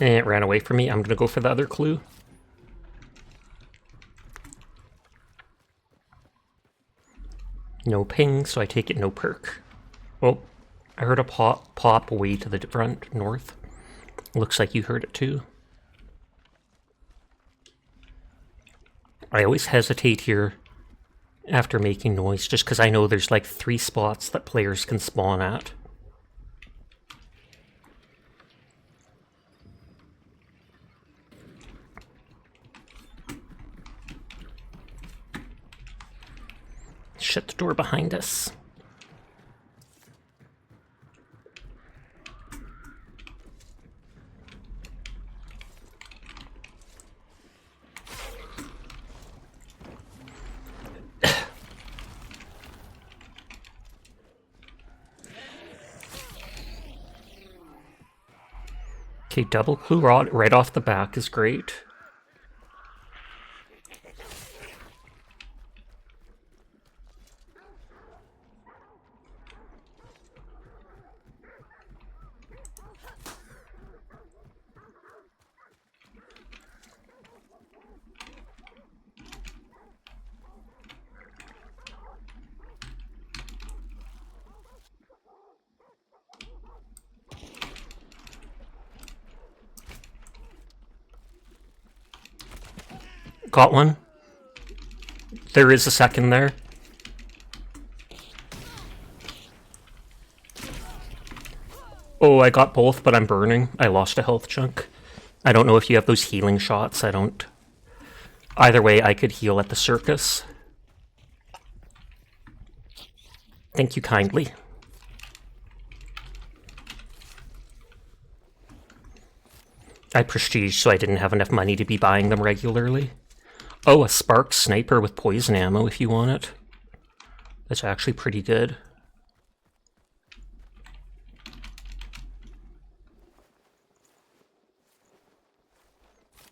And it ran away from me. I'm gonna go for the other clue. No ping, so I take it no perk. Oh, I heard a pop way to the front, north. Looks like you heard it too. I always hesitate here after making noise, just because I know there's like 3 spots that players can spawn at. Shut the door behind us. Okay, double clue rod right off the back is great. Got one. There is a second there. Oh, I got both, but I'm burning. I lost a health chunk. I don't know if you have those healing shots. I don't. Either way, I could heal at the circus. Thank you kindly. I prestige, so I didn't have enough money to be buying them regularly. Oh, a spark sniper with poison ammo if you want it. That's actually pretty good.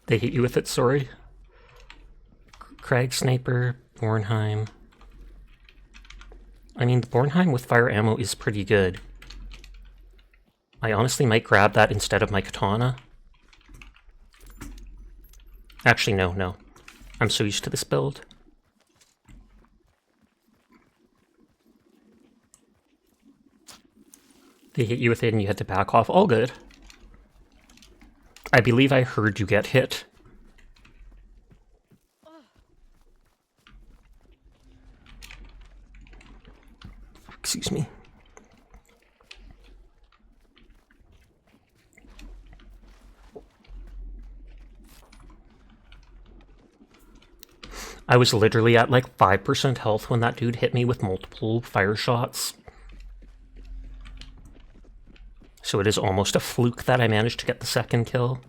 They hit you with it, sorry. Krag sniper, Bornheim. I mean, the Bornheim with fire ammo is pretty good. I honestly might grab that instead of my katana. Actually, no. I'm so used to this build. They hit you with it and you had to back off. All good. I believe I heard you get hit. Excuse me. I was literally at like 5% health when that dude hit me with multiple fire shots. So it is almost a fluke that I managed to get the second kill.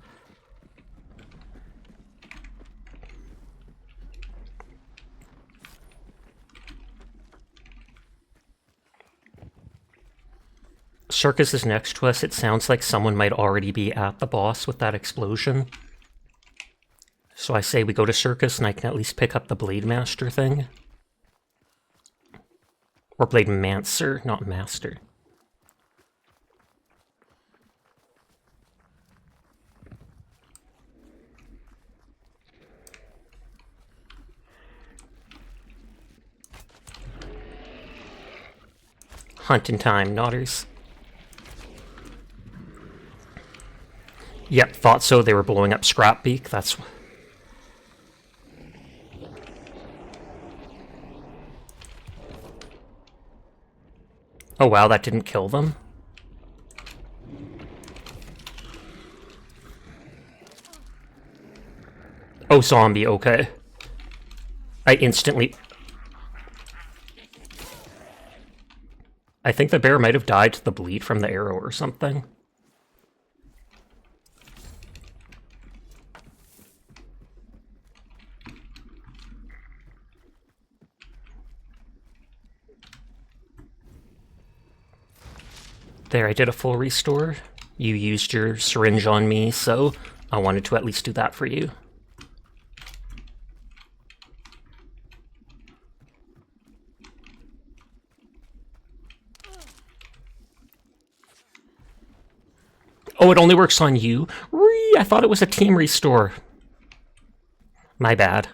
Circus is next to us. It sounds like someone might already be at the boss with that explosion. So I say we go to Circus and I can at least pick up the Blade Master thing. Or Blade Mancer, not Master. Hunting time, Nodders. Yep, thought so. They were blowing up Scrapbeak. That's... Oh wow, that didn't kill them? Oh, zombie, okay. I instantly... I think the bear might have died to the bleed from the arrow or something. There, I did a full restore. You used your syringe on me, so I wanted to at least do that for you. Oh, it only works on you? I thought it was a team restore. My bad.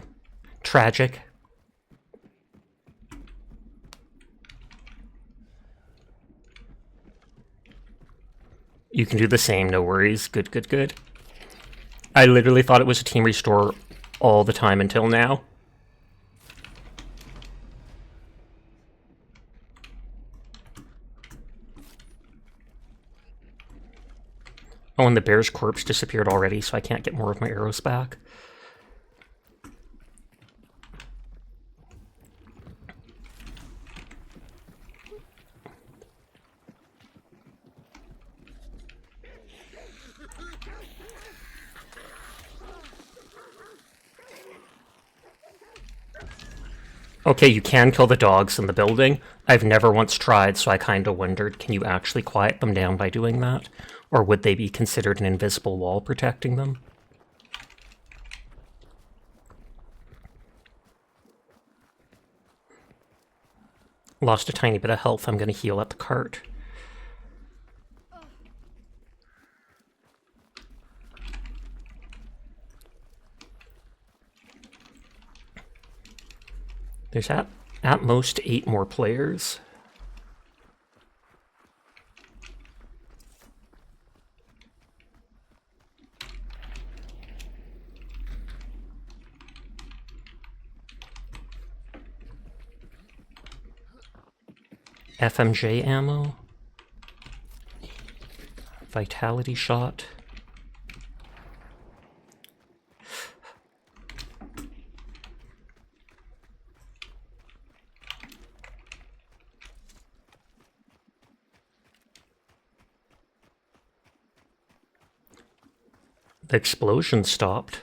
Tragic. You can do the same, no worries. Good, good, good. I literally thought it was a team restore all the time until now. Oh, and the bear's corpse disappeared already, so I can't get more of my arrows back. Okay, you can kill the dogs in the building. I've never once tried, so I kinda wondered, can you actually quiet them down by doing that? Or would they be considered an invisible wall protecting them? Lost a tiny bit of health. I'm gonna heal at the cart. There's at most 8 more players. FMJ ammo. Vitality shot. The explosion stopped.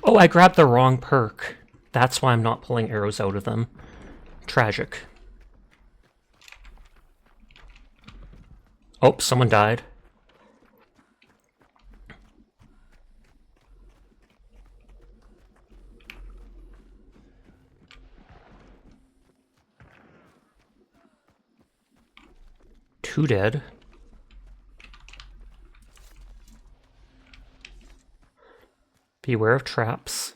Oh, I grabbed the wrong perk. That's why I'm not pulling arrows out of them. Tragic. Oh, someone died. Two dead. Beware of traps.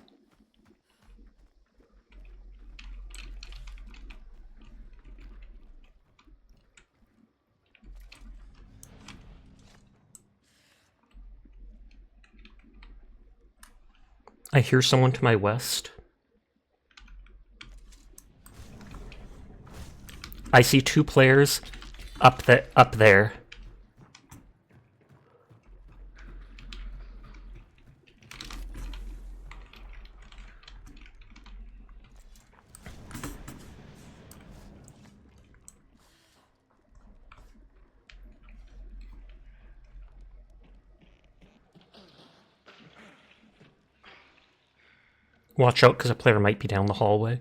I hear someone to my west. I see 2 players up there. Watch out, because a player might be down the hallway.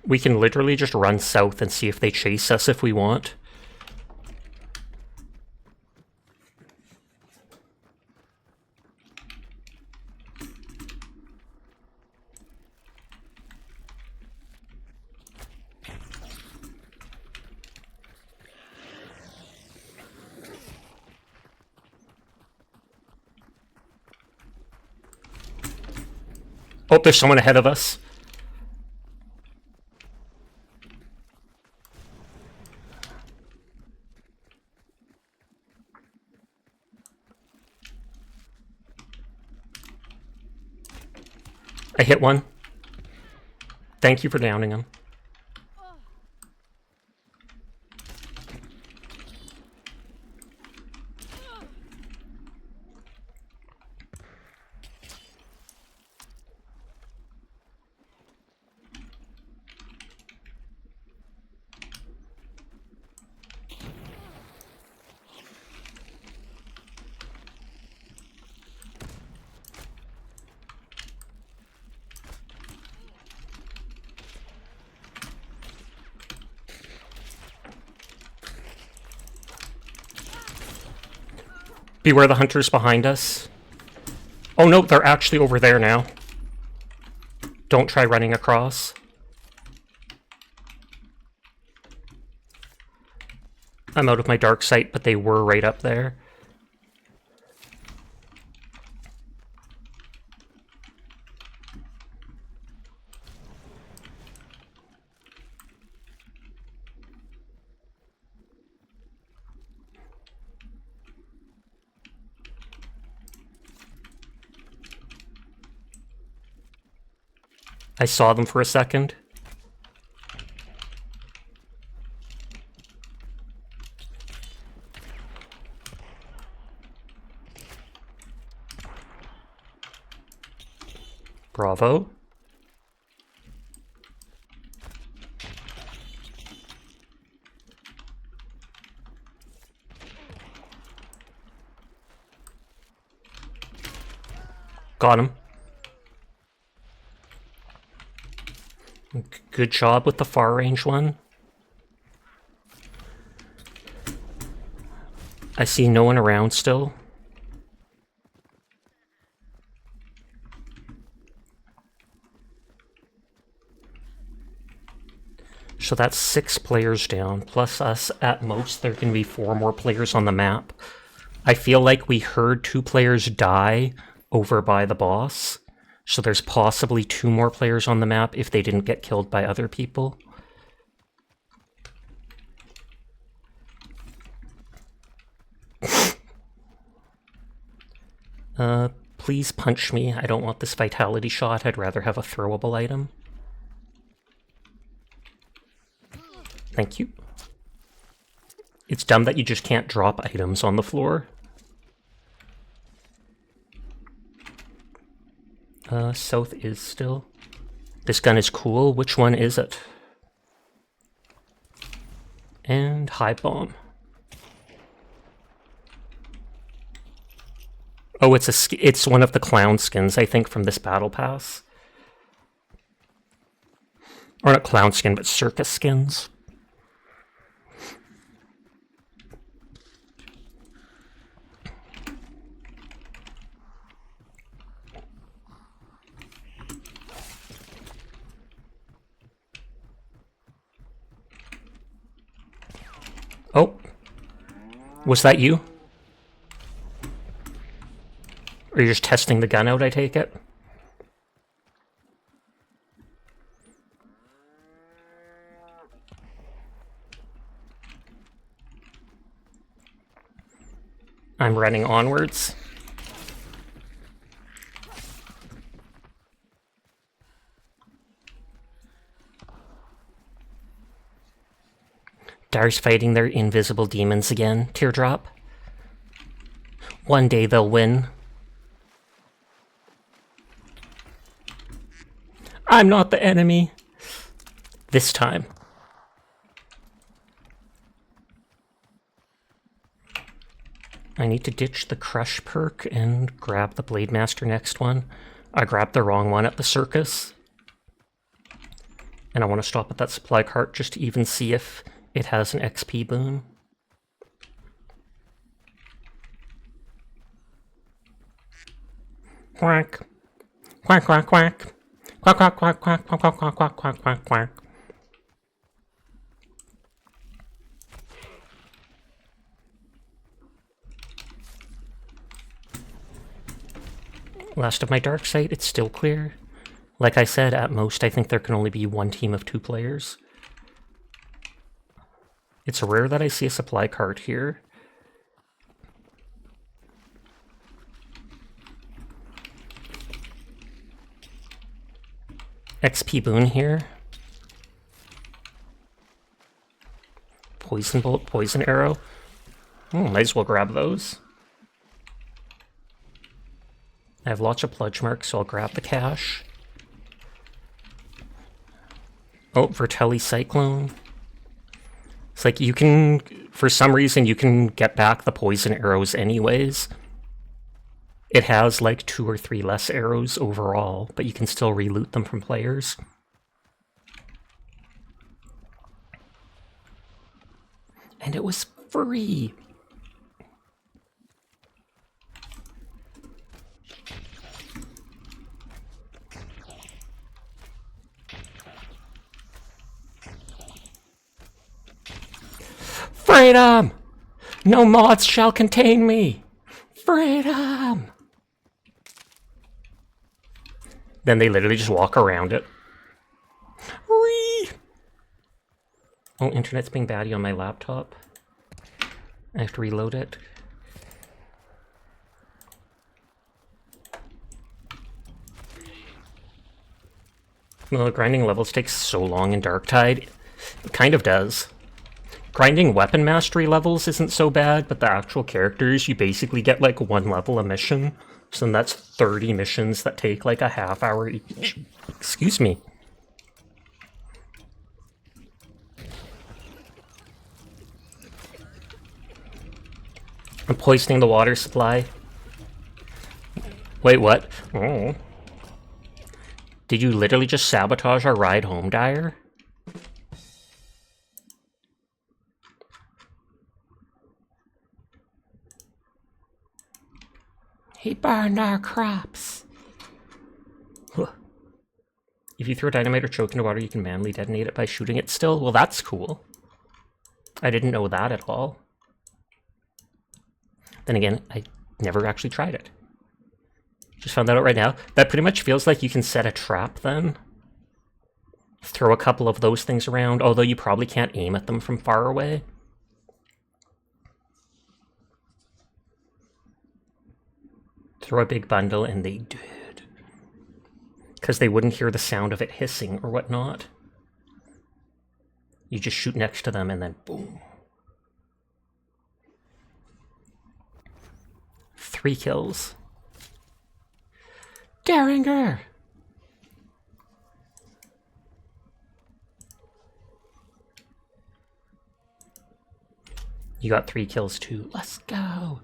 We can literally just run south and see if they chase us if we want. Oh, there's someone ahead of us. I hit one. Thank you for downing him. Beware the hunters behind us. Oh no, they're actually over there now. Don't try running across. I'm out of my dark sight, but they were right up there. I saw them for a second. Bravo. Got him. Good job with the far range one. I see no one around still. So that's 6 players down, plus us at most. There can be 4 more players on the map. I feel like we heard 2 players die over by the boss. So there's possibly 2 more players on the map if they didn't get killed by other people. Please punch me. I don't want this vitality shot. I'd rather have a throwable item. Thank you. It's dumb that you just can't drop items on the floor. South is still. This gun is cool. Which one is it? And high bomb. Oh, it's one of the clown skins, I think, from this battle pass. Or not clown skin, but circus skins. Oh, was that you? Or you're just testing the gun out, I take it? I'm running onwards. Dar's fighting their invisible demons again. Teardrop. One day they'll win. I'm not the enemy. This time. I need to ditch the Crush perk and grab the Blade Master next one. I grabbed the wrong one at the circus. And I want to stop at that supply cart just to even see if it has an XP boon. Quack. Quack, quack, quack. Quack, quack, quack, quack, quack, quack, quack, quack, quack, quack, quack. Last of my dark sight, it's still clear. Like I said, at most I think there can only be one team of 2 players. It's rare that I see a supply cart here. XP boon here. Poison bolt, poison arrow. Might as well grab those. I have lots of pludge marks, so I'll grab the cash. Oh, Vertelli Cyclone. It's like you can, for some reason, you can get back the poison arrows anyways. It has like 2 or 3 less arrows overall, but you can still re-loot them from players. And it was free! Freedom! No moths shall contain me! Freedom! Then they literally just walk around it. Whee! Oh, internet's being batty on my laptop. I have to reload it. Well, grinding levels takes so long in Darktide. It kind of does. Grinding weapon mastery levels isn't so bad, but the actual characters, you basically get like 1 level a mission. So then that's 30 missions that take like a half hour each. Excuse me. I'm poisoning the water supply. Wait, what? Oh. Did you literally just sabotage our ride home, Dyer? He burned our crops. Huh. If you throw dynamite or choke into water, you can manually detonate it by shooting it still. Well, that's cool. I didn't know that at all. Then again, I never actually tried it. Just found that out right now. That pretty much feels like you can set a trap then. Throw a couple of those things around, although you probably can't aim at them from far away. Throw a big bundle, and they did. Because they wouldn't hear the sound of it hissing or whatnot. You just shoot next to them, and then boom. 3 kills. Derringer! You got 3 kills too. Let's go!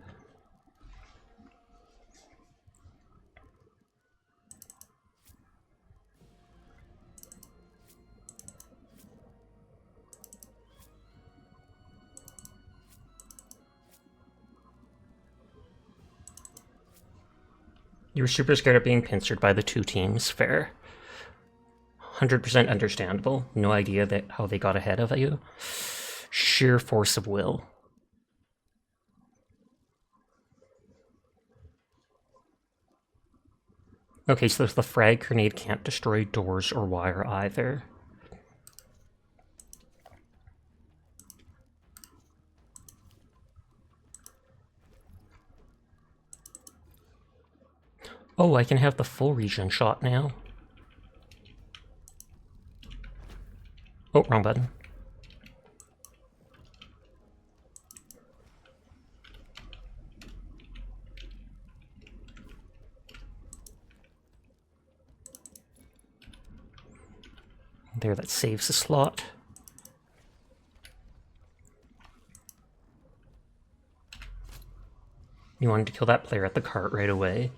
You were super scared of being pincered by the 2 teams. Fair. 100% understandable. No idea that how they got ahead of you. Sheer force of will. Okay, so the frag grenade can't destroy doors or wire either. Oh, I can have the full regen shot now. Oh, wrong button. There, that saves a slot. You wanted to kill that player at the cart right away.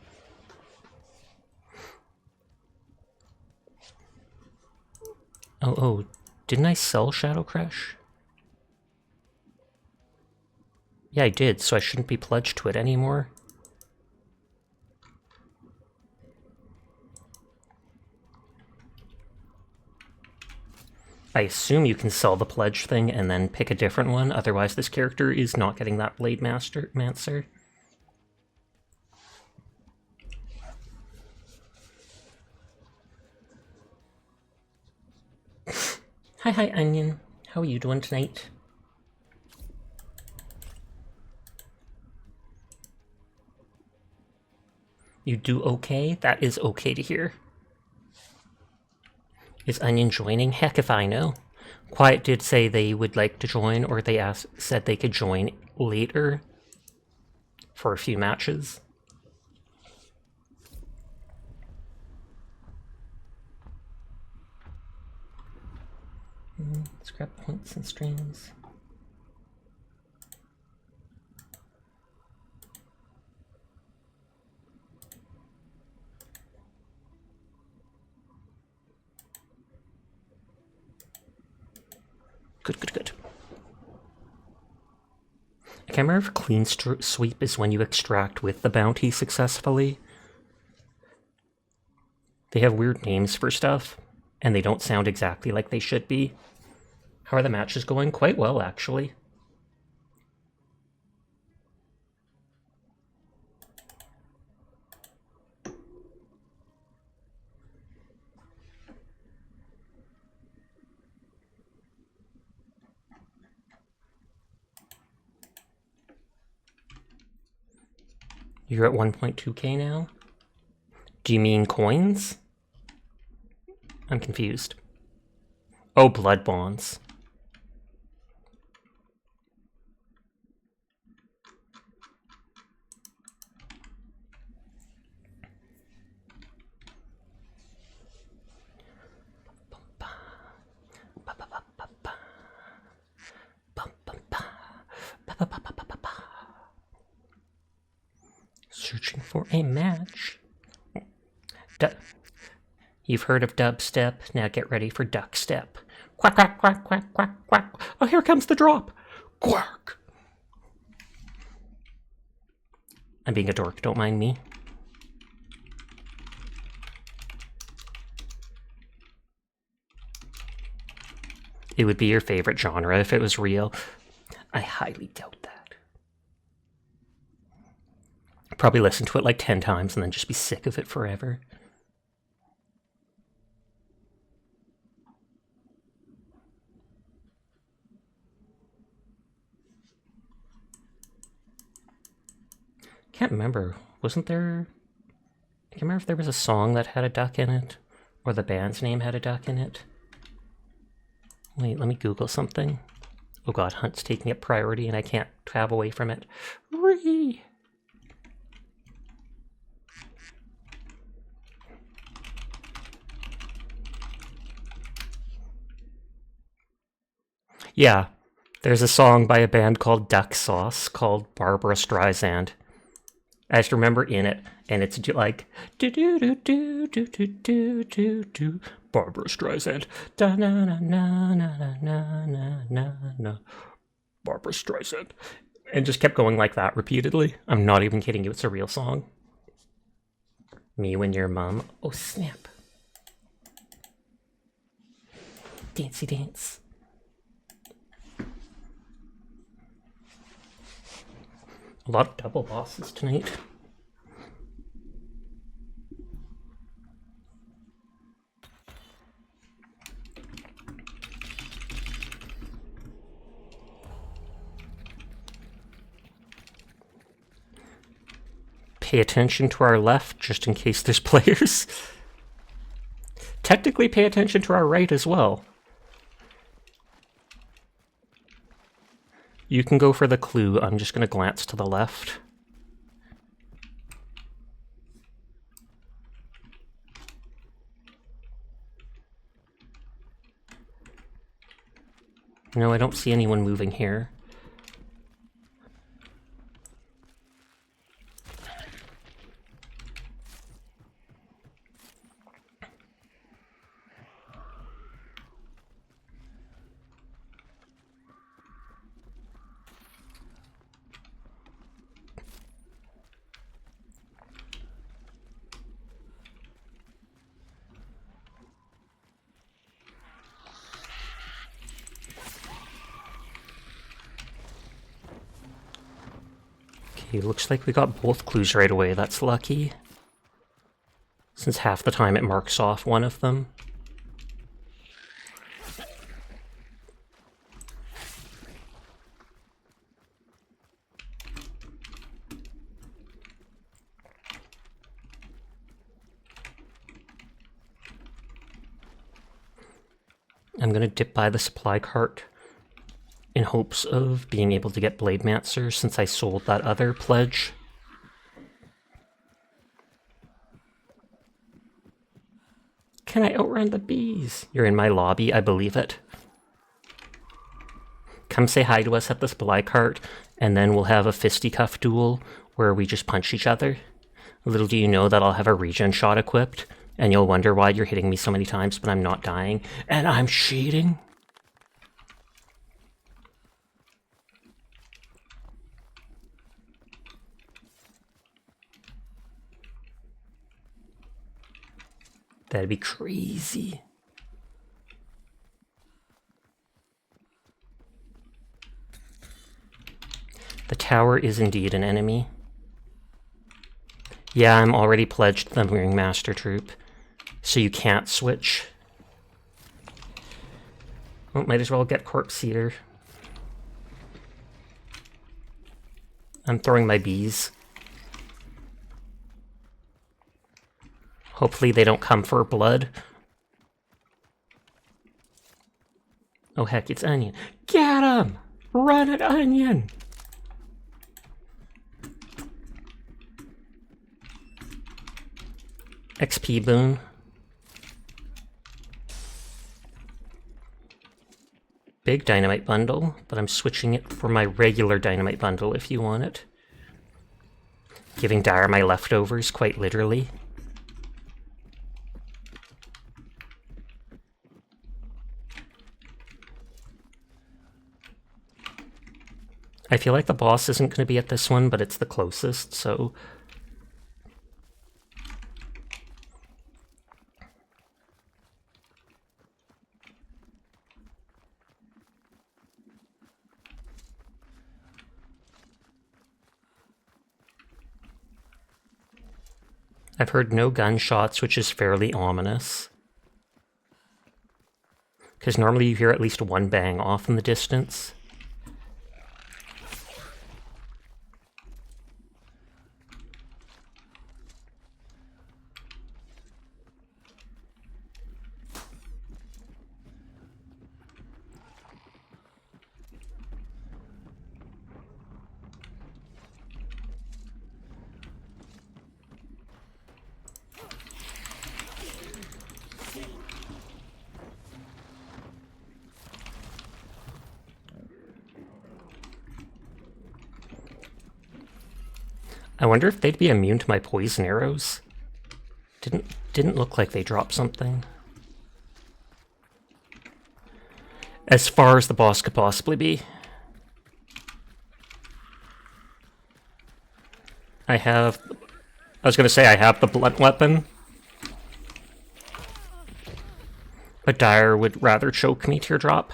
Oh, didn't I sell Shadow Crash? Yeah, I did, so I shouldn't be pledged to it anymore. I assume you can sell the pledge thing and then pick a different one, otherwise this character is not getting that Blade Mancer. Hi, Onion. How are you doing tonight? You do okay? That is okay to hear. Is Onion joining? Heck if I know. Quiet did say they would like to join, or they said they could join later for a few matches. Let's grab points and streams. Good. I can't remember if clean sweep is when you extract with the bounty successfully. They have weird names for stuff, and they don't sound exactly like they should be. How are the matches going? Quite well, actually. You're at 1.2k now? Do you mean coins? I'm confused. Oh, blood bonds. Searching for a match. You've heard of dubstep, now get ready for duck step. Quack, quack, quack, quack, quack, quack. Oh, here comes the drop. Quack. I'm being a dork, don't mind me. It would be your favorite genre if it was real. I highly doubt that. Probably listen to it like 10 times and then just be sick of it forever. Can't remember. Wasn't there... I can't remember if there was a song that had a duck in it, or the band's name had a duck in it. Wait, let me Google something. Oh god, Hunt's taking up priority and I can't tab away from it. Ree! Yeah, there's a song by a band called Duck Sauce called Barbara Streisand. I just remember in it, and it's like do do do do do do do do do Barbara Streisand da na na na na na na na na Barbara Streisand, and just kept going like that repeatedly. I'm not even kidding you; it's a real song. Me when your mom. Oh snap! Dancey dance. A lot of double bosses tonight. Pay attention to our left, just in case there's players. Technically pay attention to our right as well. You can go for the clue. I'm just going to glance to the left. No, I don't see anyone moving here. Okay, looks like we got both clues right away. That's lucky. Since half the time it marks off one of them. I'm gonna dip by the supply cart in hopes of being able to get Blademancer since I sold that other pledge. Can I outrun the bees? You're in my lobby, I believe it. Come say hi to us at the supply cart, and then we'll have a fisticuff duel where we just punch each other. Little do you know that I'll have a regen shot equipped, and you'll wonder why you're hitting me so many times, but I'm not dying, and I'm cheating. That'd be crazy. The tower is indeed an enemy. Yeah, I'm already pledged the Ringmaster Troop, so you can't switch. Well, might as well get Corpse Eater. I'm throwing my bees. Hopefully they don't come for blood. Oh heck, it's Onion. Get him! Run it, Onion! XP boon. Big dynamite bundle, but I'm switching it for my regular dynamite bundle if you want it. Giving Dire my leftovers, quite literally. I feel like the boss isn't going to be at this one, but it's the closest, so... I've heard no gunshots, which is fairly ominous. Because normally you hear at least one bang off in the distance. I wonder if they'd be immune to my poison arrows. Didn't look like they dropped something. As far as the boss could possibly be. I was gonna say I have the blunt weapon. But Dire would rather choke me, Teardrop.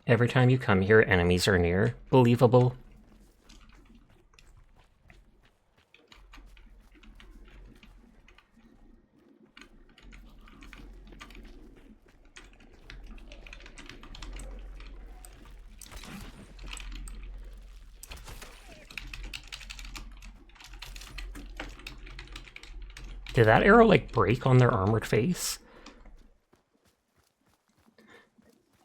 Every time you come here, enemies are near. Believable. Did that arrow, like, break on their armored face?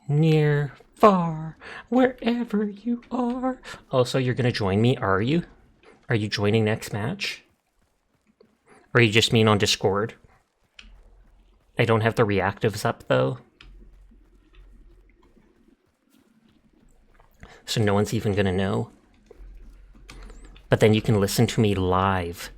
Near, far, wherever you are. Also, you're gonna join me, are you? Are you joining next match? Or you just mean on Discord? I don't have the reactives up, though. So no one's even gonna know. But then you can listen to me live.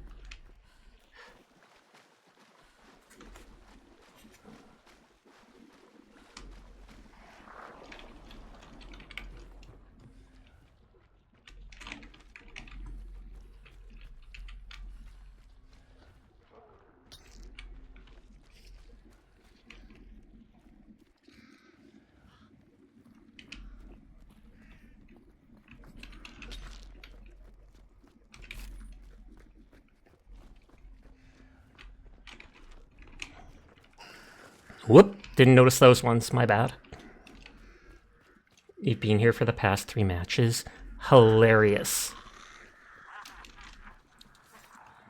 Whoop! Didn't notice those ones, my bad. You've been here for the past 3 matches. Hilarious.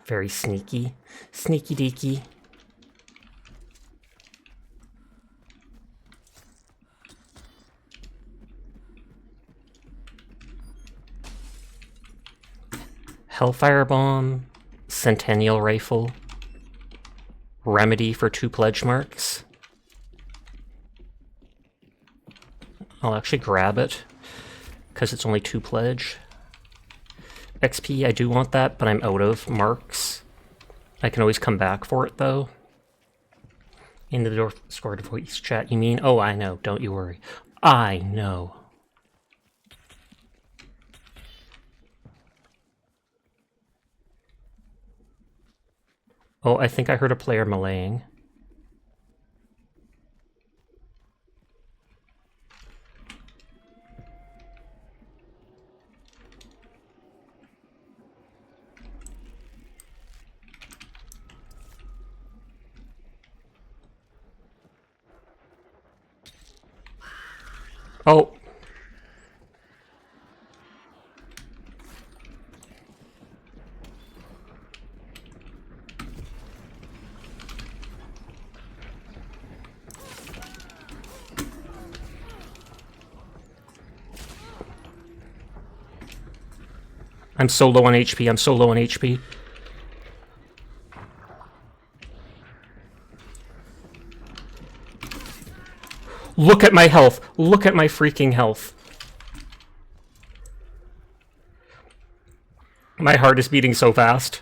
Very sneaky. Sneaky deaky. Hellfire Bomb, Centennial Rifle, Remedy for 2 pledge marks. I'll actually grab it, because it's only 2 pledge. XP, I do want that, but I'm out of marks. I can always come back for it, though. In the Discord voice chat, you mean? Oh, I know, don't you worry. I know. Oh, I think I heard a player meleeing. Oh. I'm so low on HP, I'm so low on HP. Look at my health! Look at my freaking health! My heart is beating so fast.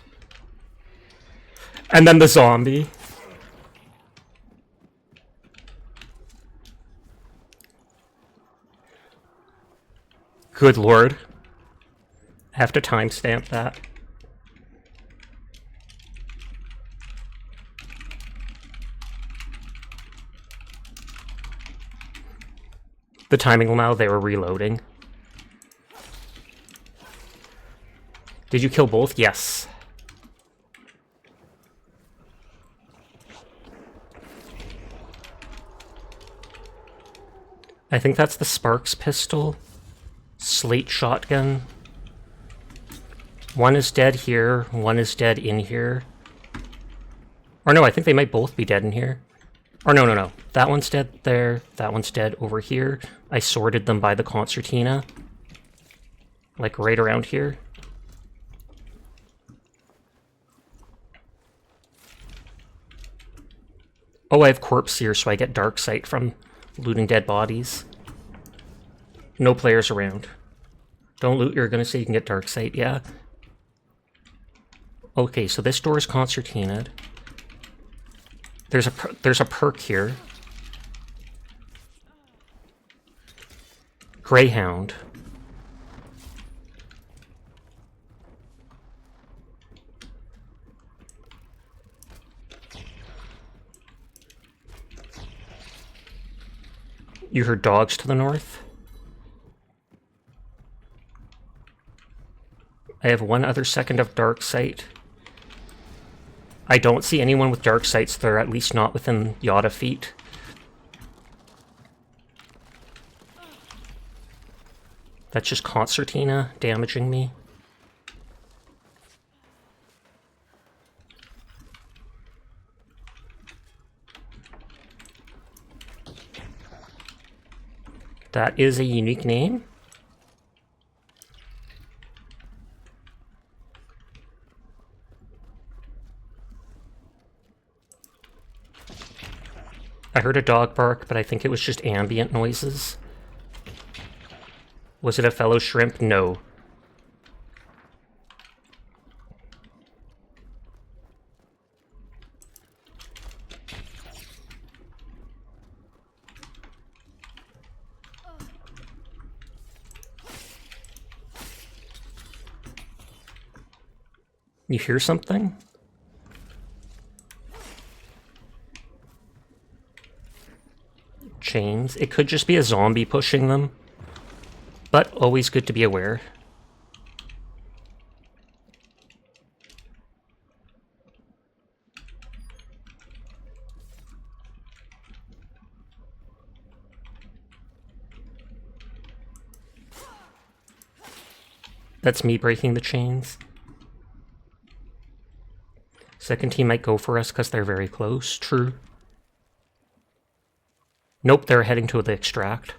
And then the zombie. Good lord. I have to timestamp that. The timing while they were reloading. Did you kill both? Yes. I think that's the Sparks pistol. Slate shotgun. One is dead here, one is dead in here. Or no, I think they might both be dead in here. Or no. That one's dead there, that one's dead over here. I sorted them by the concertina. Like right around here. Oh, I have Corpse Seer, so I get Dark Sight from looting dead bodies. No players around. Don't loot, you're gonna say you can get Dark Sight, yeah. Okay, so this door is concertinaed. There's a perk here. Greyhound. You heard dogs to the north? I have 1 other second of Dark Sight. I don't see anyone with Dark Sights. They're at least not within Yada feet. That's just Concertina damaging me. That is a unique name. I heard a dog bark, but I think it was just ambient noises. Was it a fellow shrimp? No. You hear something? Chains. It could just be a zombie pushing them, but always good to be aware. That's me breaking the chains. Second team might go for us because they're very close. True. Nope, they're heading to the extract.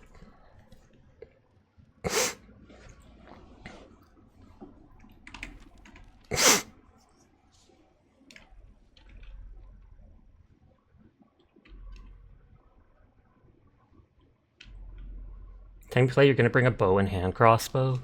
Time to play, you're gonna bring a bow and hand crossbow.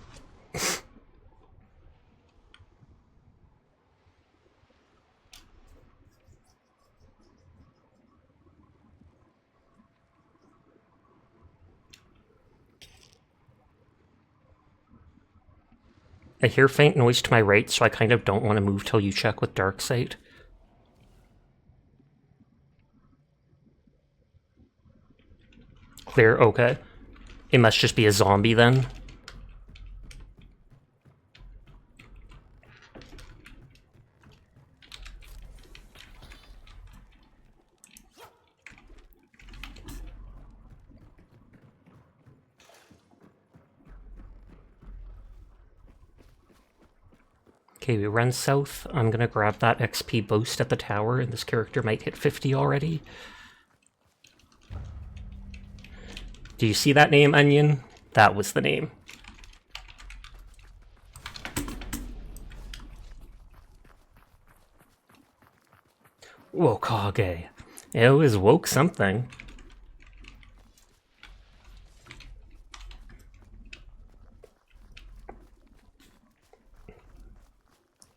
I hear faint noise to my right, so I kind of don't want to move till you check with Darksight. Clear, okay. It must just be a zombie then. Okay, we run south. I'm gonna grab that XP boost at the tower, and this character might hit 50 already. Do you see that name, Onion? That was the name. Wokage. It was woke something.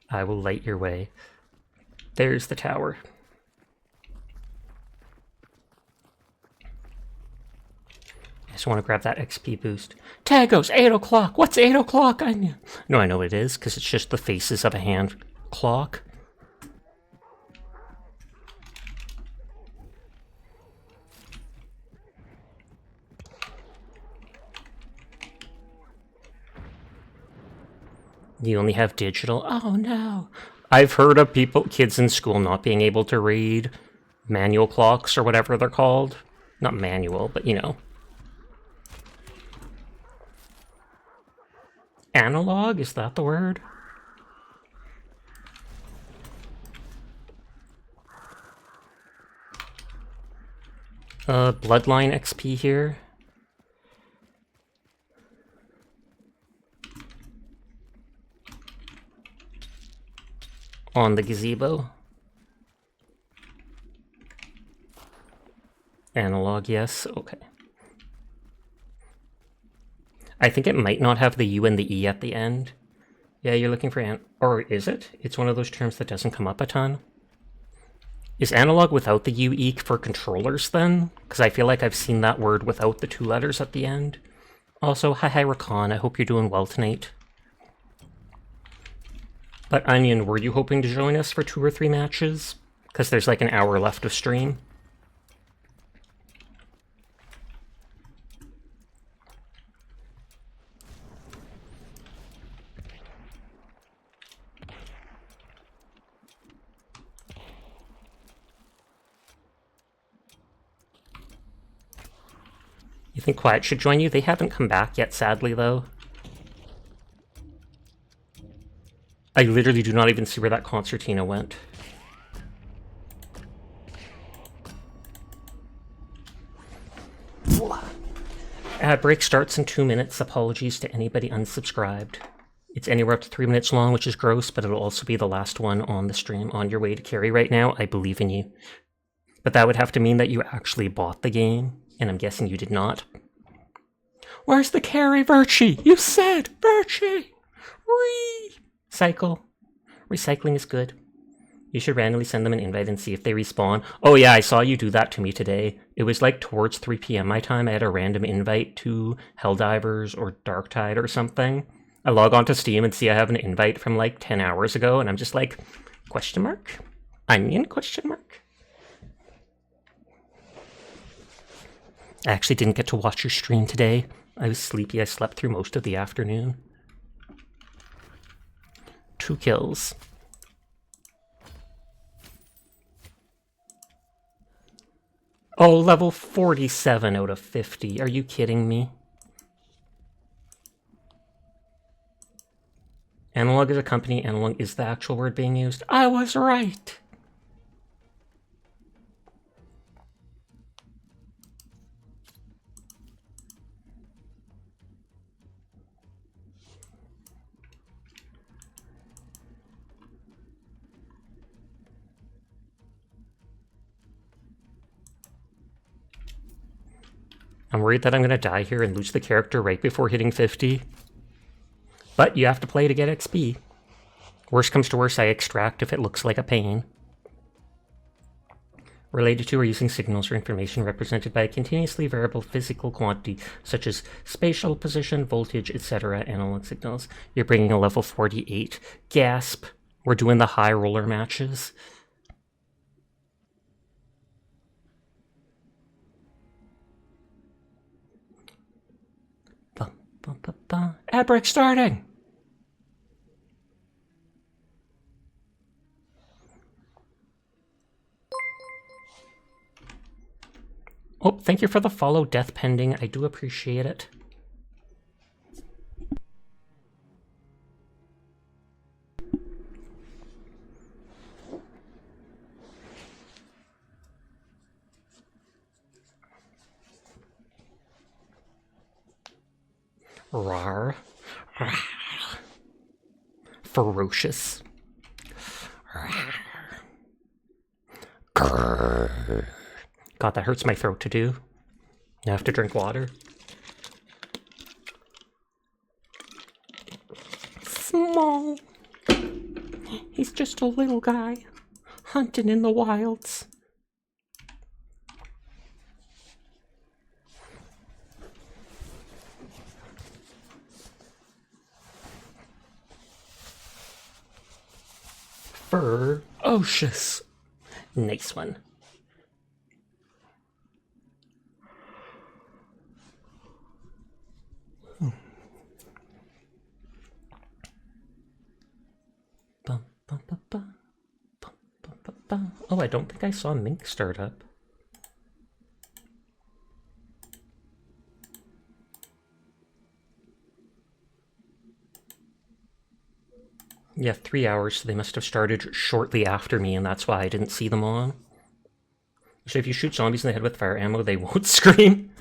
I will light your way. There's the tower. I just want to grab that XP boost. Tagos, 8 o'clock! What's 8 o'clock, Onion? No, I know what it is, because it's just the faces of a hand clock. You only have digital? Oh no. I've heard of kids in school not being able to read manual clocks or whatever they're called. Not manual, but you know. Analog? Is that the word? Bloodline XP here. On the gazebo. Analog, yes. Okay. I think it might not have the U and the E at the end. Yeah, you're looking for or is it? It's one of those terms that doesn't come up a ton. Is analog without the UE for controllers then? Because I feel like I've seen that word without the 2 letters at the end. Also, hi Rakan, I hope you're doing well tonight. But Onion, were you hoping to join us for 2 or 3 matches? Because there's like an hour left of stream. You think Quiet should join you? They haven't come back yet, sadly, though. I literally do not even see where that concertina went. Ad break starts in 2 minutes. Apologies to anybody unsubscribed. It's anywhere up to 3 minutes long, which is gross, but it'll also be the last one on the stream. On your way to carry right now, I believe in you. But that would have to mean that you actually bought the game, and I'm guessing you did not. Where's the carry, Virchie? You said, Virchie! Cycle. Recycling is good. You should randomly send them an invite and see if they respawn. Oh yeah, I saw you do that to me today. It was like towards 3 PM my time. I had a random invite to Helldivers or Darktide or something. I log on to Steam and see I have an invite from like 10 hours ago, and I'm just like, question mark? Onion, question mark? I actually didn't get to watch your stream today. I was sleepy. I slept through most of the afternoon. 2 kills. Oh, level 47 out of 50. Are you kidding me? Analog is a company. Analog is the actual word being used. I was right! I'm worried that I'm going to die here and lose the character right before hitting 50. But you have to play to get XP. Worst comes to worst, I extract if it looks like a pain. Related to or using signals or information represented by a continuously variable physical quantity, such as spatial position, voltage, etc. Analog signals. You're bringing a level 48. Gasp. We're doing the high roller matches. Ad break starting! Oh, thank you for the follow, Death Pending. I do appreciate it. Rawr. Ferocious. Grrr. God, that hurts my throat to do. I have to drink water. Small. He's just a little guy, hunting in the wilds. Ferocious. Nice one. Oh, I don't think I saw Mink start up. Yeah, 3 hours, so they must have started shortly after me, and that's why I didn't see them on. So if you shoot zombies in the head with fire ammo, they won't scream.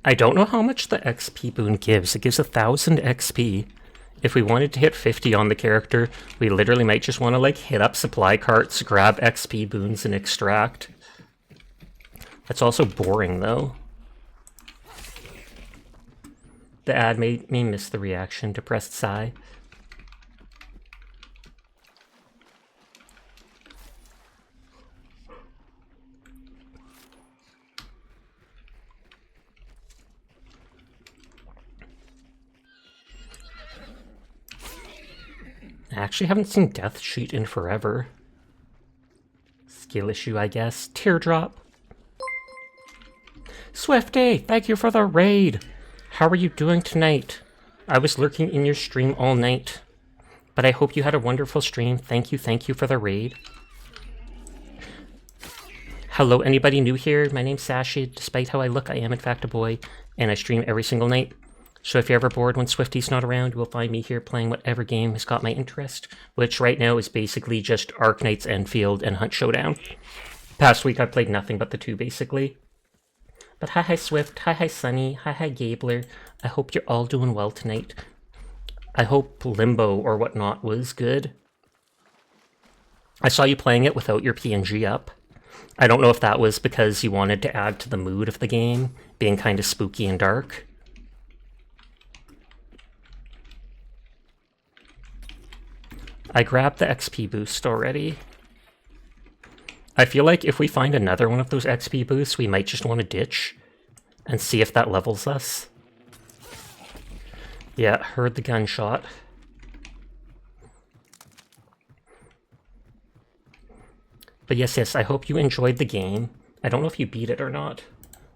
I don't know how much the XP boon gives. It gives 1,000 XP. If we wanted to hit 50 on the character, we literally might just want to like hit up supply carts, grab XP boons, and extract. That's also boring though. The ad made me miss the reaction. Depressed sigh. I actually haven't seen Death Sheet in forever. Skill issue, I guess. Teardrop. Swifty, thank you for the raid. How are you doing tonight? I was lurking in your stream all night. But I hope you had a wonderful stream. Thank you for the raid. Hello, anybody new here? My name's Sashi. Despite how I look, I am in fact a boy. And I stream every single night. So if you're ever bored when Swifty's not around, you will find me here playing whatever game has got my interest, which right now is basically just Arknights, Endfield, and Hunt Showdown. Past week I played nothing but the two, basically. But hi Swift, hi Sunny, hi Gabler. I hope you're all doing well tonight. I hope Limbo or whatnot was good. I saw you playing it without your PNG up. I don't know if that was because you wanted to add to the mood of the game, being kind of spooky and dark. I grabbed the XP boost already. I feel like if we find another one of those XP boosts, we might just want to ditch and see if that levels us. Yeah, heard the gunshot. But yes, I hope you enjoyed the game. I don't know if you beat it or not.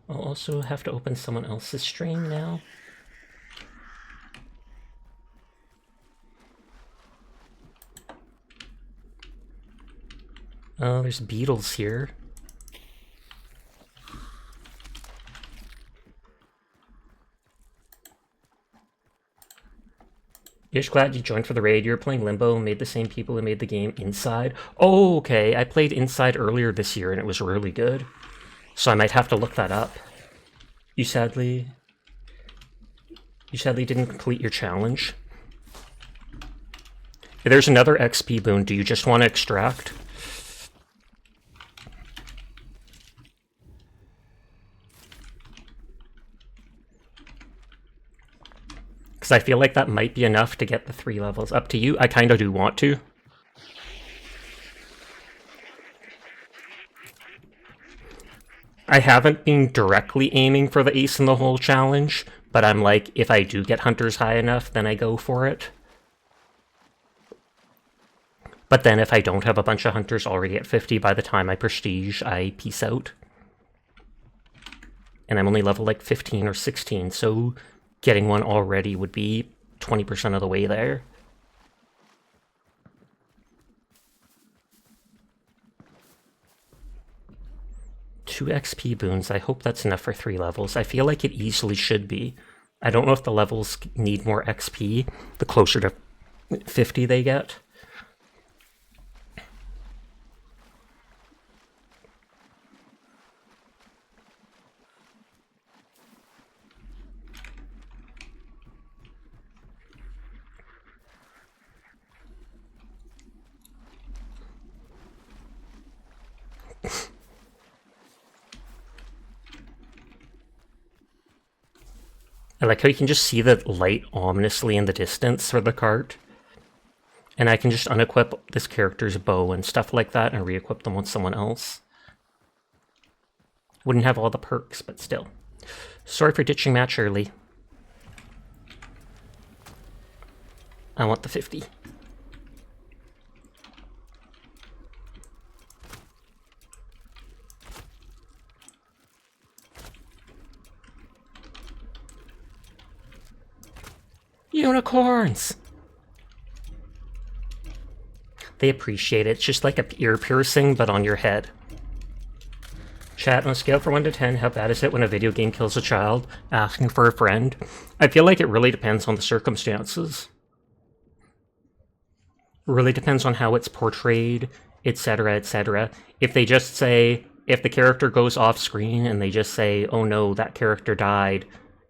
I'll also have to open someone else's stream now. Oh, there's beetles here. You're just glad you joined for the raid. You're playing Limbo, made the same people who made the game Inside. Oh, okay. I played Inside earlier this year and it was really good. So I might have to look that up. You sadly didn't complete your challenge. There's another XP boon. Do you just want to extract? Because I feel like that might be enough to get the 3 levels. Up to you. I kind of do want to. I haven't been directly aiming for the ace in the hole challenge, but I'm like, if I do get hunters high enough, then I go for it. But then if I don't have a bunch of hunters already at 50 by the time I prestige, I peace out. And I'm only level like 15 or 16, so getting one already would be 20% of the way there. Two XP boons. I hope that's enough for 3 levels. I feel like it easily should be. I don't know if the levels need more XP the closer to 50 they get. I like how you can just see the light ominously in the distance for the cart. And I can just unequip this character's bow and stuff like that and re-equip them with someone else. Wouldn't have all the perks, but still. Sorry for ditching match early. I want the 50. Unicorns! They appreciate it. It's just like a ear piercing, but on your head. Chat, on a scale from 1 to 10, how bad is it when a video game kills a child asking for a friend? I feel like it really depends on the circumstances. It really depends on how it's portrayed, etc., etc. If they just say, if the character goes off screen and they just say, oh no, that character died,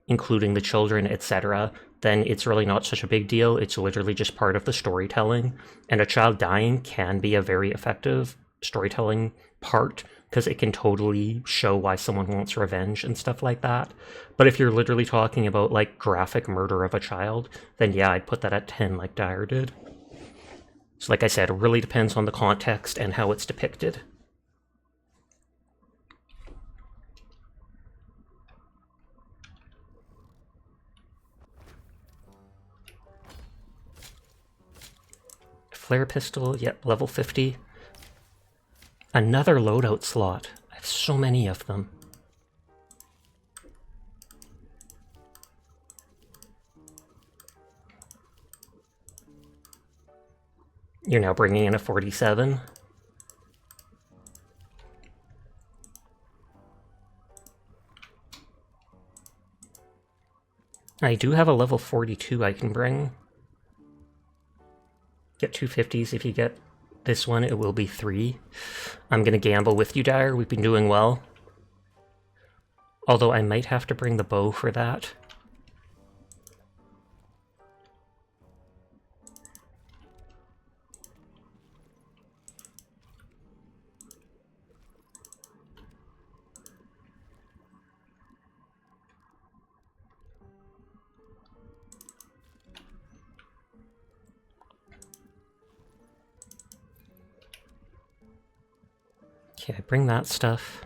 including the children, etc., then it's really not such a big deal. It's literally just part of the storytelling. And a child dying can be a very effective storytelling part, because it can totally show why someone wants revenge and stuff like that. But if you're literally talking about, like, graphic murder of a child, then yeah, I'd put that at 10 like Dyer did. So like I said, it really depends on the context and how it's depicted. Flare pistol, yep, level 50. Another loadout slot. I have so many of them. You're now bringing in a 47. I do have a level 42 I can bring. Get 250s. If you get this one, it will be 3. I'm gonna gamble with you, Dyer. We've been doing well. Although I might have to bring the bow for that. Okay, I bring that stuff.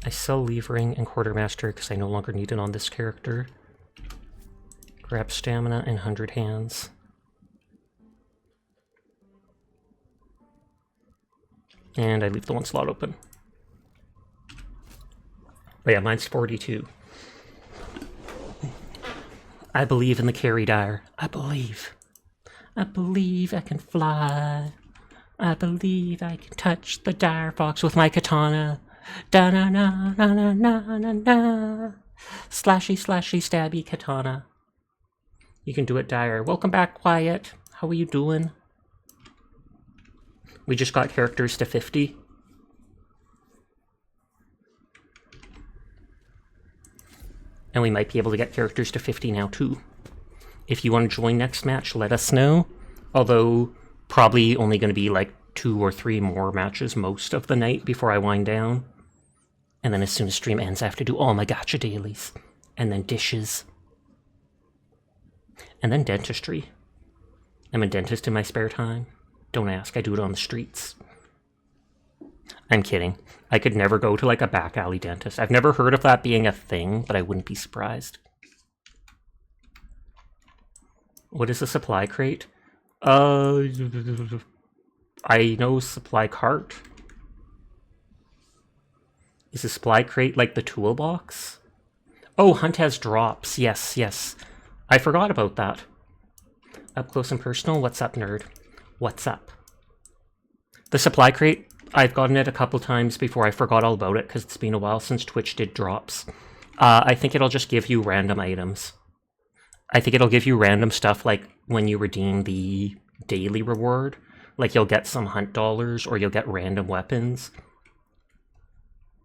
I sell Levering and Quartermaster because I no longer need it on this character. Grab Stamina and 100 Hands. And I leave the 1 slot open. But yeah, mine's 42. I believe in the carry, Dyer. I believe. I believe I can fly. I believe I can touch the dire fox with my katana. Da-na-na-na-na-na-na-na. Slashy, slashy, stabby katana. You can do it, Dyer. Welcome back, Quiet. How are you doing? We just got characters to 50. And we might be able to get characters to 50 now, too. If you want to join next match, let us know. Although, probably only going to be like 2 or 3 more matches most of the night before I wind down. And then as soon as stream ends, I have to do all my gacha dailies. And then dishes. And then dentistry. I'm a dentist in my spare time. Don't ask, I do it on the streets. I'm kidding. I could never go to like a back alley dentist. I've never heard of that being a thing, but I wouldn't be surprised. What is a supply crate? I know supply cart. Is a supply crate like the toolbox? Oh, Hunt has drops. Yes, yes. I forgot about that. Up close and personal. What's up, nerd? What's up? The supply crate, I've gotten it a couple times before I forgot all about it because it's been a while since Twitch did drops. I think it'll just give you random items. I think it'll give you random stuff like when you redeem the daily reward. Like you'll get some Hunt dollars or you'll get random weapons.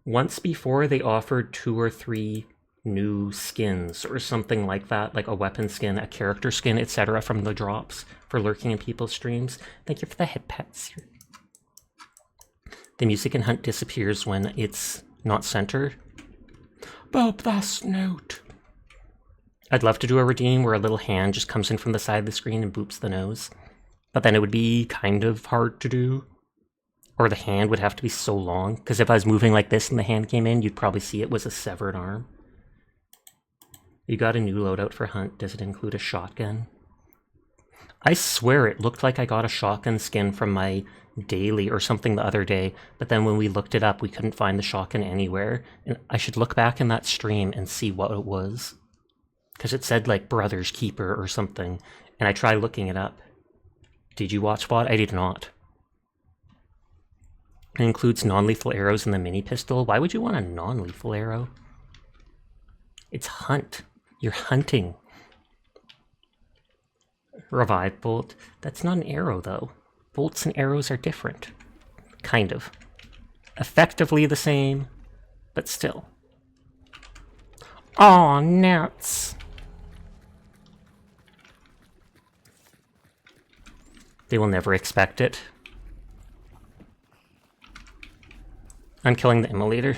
Once before they offered 2 or 3 new skins or something like that, like a weapon skin, a character skin, etc. from the drops for lurking in people's streams. Thank you for the head pets. The music in Hunt disappears when it's not centered. Bob, that's note. I'd love to do a redeem where a little hand just comes in from the side of the screen and boops the nose. But then it would be kind of hard to do. Or the hand would have to be so long, because if I was moving like this and the hand came in, you'd probably see it was a severed arm. You got a new loadout for Hunt. Does it include a shotgun? I swear it looked like I got a shotgun skin from my daily or something the other day, but then when we looked it up, we couldn't find the shotgun anywhere. And I should look back in that stream and see what it was. Because it said like Brother's Keeper or something, and I tried looking it up. Did you watch VOD? I did not. It includes non-lethal arrows in the mini pistol. Why would you want a non-lethal arrow? It's Hunt. You're hunting. Revive bolt. That's not an arrow, though. Bolts and arrows are different. Kind of. Effectively the same, but still. Aw, nuts. They will never expect it. I'm killing the immolator.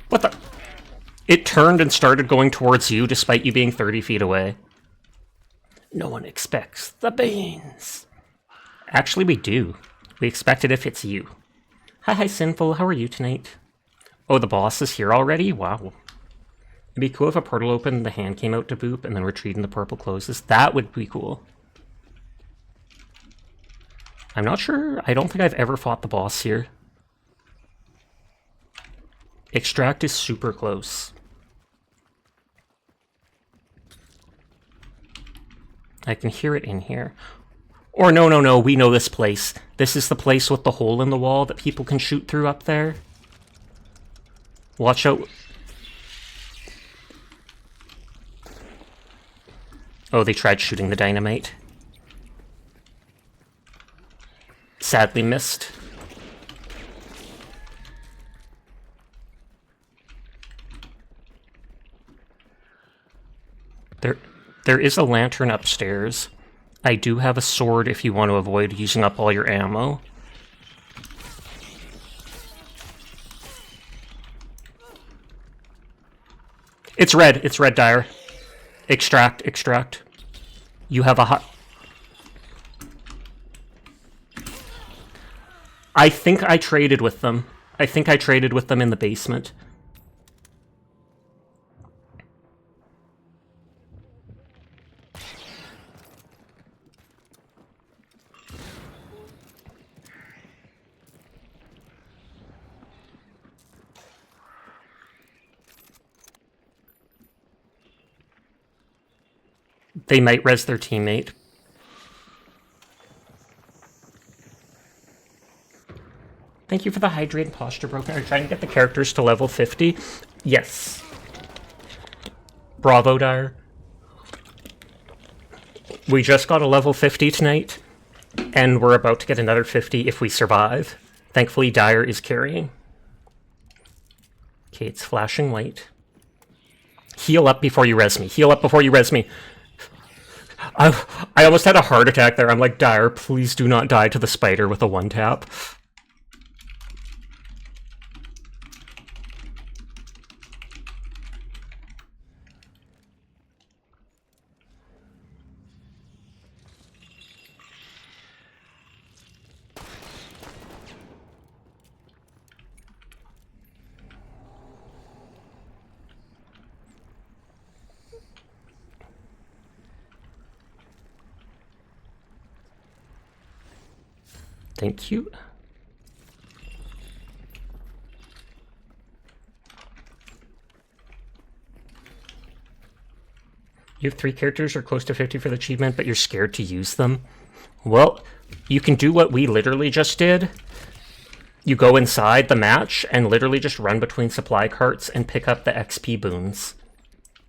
What the? It turned and started going towards you despite you being 30 feet away. No one expects the beans. Actually, we do. We expect it if it's you. Hi, Sinful. How are you tonight? Oh, the boss is here already? Wow. It'd be cool if a portal opened, the hand came out to boop, and then retreat and the purple closes. That would be cool. I'm not sure. I don't think I've ever fought the boss here. Extract is super close. I can hear it in here. Or no, we know this place. This is the place with the hole in the wall that people can shoot through up there. Watch out. Oh, they tried shooting the dynamite. Sadly missed. There is a lantern upstairs. I do have a sword if you want to avoid using up all your ammo. It's red, Dyer. Extract. You have a hot... I think I traded with them. I think I traded with them in the basement. They might res their teammate. Thank you for the hydrate posture broken. Are you trying to get the characters to level 50? Yes. Bravo, Dyer. We just got a level 50 tonight, and we're about to get another 50 if we survive. Thankfully, Dire is carrying. Okay, it's flashing white. Heal up before you res me. Heal up before you res me. I almost had a heart attack there. I'm like, Dire, please do not die to the spider with a one-tap. Thank you. You have 3 characters or close to 50 for the achievement, but you're scared to use them. Well, you can do what we literally just did. You go inside the match and literally just run between supply carts and pick up the XP boons.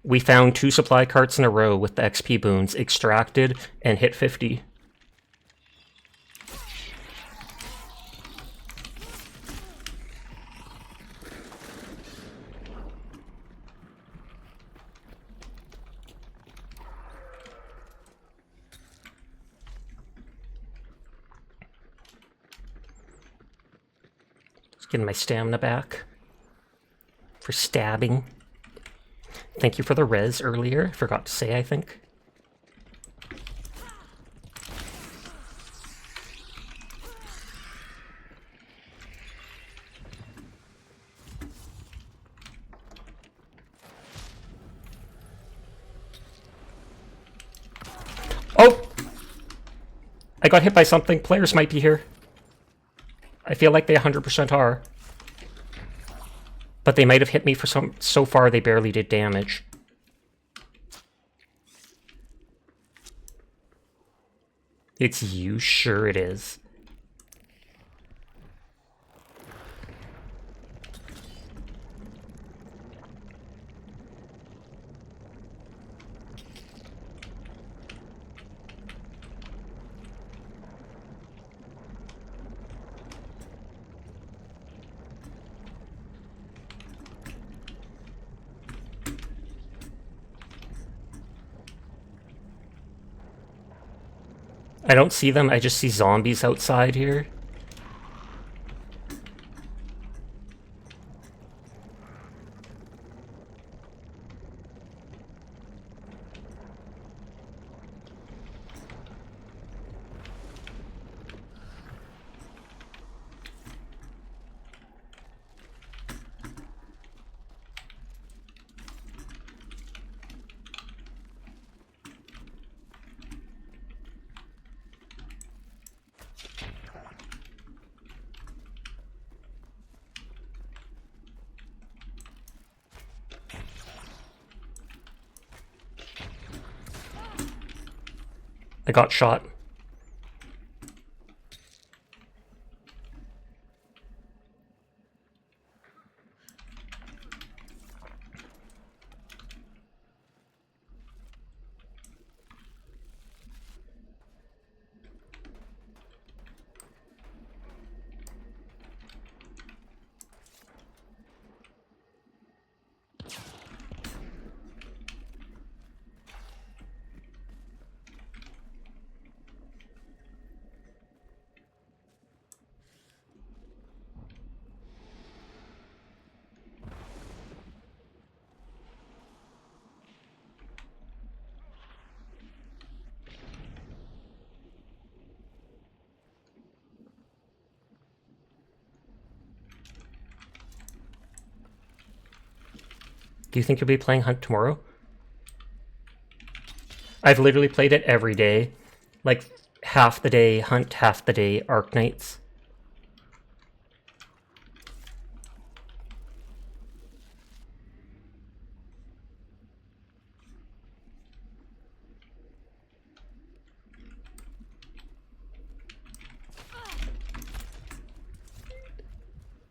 We found 2 supply carts in a row with the XP boons, extracted, and hit 50. Getting my stamina back for stabbing. Thank you for the res earlier. I forgot to say, I think. Oh! I got hit by something. Players might be here. I feel like they 100% are. But they might have hit me for so far they barely did damage. It's you? Sure it is. I don't see them, I just see zombies outside here. I got shot. Do you think you'll be playing Hunt tomorrow? I've literally played it every day. Like, half the day Hunt, half the day Arknights.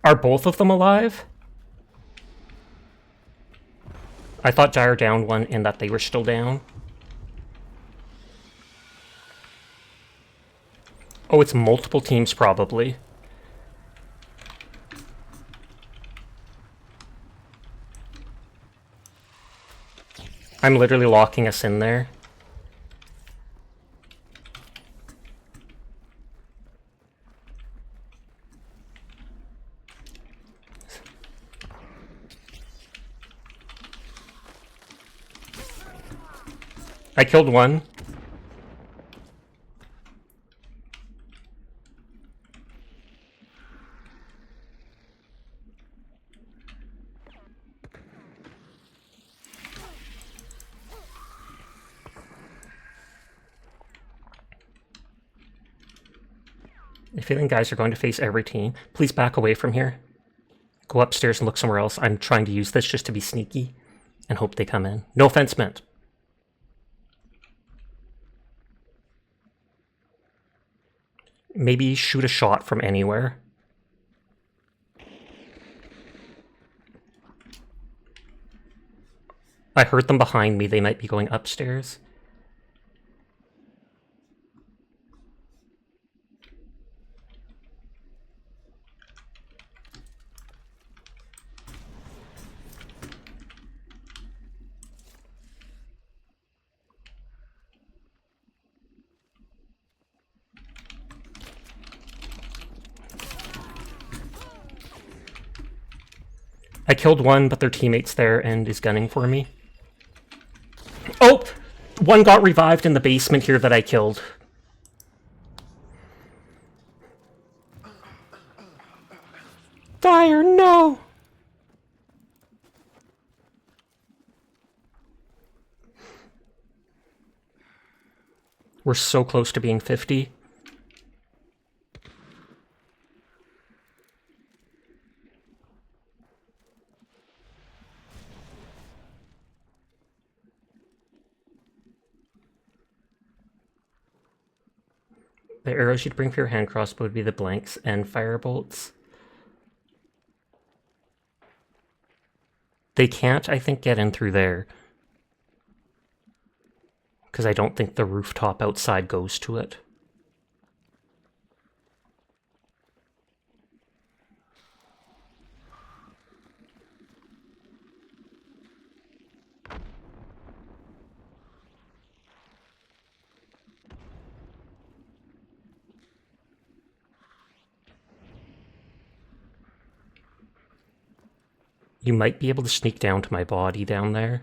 Are both of them alive? I thought Dire downed one and that they were still down. Oh, it's multiple teams, probably. I'm literally locking us in there. I killed one. I feel like guys are going to face every team. Please back away from here. Go upstairs and look somewhere else. I'm trying to use this just to be sneaky and hope they come in. No offense meant. Maybe shoot a shot from anywhere. I heard them behind me. They might be going upstairs. I killed one, but their teammate's there and is gunning for me. Oh! One got revived in the basement here that I killed. Fire, no! We're so close to being 50. The arrows you'd bring for your hand crossbow would be the blanks and firebolts. They can't, I think, get in through there. Because I don't think the rooftop outside goes to it. You might be able to sneak down to my body down there.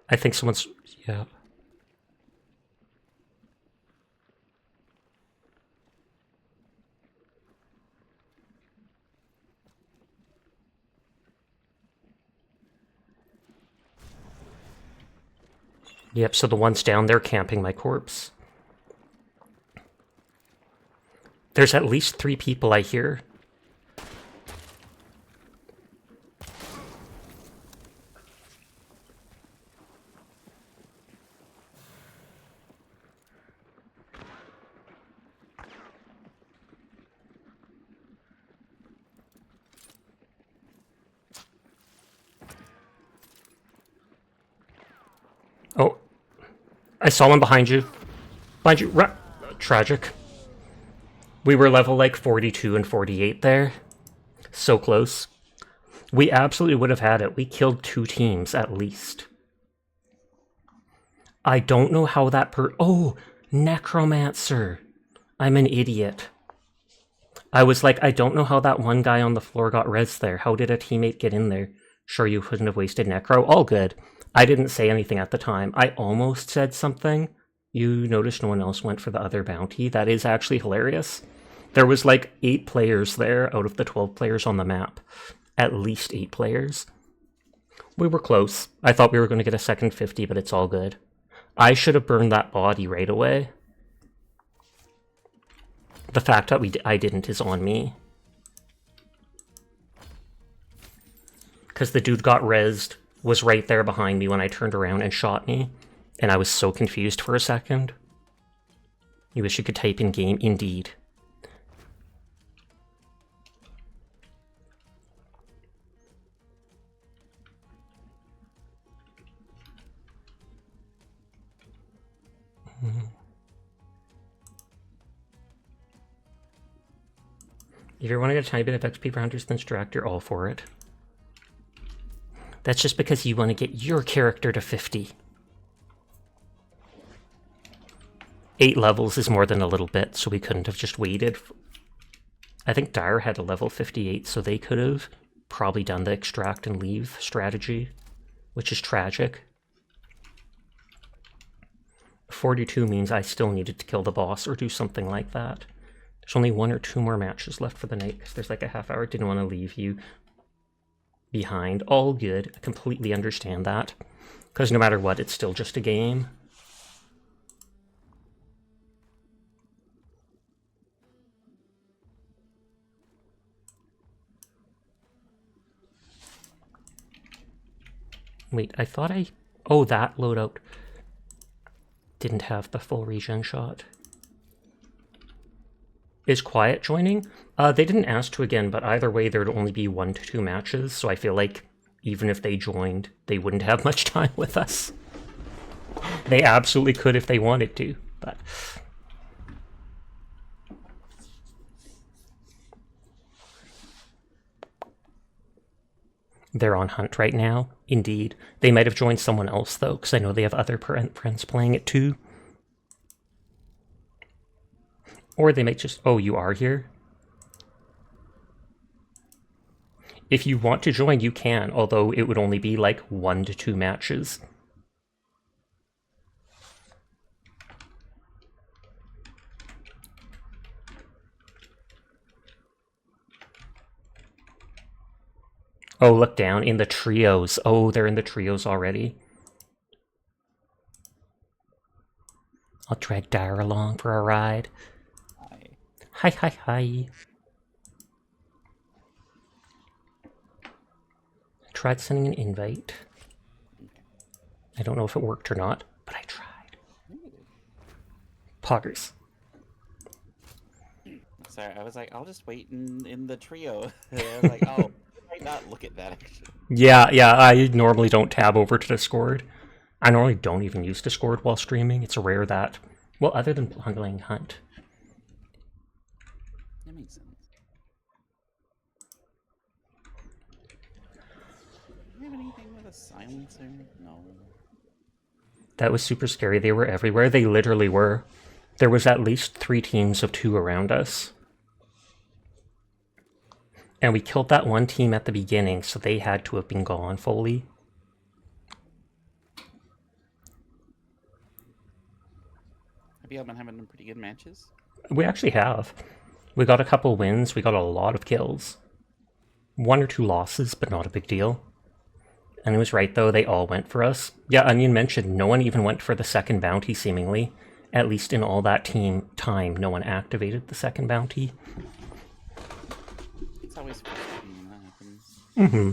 I think someone's... yeah. Yep, so the ones down there camping my corpse. There's at least 3 people I hear. Oh, I saw one behind you. Behind you. Tragic. We were level like 42 and 48 there. So close. We absolutely would have had it. We killed 2 teams at least. I don't know how that oh, Necromancer. I'm an idiot. I was like, I don't know how that one guy on the floor got res there. How did a teammate get in there? Sure, you couldn't have wasted Necro. All good. I didn't say anything at the time. I almost said something. You noticed no one else went for the other bounty. That is actually hilarious. There was like 8 players there out of the 12 players on the map. At least 8 players. We were close. I thought we were going to get a second 50, but it's all good. I should have burned that body right away. The fact that I didn't is on me. Because the dude got rezzed, was right there behind me when I turned around and shot me. And I was so confused for a second. You wish you could type in game, indeed. If you want to get a tiny bit of XP for Hunter's Instructor, all for it. That's just because you want to get your character to 50. 8 levels is more than a little bit, so we couldn't have just waited. I think Dire had a level 58, so they could have probably done the extract and leave strategy, which is tragic. 42 means I still needed to kill the boss or do something like that. There's only 1 or 2 more matches left for the night, because there's like a half hour. Didn't want to leave you behind. All good. I completely understand that, because no matter what, it's still just a game. Wait, I thought I... Oh, that loadout didn't have the full regen shot. Is Quiet joining? They didn't ask to again, but either way there'd only be 1 to 2 matches, so I feel like even if they joined, they wouldn't have much time with us. They absolutely could if they wanted to, but... They're on hunt right now, indeed. They might have joined someone else, though, because I know they have other friends playing it, too. Or they might just... Oh, you are here? If you want to join, you can, although it would only be like 1 to 2 matches. Oh, look down in the trios. Oh, they're in the trios already. I'll drag Dire along for a ride. Hi, hi, hi. I tried sending an invite. I don't know if it worked or not, but I tried. Poggers. Sorry, I was like, I'll just wait in the trio. I was like, oh, I might not look at that actually. Yeah, I normally don't tab over to Discord. I normally don't even use Discord while streaming. It's rare that, well, other than playing Hunt. That makes sense. Do you have anything with a silencer? No. That was super scary. They were everywhere. They literally were. There was at least 3 teams of 2 around us. And we killed that one team at the beginning, so they had to have been gone fully. Have you all been having pretty good matches? We actually have. We got a couple wins. We got a lot of kills. 1 or 2 losses, but not a big deal. And it was right, though. They all went for us. Yeah, Onion mentioned no one even went for the second bounty, seemingly. At least in all that team time, no one activated the second bounty. It's always fun when that happens. Mm-hmm.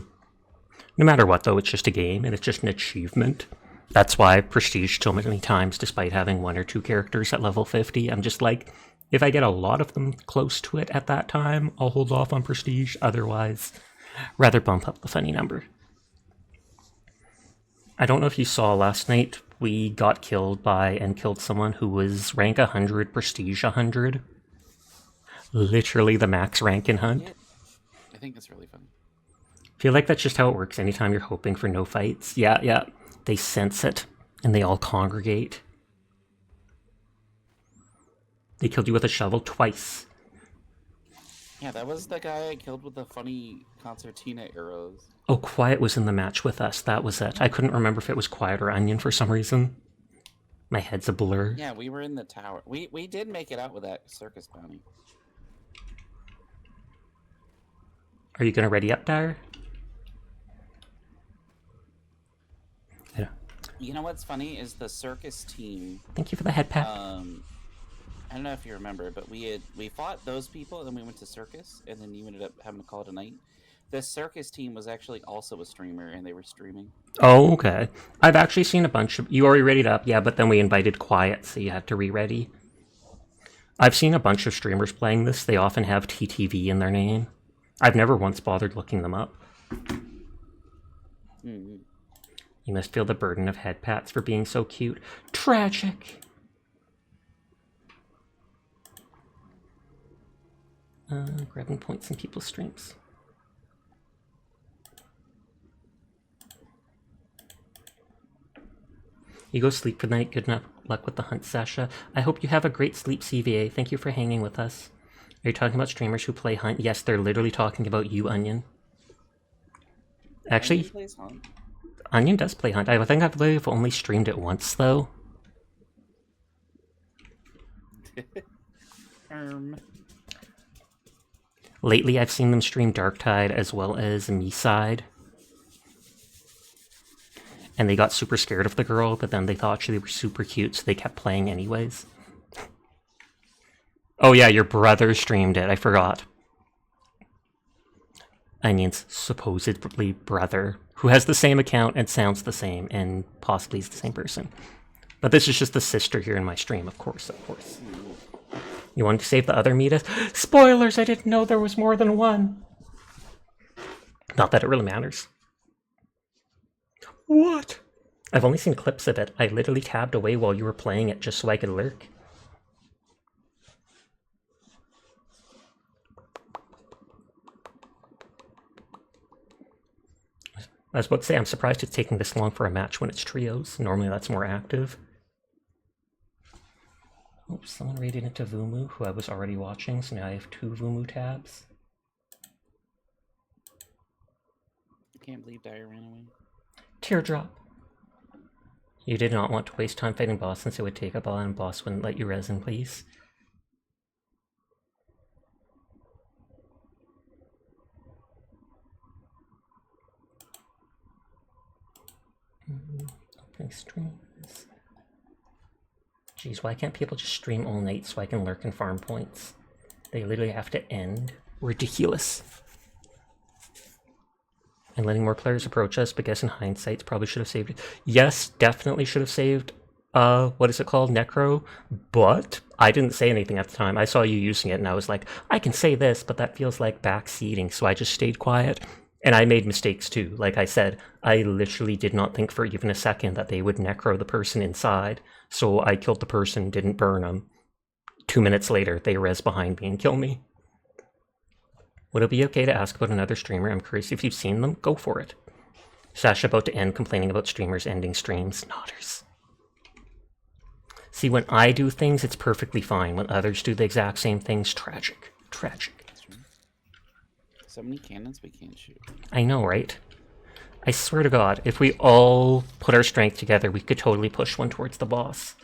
No matter what, though, it's just a game, and it's just an achievement. That's why Prestige so many times, despite having 1 or 2 characters at level 50, I'm just like, if I get a lot of them close to it at that time, I'll hold off on Prestige. Otherwise, rather bump up the funny number. I don't know if you saw last night, we got killed by and killed someone who was rank 100, Prestige 100. Literally the max rank in Hunt. Yeah. I think it's really fun. I feel like that's just how it works anytime you're hoping for no fights. Yeah. They sense it, and they all congregate. They killed you with a shovel twice. Yeah, that was the guy I killed with the funny concertina arrows. Oh, Quiet was in the match with us. That was it. I couldn't remember if it was Quiet or Onion for some reason. My head's a blur. Yeah, we were in the tower. We did make it out with that circus bounty. Are you going to ready up, Dire? Yeah. You know what's funny is the circus team. Thank you for the head pat. I don't know if you remember, but we fought those people, and then we went to circus, and then you ended up having to call it a night. The circus team was actually also a streamer, and they were streaming. Oh, okay. I've actually seen a bunch of... You already readied up, yeah, but then we invited Quiet, so you had to re-ready. I've seen a bunch of streamers playing this. They often have TTV in their name. I've never once bothered looking them up. Mm-hmm. You must feel the burden of head pats for being so cute. Tragic! Grabbing points in people's streams. You go sleep for the night. Good luck with the hunt, Sasha. I hope you have a great sleep, CVA. Thank you for hanging with us. Are you talking about streamers who play hunt? Yes, they're literally talking about you, Onion. Actually, Onion plays hunt? Onion does play hunt. I think I've only streamed it once, though. Lately, I've seen them stream Darktide as well as Me-Side. And they got super scared of the girl, but then they thought she was super cute, so they kept playing anyways. Oh yeah, your brother streamed it, I forgot. Onion's supposedly brother, who has the same account and sounds the same, and possibly is the same person. But this is just the sister here in my stream, of course, of course. You wanted to save the other Midas? Spoilers! I didn't know there was more than one! Not that it really matters. What? I've only seen clips of it. I literally tabbed away while you were playing it just so I could lurk. I was about to say, I'm surprised it's taking this long for a match when it's trios. Normally that's more active. Oh, someone raided into Vumu, who I was already watching, so now I have 2 Vumu tabs. I can't believe Dyer ran away. Teardrop. You did not want to waste time fighting boss since it would take a while and boss wouldn't let you resin, please. Opening streams. Jeez, why can't people just stream all night so I can lurk and farm points? They literally have to end. Ridiculous. And letting more players approach us, but guess in hindsight, probably should have saved it. Yes, definitely should have saved, what is it called? Necro. But I didn't say anything at the time. I saw you using it and I was like, I can say this, but that feels like backseating. So I just stayed quiet. And I made mistakes too. Like I said, I literally did not think for even a second that they would necro the person inside. So I killed the person, didn't burn them. 2 minutes later, they res behind me and kill me. Would it be okay to ask about another streamer? I'm curious if you've seen them. Go for it. Sasha about to end complaining about streamers ending streams. Nodders. See, when I do things, it's perfectly fine. When others do the exact same things, tragic. Tragic. So many cannons we can't shoot. I know, right? I swear to God, if we all put our strength together, we could totally push one towards the boss.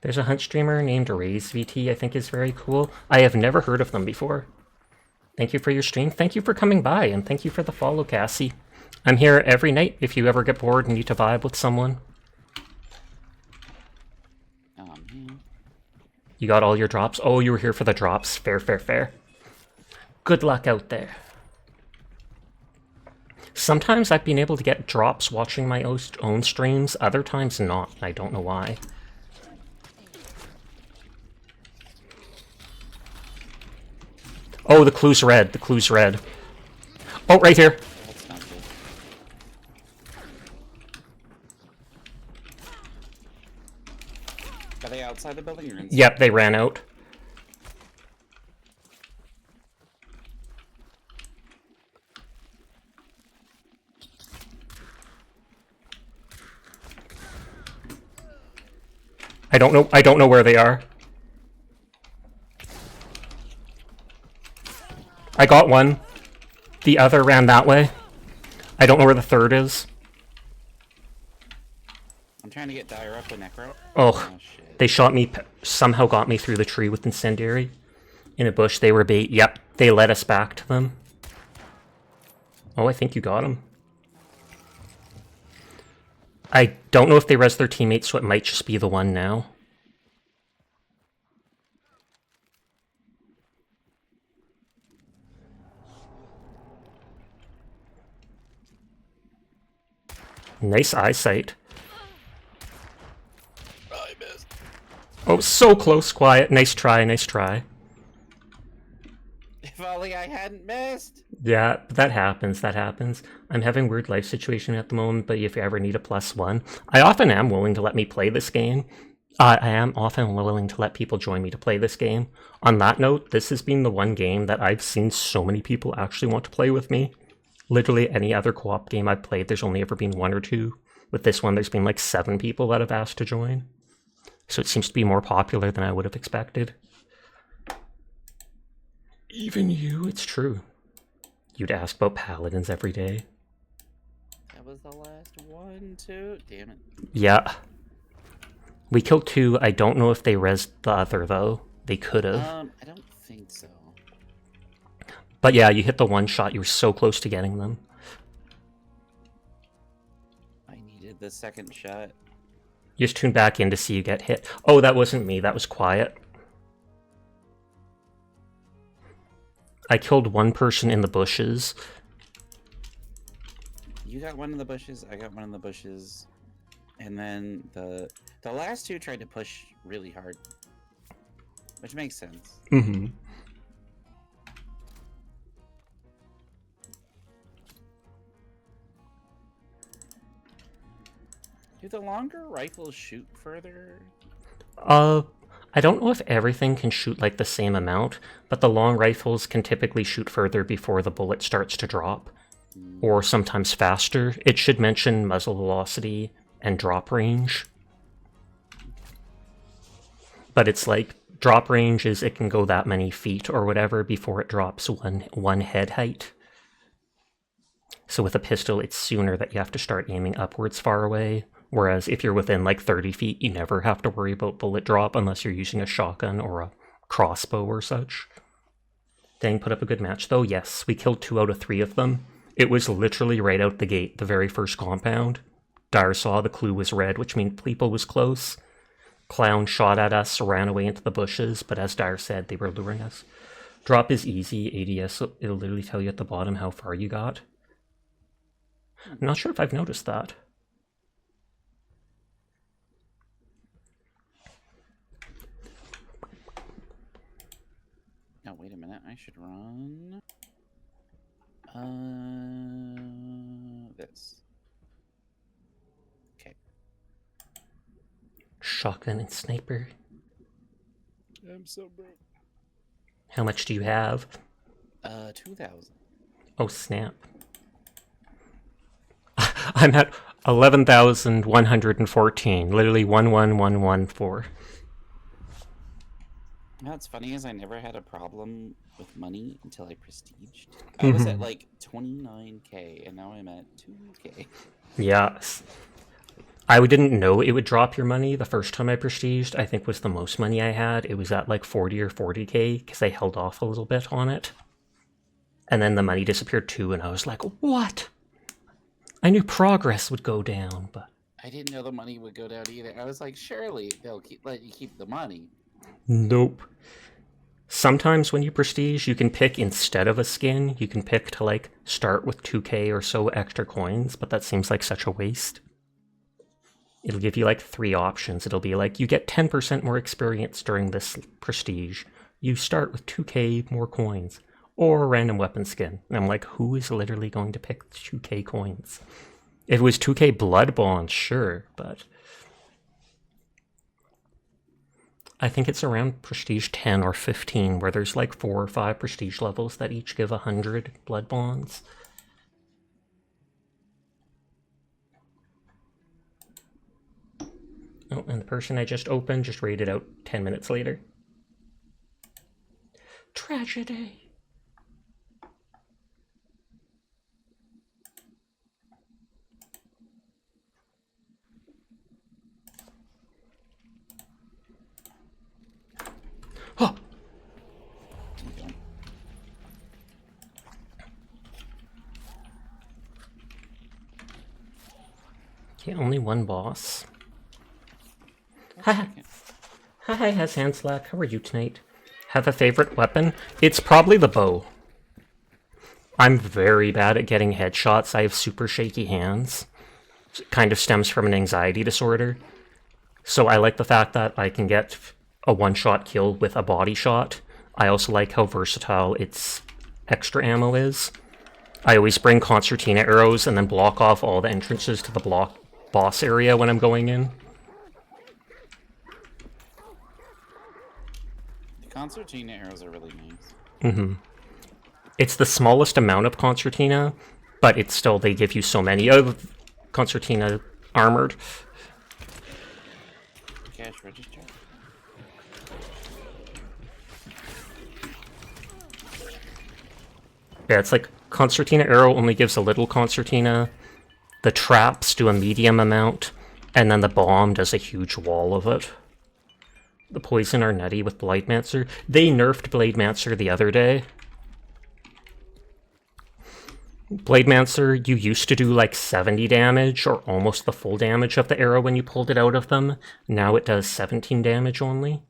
There's a hunt streamer named RaiseVT I think is very cool. I have never heard of them before. Thank you for your stream. Thank you for coming by, and thank you for the follow, Cassie. I'm here every night if you ever get bored and need to vibe with someone. You got all your drops? Oh, you were here for the drops. Fair, fair, fair. Good luck out there. Sometimes I've been able to get drops watching my own streams, other times not. I don't know why. Oh, the clue's red. The clue's red. Oh, right here. That's not good. Are they outside the building or inside? Yep, they ran out. I don't know where they are. I got one. The other ran that way. I don't know where the third is. I'm trying to get Dyer up with Necro. Oh, Shit. they shot me, somehow got me through the tree with incendiary. In a bush, they were bait. Yep, they led us back to them. Oh, I think you got him. I don't know if they res their teammates, so it might just be the one now. Nice eyesight. Oh, I missed. Oh, so close, quiet. Nice try, nice try. If only I hadn't missed. Yeah, that happens, that happens. I'm having weird life situation at the moment, but if you ever need a +1, I often am willing to let me play this game. I am often willing to let people join me to play this game. On that note, this has been the one game that I've seen so many people actually want to play with me. Literally any other co-op game I've played, there's only ever been 1 or 2. With this one, there's been like 7 people that have asked to join. So it seems to be more popular than I would have expected. Even you, it's true. You'd ask about paladins every day. That was the last one, too. Damn it. Yeah. We killed 2. I don't know if they rezzed the other, though. They could have. I don't think so. But yeah, you hit the one shot. You were so close to getting them. I needed the second shot. You just tune back in to see you get hit. Oh, that wasn't me. That was Quiet. I killed 1 person in the bushes. You got one in the bushes, I got one in the bushes. And then the last 2 tried to push really hard. Which makes sense. Mm-hmm. Do the longer rifles shoot further? I don't know if everything can shoot like the same amount, but the long rifles can typically shoot further before the bullet starts to drop, or sometimes faster. It should mention muzzle velocity and drop range. But it's like, drop range is it can go that many feet or whatever before it drops one head height. So with a pistol, it's sooner that you have to start aiming upwards far away. Whereas if you're within like 30 feet, you never have to worry about bullet drop unless you're using a shotgun or a crossbow or such. Dang, put up a good match though. Yes, we killed 2 out of 3 of them. It was literally right out the gate, the very first compound. Dire saw the clue was red, which means people was close. Clown shot at us, ran away into the bushes, but as Dire said, they were luring us. Drop is easy, ADS, it'll literally tell you at the bottom how far you got. I'm not sure if I've noticed that. Now, wait a minute, I should run... this. Okay. Shotgun and sniper. I'm so broke. How much do you have? 2,000. Oh, snap. I'm at 11,114. Literally 11114. You know what's funny is I never had a problem with money until I prestiged. I was at like 29k and now I'm at 2k. Yes. I didn't know it would drop your money the first time I prestiged. I think was the most money I had. It was at like 40 or 40k because I held off a little bit on it. And then the money disappeared too and I was like, what? I knew progress would go down, but... I didn't know the money would go down either. I was like, surely they'll let you keep the money. Nope. Sometimes when you prestige, you can pick instead of a skin, you can pick to like start with 2k or so extra coins, but that seems like such a waste. It'll give you like 3 options. It'll be like, you get 10% more experience during this prestige. You start with 2k more coins. Or a random weapon skin. And I'm like, who is literally going to pick 2k coins? If it was 2k blood bonds, sure, but... I think it's around prestige 10 or 15, where there's like 4 or 5 prestige levels that each give 100 blood bonds. Oh, and the person I just opened just raided out 10 minutes later. Tragedy. Oh! Okay, only one boss. Hi, Hanslack. How are you tonight? Have a favorite weapon? It's probably the bow. I'm very bad at getting headshots. I have super shaky hands. It kind of stems from an anxiety disorder. So I like the fact that I can get a one-shot kill with a body shot. I also like how versatile its extra ammo is. I always bring concertina arrows and then block off all the entrances to the boss area when I'm going in. concertina arrows are really nice. Mm-hmm. It's the smallest amount of concertina, but it's still, they give you so many of concertina armored. Cash register. Yeah, it's like concertina arrow only gives a little concertina, the traps do a medium amount, and then the bomb does a huge wall of it. The poison are nutty with Blademancer. They nerfed Blademancer the other day. Blademancer, you used to do like 70 damage, or almost the full damage of the arrow when you pulled it out of them. Now it does 17 damage only.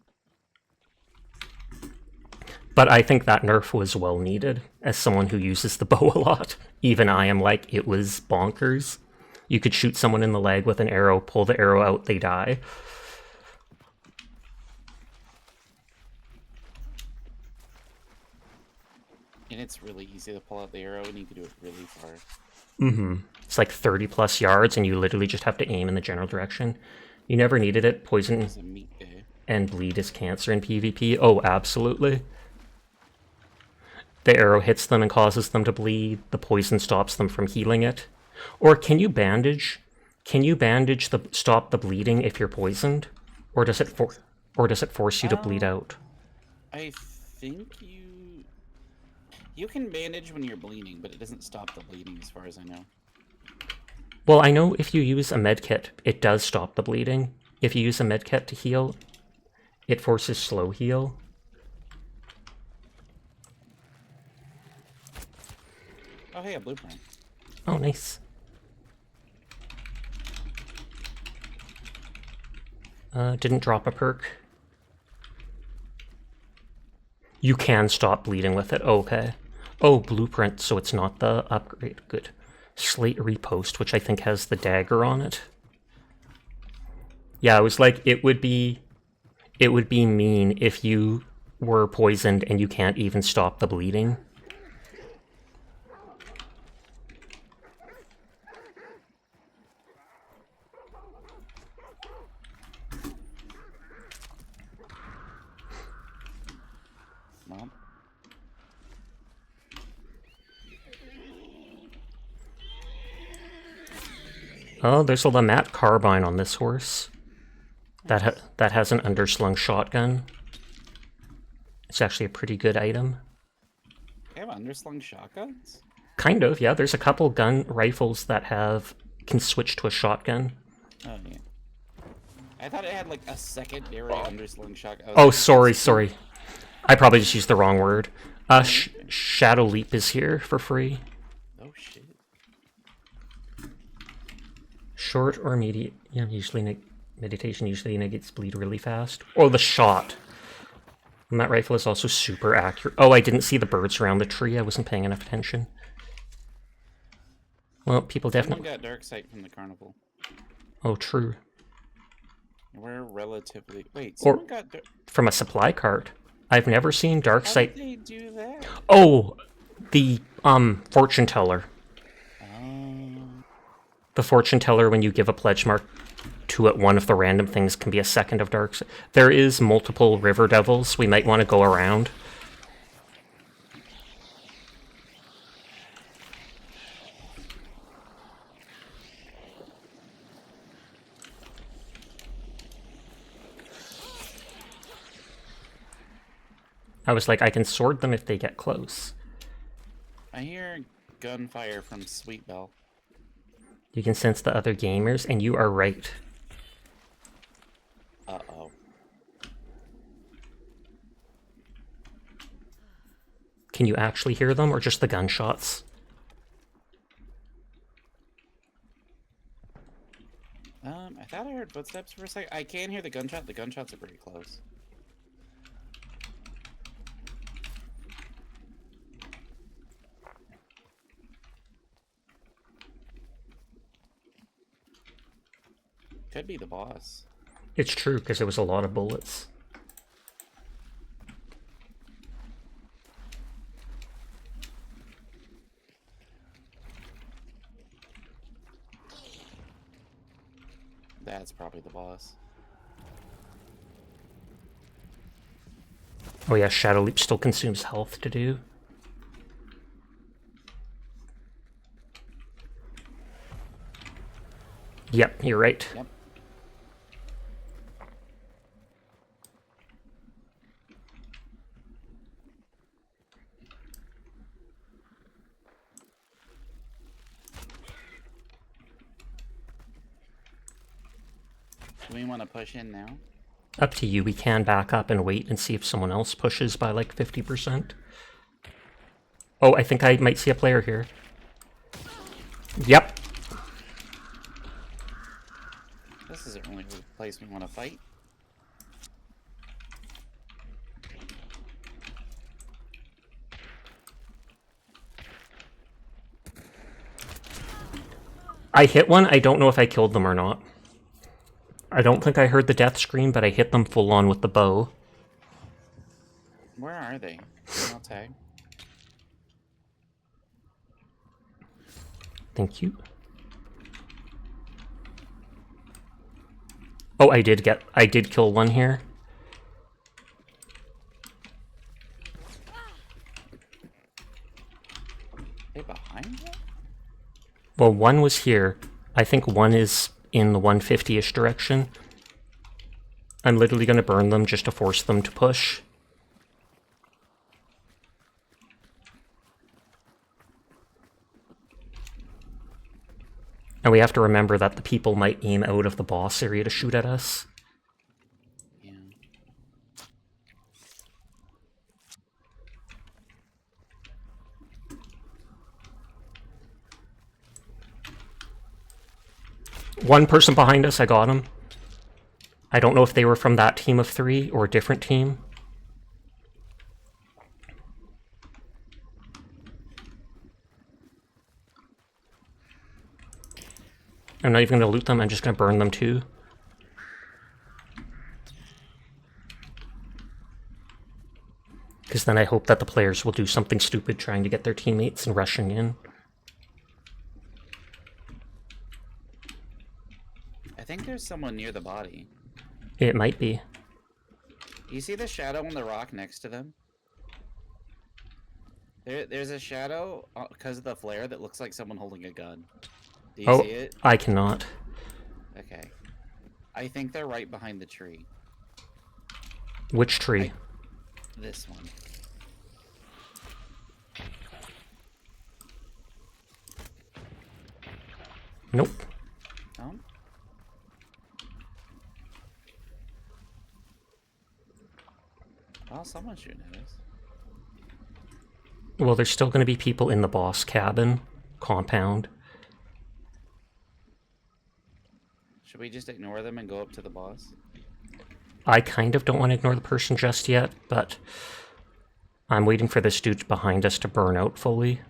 But I think that nerf was well needed, as someone who uses the bow a lot. Even I am like, it was bonkers. You could shoot someone in the leg with an arrow, pull the arrow out, they die. And it's really easy to pull out the arrow, and you can do it really far. Mm-hmm. It's like 30 plus yards, and you literally just have to aim in the general direction. You never needed it. Poison It's a meat day. and bleed is cancer in PvP. Oh, absolutely. The arrow hits them and causes them to bleed. The poison stops them from healing it. Or can you bandage? Can you bandage the stop the bleeding if you're poisoned, or does it force you to bleed out? I think you can bandage when you're bleeding, but it doesn't stop the bleeding, as far as I know. Well, I know if you use a medkit, it does stop the bleeding. If you use a medkit to heal, it forces slow heal. Oh, hey, a blueprint. Oh, nice. Didn't drop a perk. You can stop bleeding with it. Okay. Oh, blueprint, so it's not the upgrade. Good. Slate repost, which I think has the dagger on it. Yeah, I was like, it would be mean if you were poisoned and you can't even stop the bleeding. Well, Oh, there's a Lamat carbine on this horse. That has an underslung shotgun. It's actually a pretty good item. they have underslung shotguns? Kind of, yeah. There's a couple gun rifles that can switch to a shotgun. Oh, yeah. I thought it had, like, a secondary underslung shotgun. Oh, sorry. I probably just used the wrong word. Shadow Leap is here for free. Oh, shit. Short or immediate. Yeah, usually meditation usually negates bleed really fast. Oh, the shot. And that rifle is also super accurate. Oh, I didn't see the birds around the tree. I wasn't paying enough attention. Well, people definitely... Someone got dark sight from the carnival. Oh, true. We're relatively... Wait, Or someone got... from a supply cart. I've never seen dark How sight. did they do that? Oh, the fortune teller. The fortune teller, when you give a pledge mark to it, one of the random things can be a second of dark sight. There is multiple river devils. We might want to go around. I was like, I can sword them if they get close. I hear gunfire from Sweet Bell. You can sense the other gamers, and you are right. Uh-oh. Can you actually hear them, or just the gunshots? I thought I heard footsteps for a second. I can hear the gunshot. The gunshots are pretty close. Could be the boss. It's true, because it was a lot of bullets. That's probably the boss. Oh yeah, Shadow Leap still consumes health to do. Yep, you're right. Yep. Do we want to push in now? Up to you. We can back up and wait and see if someone else pushes by like 50%. Oh, I think I might see a player here. Yep. This isn't really the place we want to fight. I hit one. I don't know if I killed them or not. I don't think I heard the death scream, but I hit them full on with the bow. Where are they? I'll tag. Thank you. Oh, I did kill one here. They behind you? Well, one was here. I think one is in the 150-ish direction. I'm literally going to burn them just to force them to push. And we have to remember that the people might aim out of the boss area to shoot at us. Yeah. One person behind us, I got him. I don't know if they were from that team of 3 or a different team. I'm not even going to loot them, I'm just going to burn them too. Because then I hope that the players will do something stupid trying to get their teammates and rushing in. I think there's someone near the body. It might be. You see the shadow on the rock next to them? There's a shadow because of the flare that looks like someone holding a gun. Do you see it? I cannot. Okay. I think they're right behind the tree. Which tree? This one. Nope. No? Well, someone's shooting at us. Well, there's still going to be people in the boss cabin compound. Should we just ignore them and go up to the boss? I kind of don't want to ignore the person just yet, but I'm waiting for this dude behind us to burn out fully.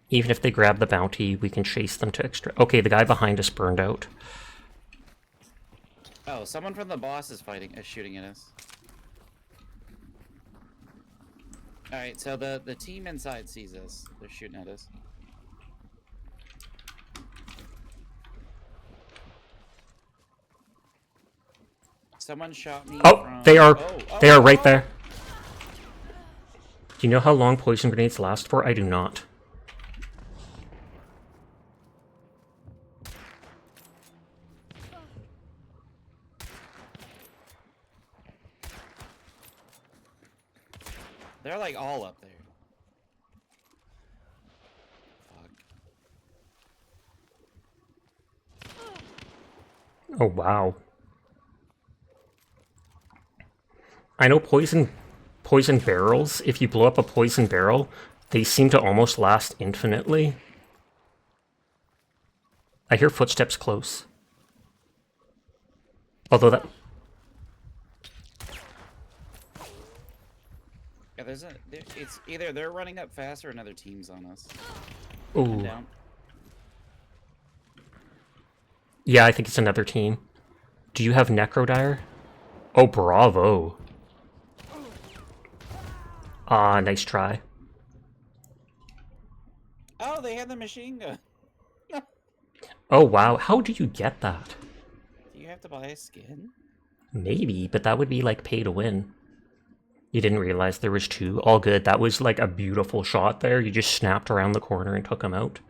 Even if they grab the bounty, we can chase them to extra... Okay, the guy behind us burned out. Oh, someone from the boss is shooting at us. Alright, so the team inside sees us. They're shooting at us. Someone shot me from... They are right oh. there. Do you know how long poison grenades last for? I do not. They're like all up there. Fuck. Oh, wow. I know poison barrels, if you blow up a poison barrel, they seem to almost last infinitely. I hear footsteps close. Although that... Yeah, it's either they're running up fast or another team's on us. Ooh. Down. Yeah, I think it's another team. Do you have Necrodire? Oh, bravo. Ah, nice try. Oh, they had the machine gun. Oh wow, how do you get that? Do you have to buy a skin? Maybe, but that would be like pay to win. You didn't realize there was two. All good. That was like a beautiful shot there. You just snapped around the corner and took him out.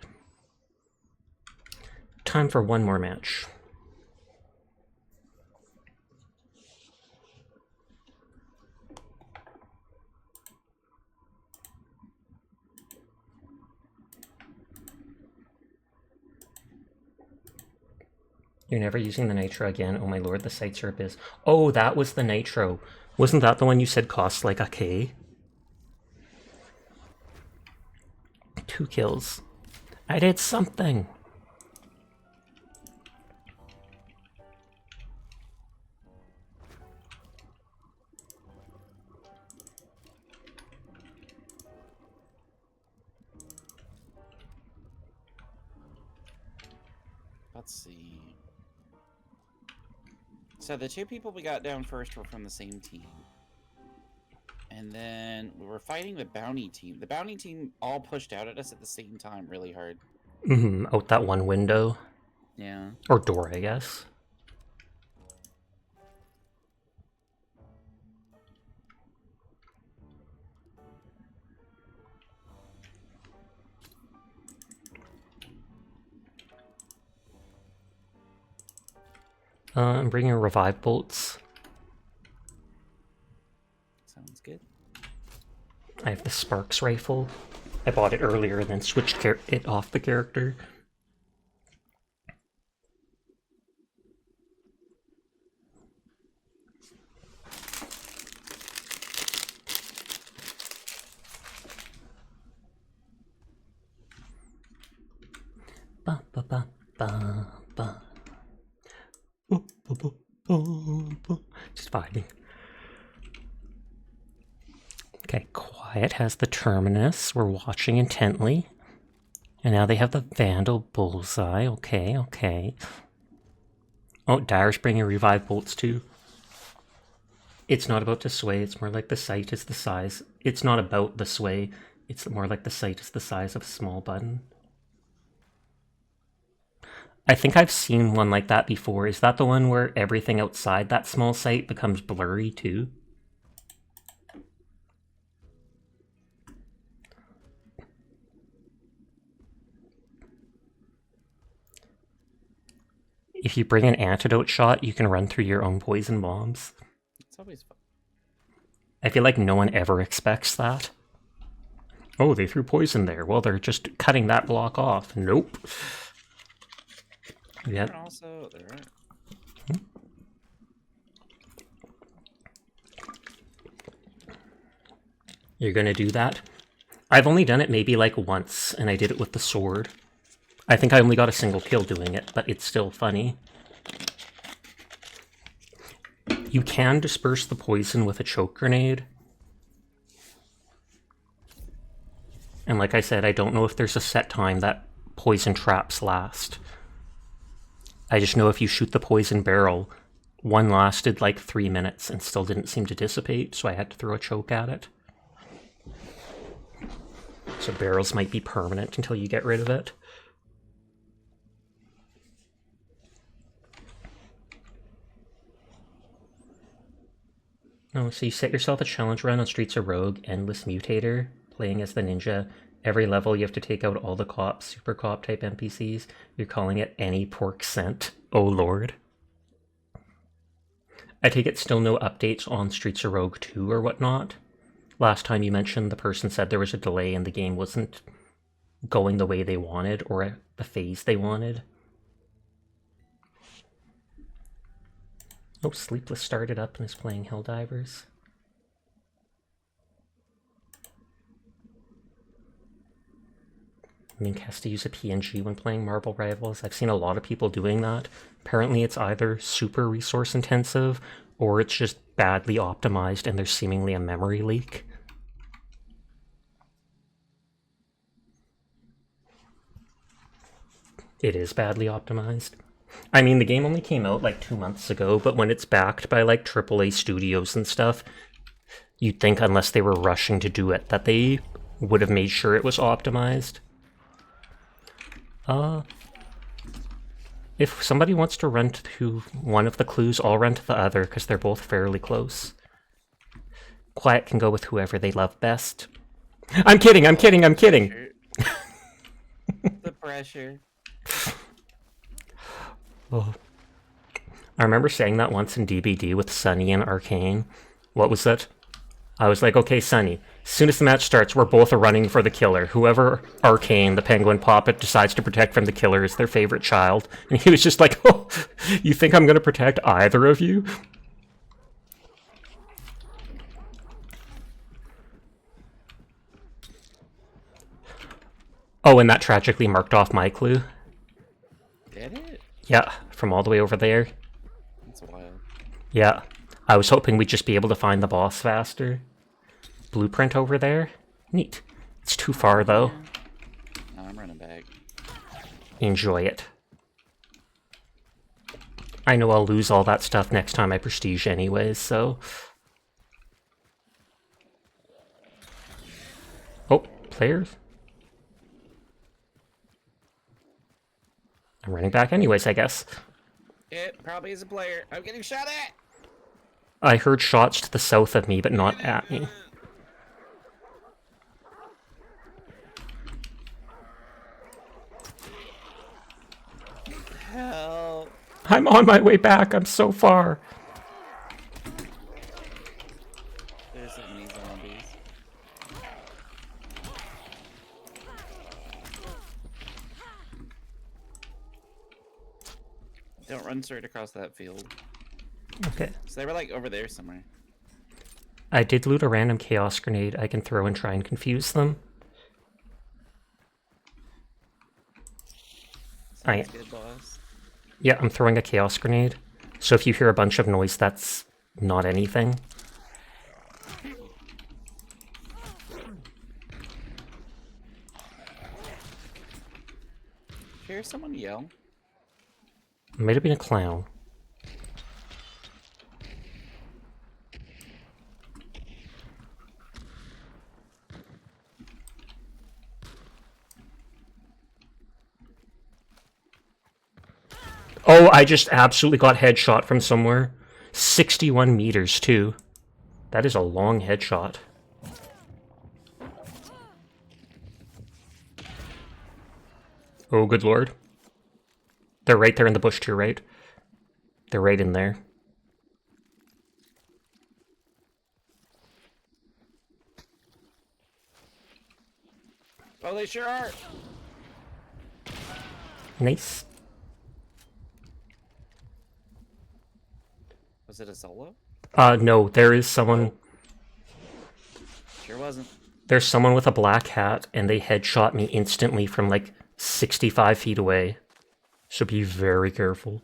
Time for one more match. You're never using the nitro again. Oh my lord, the site syrup is... Oh, that was the nitro. Wasn't that the one you said costs like a K? 2 kills. I did something. Let's see. So the 2 people we got down first were from the same team. And then we were fighting the bounty team. The bounty team all pushed out at us at the same time really hard. Out that one window. Yeah. Or door, I guess. I'm bringing revive bolts. Sounds good. I have the Sparks rifle. I bought it earlier and then switched it off the character. Ba ba ba ba ba. Just vibing. Okay, Quiet has the Terminus. We're watching intently. And now they have the Vandal Bullseye. Okay, okay. Oh, Dire's bringing revive bolts too. It's not about the sway, it's more like the sight is the size. It's not about the sway, it's more like the sight is the size of a small button. I think I've seen one like that before. Is that the one where everything outside that small sight becomes blurry too? If you bring an antidote shot, you can run through your own poison bombs. It's always fun. I feel like no one ever expects that. Oh, they threw poison there. Well, they're just cutting that block off. Nope. Yeah. Also, there are... You're gonna do that? I've only done it maybe like once, and I did it with the sword. I think I only got a single kill doing it, but it's still funny. You can disperse the poison with a choke grenade. And like I said, I don't know if there's a set time that poison traps last. I just know if you shoot the poison barrel, one lasted like 3 minutes and still didn't seem to dissipate, so I had to throw a choke at it. So barrels might be permanent until you get rid of it. Oh, so you set yourself a challenge run on Streets of Rogue, Endless Mutator, playing as the ninja. Every level you have to take out all the co-op, super co-op type NPCs. You're calling it any pork scent. Oh lord. I take it still no updates on Streets of Rogue 2 or whatnot. Last time you mentioned the person said there was a delay and the game wasn't going the way they wanted or at the phase they wanted. Oh, Sleepless started up and is playing Helldivers. Mink has to use a PNG when playing Marble Rivals. I've seen a lot of people doing that. Apparently it's either super resource intensive or it's just badly optimized and there's seemingly a memory leak. It is badly optimized. I mean, the game only came out like 2 months ago, but when it's backed by like AAA studios and stuff, you'd think unless they were rushing to do it, that they would have made sure it was optimized. If somebody wants to run to one of the clues, I'll run to the other, because they're both fairly close. Quiet can go with whoever they love best. I'm kidding, I'm kidding, I'm kidding! The pressure. Oh. I remember saying that once in DBD with Sunny and Arcane. What was it? I was like, okay, Sunny, as soon as the match starts, we're both running for the killer. Whoever Arcane, the penguin poppet, decides to protect from the killer is their favorite child. And he was just like, oh, you think I'm going to protect either of you? Oh, and that tragically marked off my clue. Did it? Yeah, from all the way over there. That's wild. Yeah, I was hoping we'd just be able to find the boss faster. Blueprint over there? Neat. It's too far, though. No, I'm running back. Enjoy it. I know I'll lose all that stuff next time I prestige anyways, so... Oh, players? I'm running back anyways, I guess. It probably is a player. I'm getting shot at! I heard shots to the south of me, but not at me. Help. I'm on my way back, I'm so far. There's so many zombies. Don't run straight across that field. Okay. So they were like over there somewhere. I did loot a random chaos grenade I can throw and try and confuse them. Sounds good, boss. Yeah, I'm throwing a chaos grenade. So if you hear a bunch of noise, that's not anything. Hear someone yell? It might have been a clown. Oh, I just absolutely got headshot from somewhere. 61 meters, too. That is a long headshot. Oh, good lord. They're right there in the bush to your right. They're right in there. Oh, they sure are! Nice. Was it a solo? No, there is someone... Sure wasn't. There's someone with a black hat, and they headshot me instantly from, like, 65 feet away. So be very careful.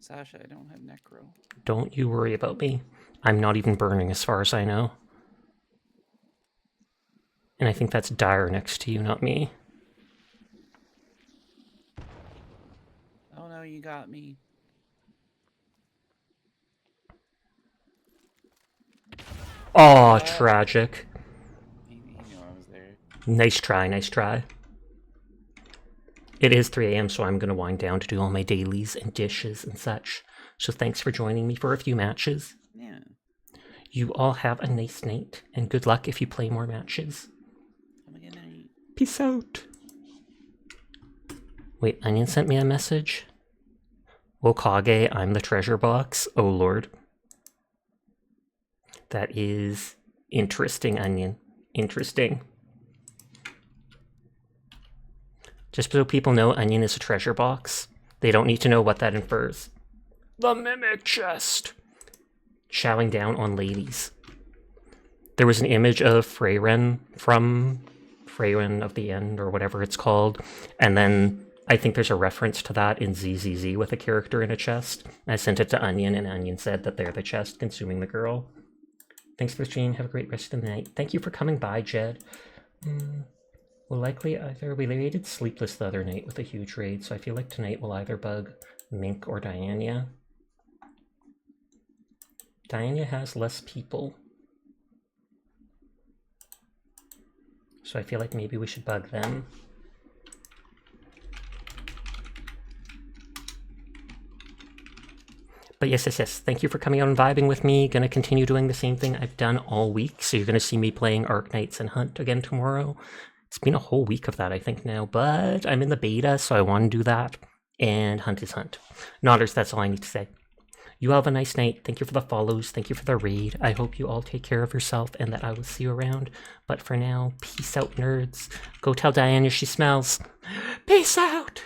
Sasha, I don't have necro. Don't you worry about me. I'm not even burning as far as I know. And I think that's Dire next to you, not me. Oh no, you got me. Aw, tragic. He knew I was there. Nice try, nice try. It is 3 a.m., so I'm going to wind down to do all my dailies and dishes and such. So thanks for joining me for a few matches. Yeah. You all have a nice night, and good luck if you play more matches. Have a good night. Peace out. Wait, Onion sent me a message? Wokage, I'm the treasure box. Oh lord. That is interesting, Onion. Interesting. Just so people know, Onion is a treasure box. They don't need to know what that infers. The Mimic Chest. Chowing down on ladies. There was an image of Freyren from Freyren of the End, or whatever it's called, and then I think there's a reference to that in ZZZ with a character in a chest. I sent it to Onion, and Onion said that they're the chest consuming the girl. Thanks for the stream. Have a great rest of the night. Thank you for coming by, Jed. Well, likely either we raided Sleepless the other night with a huge raid, so I feel like tonight we'll either bug Mink or Diania. Diania has less people. So I feel like maybe we should bug them. But yes. Thank you for coming out and vibing with me. Gonna continue doing the same thing I've done all week. So you're gonna see me playing Arknights and Hunt again tomorrow. It's been a whole week of that, I think, now. But I'm in the beta, so I want to do that. And Hunt is Hunt. Nodders, that's all I need to say. You have a nice night. Thank you for the follows. Thank you for the raid. I hope you all take care of yourself and that I will see you around. But for now, peace out, nerds. Go tell Diana she smells. Peace out!